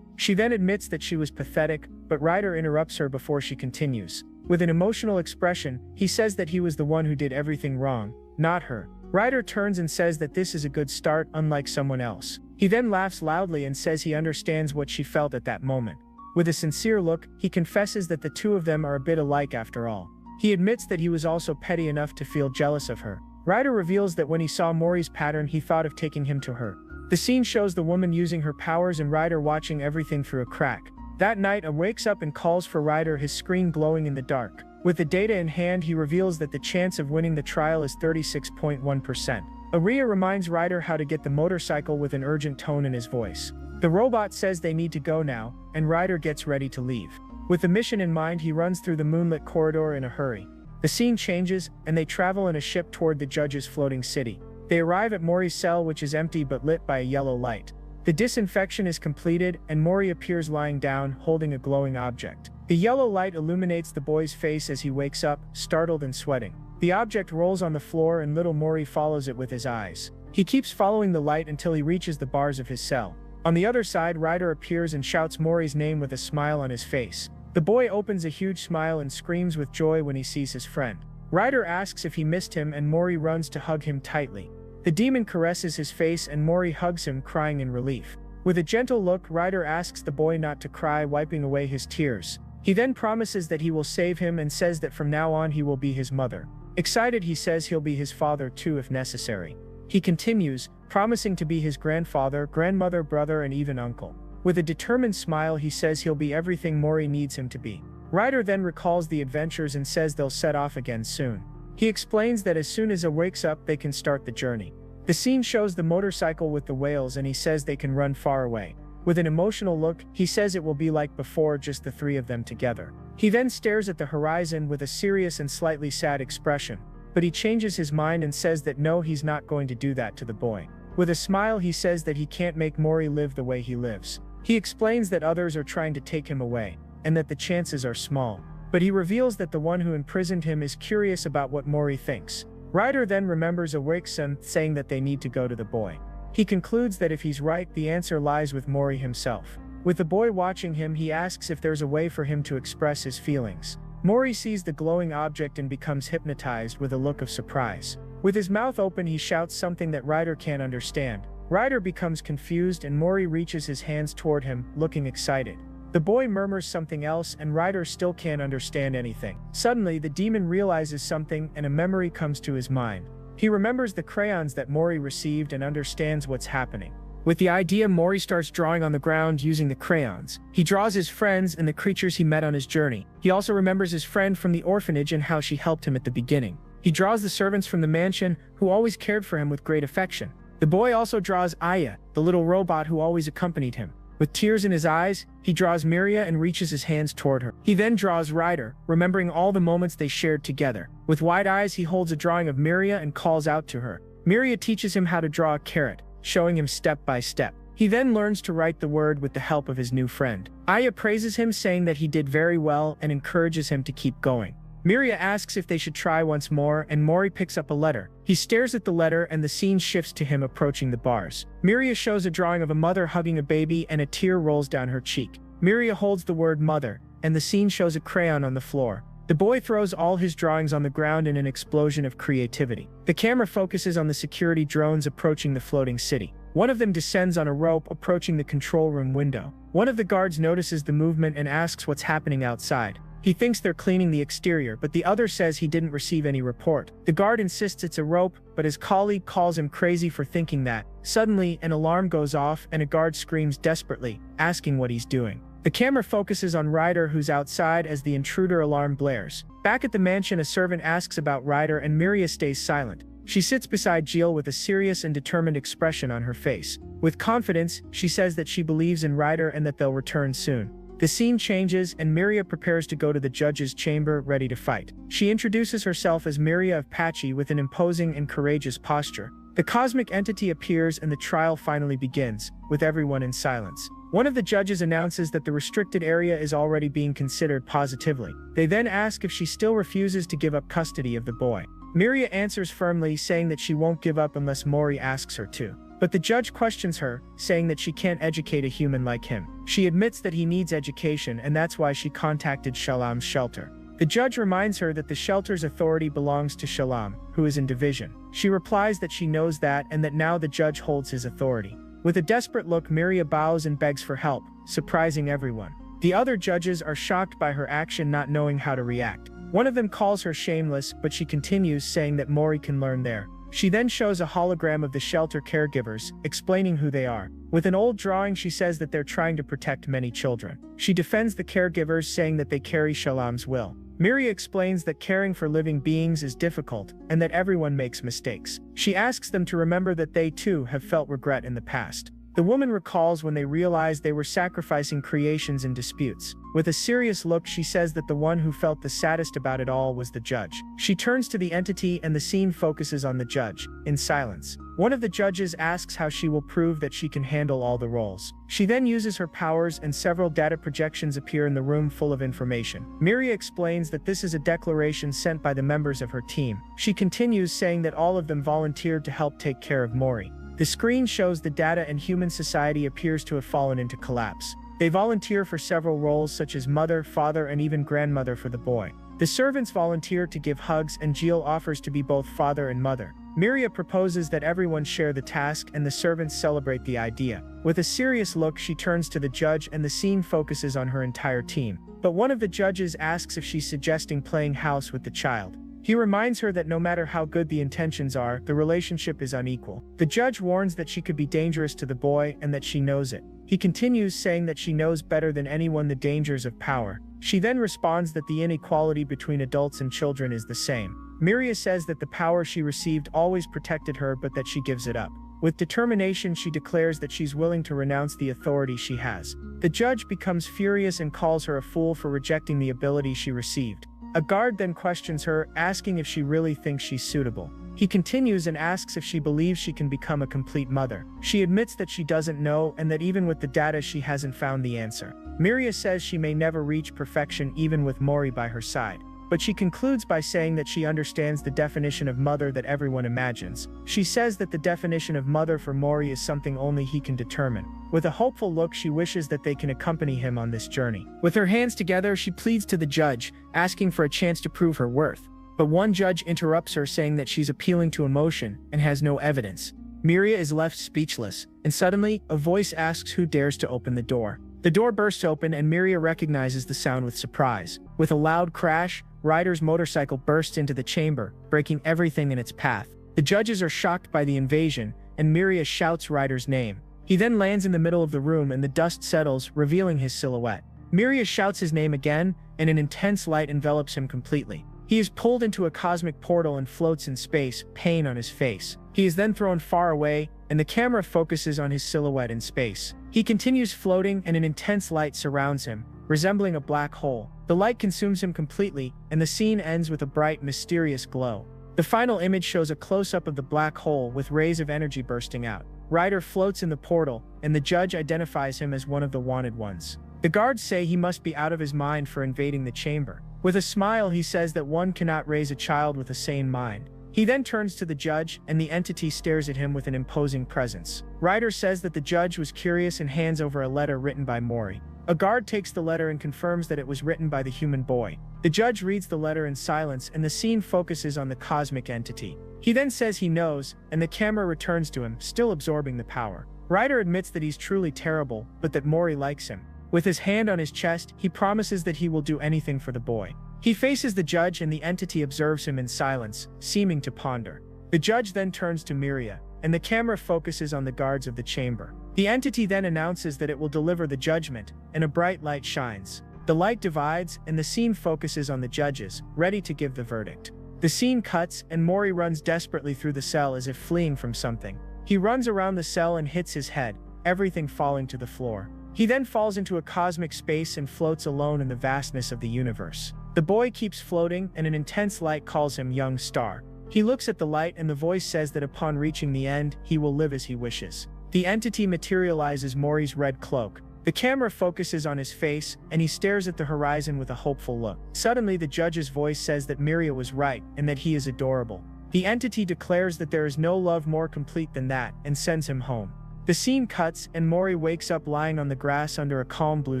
She then admits that she was pathetic, but Ryder interrupts her before she continues. With an emotional expression, he says that he was the one who did everything wrong, not her. Ryder turns and says that this is a good start, unlike someone else. He then laughs loudly and says he understands what she felt at that moment. With a sincere look, he confesses that the two of them are a bit alike after all. He admits that he was also petty enough to feel jealous of her. Ryder reveals that when he saw Mori's pattern, he thought of taking him to her. The scene shows the woman using her powers and Ryder watching everything through a crack. That night, wakes up and calls for Ryder, his screen glowing in the dark. With the data in hand, he reveals that the chance of winning the trial is 36.1%. Aria reminds Ryder how to get the motorcycle with an urgent tone in his voice. The robot says they need to go now, and Ryder gets ready to leave. With the mission in mind, he runs through the moonlit corridor in a hurry. The scene changes, and they travel in a ship toward the judge's floating city. They arrive at Mori's cell, which is empty but lit by a yellow light. The disinfection is completed, and Mori appears lying down, holding a glowing object. The yellow light illuminates the boy's face as he wakes up, startled and sweating. The object rolls on the floor and little Mori follows it with his eyes. He keeps following the light until he reaches the bars of his cell. On the other side, Ryder appears and shouts Mori's name with a smile on his face. The boy opens a huge smile and screams with joy when he sees his friend. Ryder asks if he missed him and Mori runs to hug him tightly. The demon caresses his face and Mori hugs him, crying in relief. With a gentle look, Ryder asks the boy not to cry, wiping away his tears. He then promises that he will save him and says that from now on he will be his mother. Excited, he says he'll be his father too if necessary. He continues, promising to be his grandfather, grandmother, brother, and even uncle. With a determined smile, he says he'll be everything Mori needs him to be. Ryder then recalls the adventures and says they'll set off again soon. He explains that as soon as he wakes up, they can start the journey. The scene shows the motorcycle with the whales and he says they can run far away. With an emotional look, he says it will be like before, just the three of them together. He then stares at the horizon with a serious and slightly sad expression, but he changes his mind and says that no, he's not going to do that to the boy. With a smile, he says that he can't make Mori live the way he lives. He explains that others are trying to take him away, and that the chances are small. But he reveals that the one who imprisoned him is curious about what Mori thinks. Ryder then remembers Awake-san saying that they need to go to the boy. He concludes that if he's right, the answer lies with Mori himself. With the boy watching him, he asks if there's a way for him to express his feelings. Mori sees the glowing object and becomes hypnotized with a look of surprise. With his mouth open, he shouts something that Ryder can't understand. Ryder becomes confused and Mori reaches his hands toward him, looking excited. The boy murmurs something else and Ryder still can't understand anything. Suddenly, the demon realizes something and a memory comes to his mind. He remembers the crayons that Mori received and understands what's happening. With the idea, Mori starts drawing on the ground using the crayons. He draws his friends and the creatures he met on his journey. He also remembers his friend from the orphanage and how she helped him at the beginning. He draws the servants from the mansion who always cared for him with great affection. The boy also draws Aya, the little robot who always accompanied him. With tears in his eyes, he draws Miria and reaches his hands toward her. He then draws Ryder, remembering all the moments they shared together. With wide eyes, he holds a drawing of Miria and calls out to her. Miria teaches him how to draw a carrot, showing him step by step. He then learns to write the word with the help of his new friend. Aya praises him, saying that he did very well and encourages him to keep going. Miria asks if they should try once more, and Mori picks up a letter. He stares at the letter and the scene shifts to him approaching the bars. Miria shows a drawing of a mother hugging a baby and a tear rolls down her cheek. Miria holds the word mother, and the scene shows a crayon on the floor. The boy throws all his drawings on the ground in an explosion of creativity. The camera focuses on the security drones approaching the floating city. One of them descends on a rope approaching the control room window. One of the guards notices the movement and asks what's happening outside. He thinks they're cleaning the exterior, but the other says he didn't receive any report. The guard insists it's a rope, but his colleague calls him crazy for thinking that. Suddenly, an alarm goes off and a guard screams desperately, asking what he's doing. The camera focuses on Ryder, who's outside as the intruder alarm blares. Back at the mansion, a servant asks about Ryder and Miria stays silent. She sits beside Jill with a serious and determined expression on her face. With confidence, she says that she believes in Ryder and that they'll return soon. The scene changes and Miria prepares to go to the judge's chamber, ready to fight. She introduces herself as Miria of Patchy with an imposing and courageous posture. The cosmic entity appears and the trial finally begins, with everyone in silence. One of the judges announces that the restricted area is already being considered positively. They then ask if she still refuses to give up custody of the boy. Miria answers firmly, saying that she won't give up unless Mori asks her to. But the judge questions her, saying that she can't educate a human like him. She admits that he needs education and that's why she contacted Shalam's shelter. The judge reminds her that the shelter's authority belongs to Shalam, who is in division. She replies that she knows that and that now the judge holds his authority. With a desperate look, Miria bows and begs for help, surprising everyone. The other judges are shocked by her action, not knowing how to react. One of them calls her shameless, but she continues, saying that Mori can learn there. She then shows a hologram of the shelter caregivers, explaining who they are. With an old drawing, she says that they're trying to protect many children. She defends the caregivers, saying that they carry Shalam's will. Miria explains that caring for living beings is difficult, and that everyone makes mistakes. She asks them to remember that they too have felt regret in the past. The woman recalls when they realized they were sacrificing creations in disputes. With a serious look, she says that the one who felt the saddest about it all was the judge. She turns to the entity and the scene focuses on the judge, in silence. One of the judges asks how she will prove that she can handle all the roles. She then uses her powers and several data projections appear in the room full of information. Miria explains that this is a declaration sent by the members of her team. She continues, saying that all of them volunteered to help take care of Mori. The screen shows the data and human society appears to have fallen into collapse. They volunteer for several roles such as mother, father, and even grandmother for the boy. The servants volunteer to give hugs and Jill offers to be both father and mother. Miria proposes that everyone share the task and the servants celebrate the idea. With a serious look, she turns to the judge and the scene focuses on her entire team. But one of the judges asks if she's suggesting playing house with the child. He reminds her that no matter how good the intentions are, the relationship is unequal. The judge warns that she could be dangerous to the boy and that she knows it. He continues, saying that she knows better than anyone the dangers of power. She then responds that the inequality between adults and children is the same. Miria says that the power she received always protected her, but that she gives it up. With determination, she declares that she's willing to renounce the authority she has. The judge becomes furious and calls her a fool for rejecting the ability she received. A guard then questions her, asking if she really thinks she's suitable. He continues and asks if she believes she can become a complete mother. She admits that she doesn't know and that even with the data she hasn't found the answer. Miria says she may never reach perfection even with Mori by her side. But she concludes by saying that she understands the definition of mother that everyone imagines. She says that the definition of mother for Mori is something only he can determine. With a hopeful look, she wishes that they can accompany him on this journey. With her hands together, she pleads to the judge, asking for a chance to prove her worth. But one judge interrupts her, saying that she's appealing to emotion and has no evidence. Miria is left speechless, and suddenly, a voice asks who dares to open the door. The door bursts open and Miria recognizes the sound with surprise. With a loud crash, Ryder's motorcycle bursts into the chamber, breaking everything in its path. The judges are shocked by the invasion, and Miria shouts Ryder's name. He then lands in the middle of the room and the dust settles, revealing his silhouette. Miria shouts his name again, and an intense light envelops him completely. He is pulled into a cosmic portal and floats in space, pain on his face. He is then thrown far away, and the camera focuses on his silhouette in space. He continues floating and an intense light surrounds him, resembling a black hole. The light consumes him completely, and the scene ends with a bright, mysterious glow. The final image shows a close-up of the black hole with rays of energy bursting out. Ryder floats in the portal, and the judge identifies him as one of the wanted ones. The guards say he must be out of his mind for invading the chamber. With a smile, he says that one cannot raise a child with a sane mind. He then turns to the judge, and the entity stares at him with an imposing presence. Ryder says that the judge was curious and hands over a letter written by Mori. A guard takes the letter and confirms that it was written by the human boy. The judge reads the letter in silence, and the scene focuses on the cosmic entity. He then says he knows, and the camera returns to him, still absorbing the power. Ryder admits that he's truly terrible, but that Mori likes him. With his hand on his chest, he promises that he will do anything for the boy. He faces the judge, and the entity observes him in silence, seeming to ponder. The judge then turns to Miria, and the camera focuses on the guards of the chamber. The entity then announces that it will deliver the judgment, and a bright light shines. The light divides, and the scene focuses on the judges, ready to give the verdict. The scene cuts, and Mori runs desperately through the cell as if fleeing from something. He runs around the cell and hits his head, everything falling to the floor. He then falls into a cosmic space and floats alone in the vastness of the universe. The boy keeps floating, and an intense light calls him Young Star. He looks at the light, and the voice says that upon reaching the end, he will live as he wishes. The entity materializes Mori's red cloak. The camera focuses on his face, and he stares at the horizon with a hopeful look. Suddenly, the judge's voice says that Miria was right, and that he is adorable. The entity declares that there is no love more complete than that, and sends him home. The scene cuts, and Mori wakes up lying on the grass under a calm blue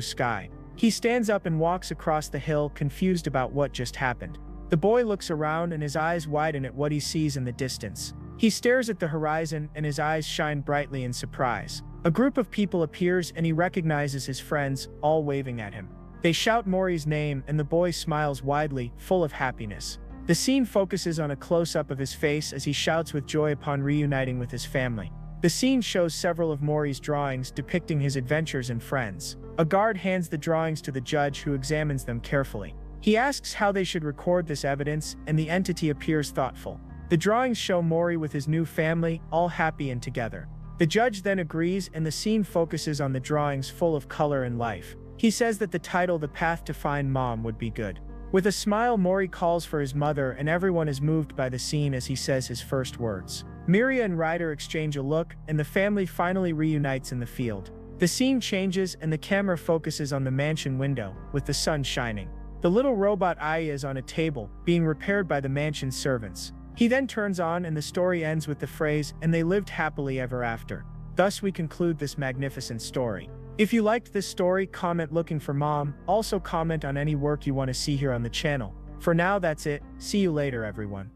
sky. He stands up and walks across the hill, confused about what just happened. The boy looks around, and his eyes widen at what he sees in the distance. He stares at the horizon, and his eyes shine brightly in surprise. A group of people appears, and he recognizes his friends, all waving at him. They shout Mori's name, and the boy smiles widely, full of happiness. The scene focuses on a close-up of his face as he shouts with joy upon reuniting with his family. The scene shows several of Mori's drawings depicting his adventures and friends. A guard hands the drawings to the judge, who examines them carefully. He asks how they should record this evidence, and the entity appears thoughtful. The drawings show Mori with his new family, all happy and together. The judge then agrees, and the scene focuses on the drawings full of color and life. He says that the title "The Path to Find Mom" would be good. With a smile, Mori calls for his mother, and everyone is moved by the scene as he says his first words. Miria and Ryder exchange a look, and the family finally reunites in the field. The scene changes, and the camera focuses on the mansion window, with the sun shining. The little robot Aya is on a table, being repaired by the mansion's servants. He then turns on, and the story ends with the phrase, "and they lived happily ever after." Thus we conclude this magnificent story. If you liked this story, comment "looking for mom." Also comment on any work you want to see here on the channel. For now, that's it. See you later, everyone.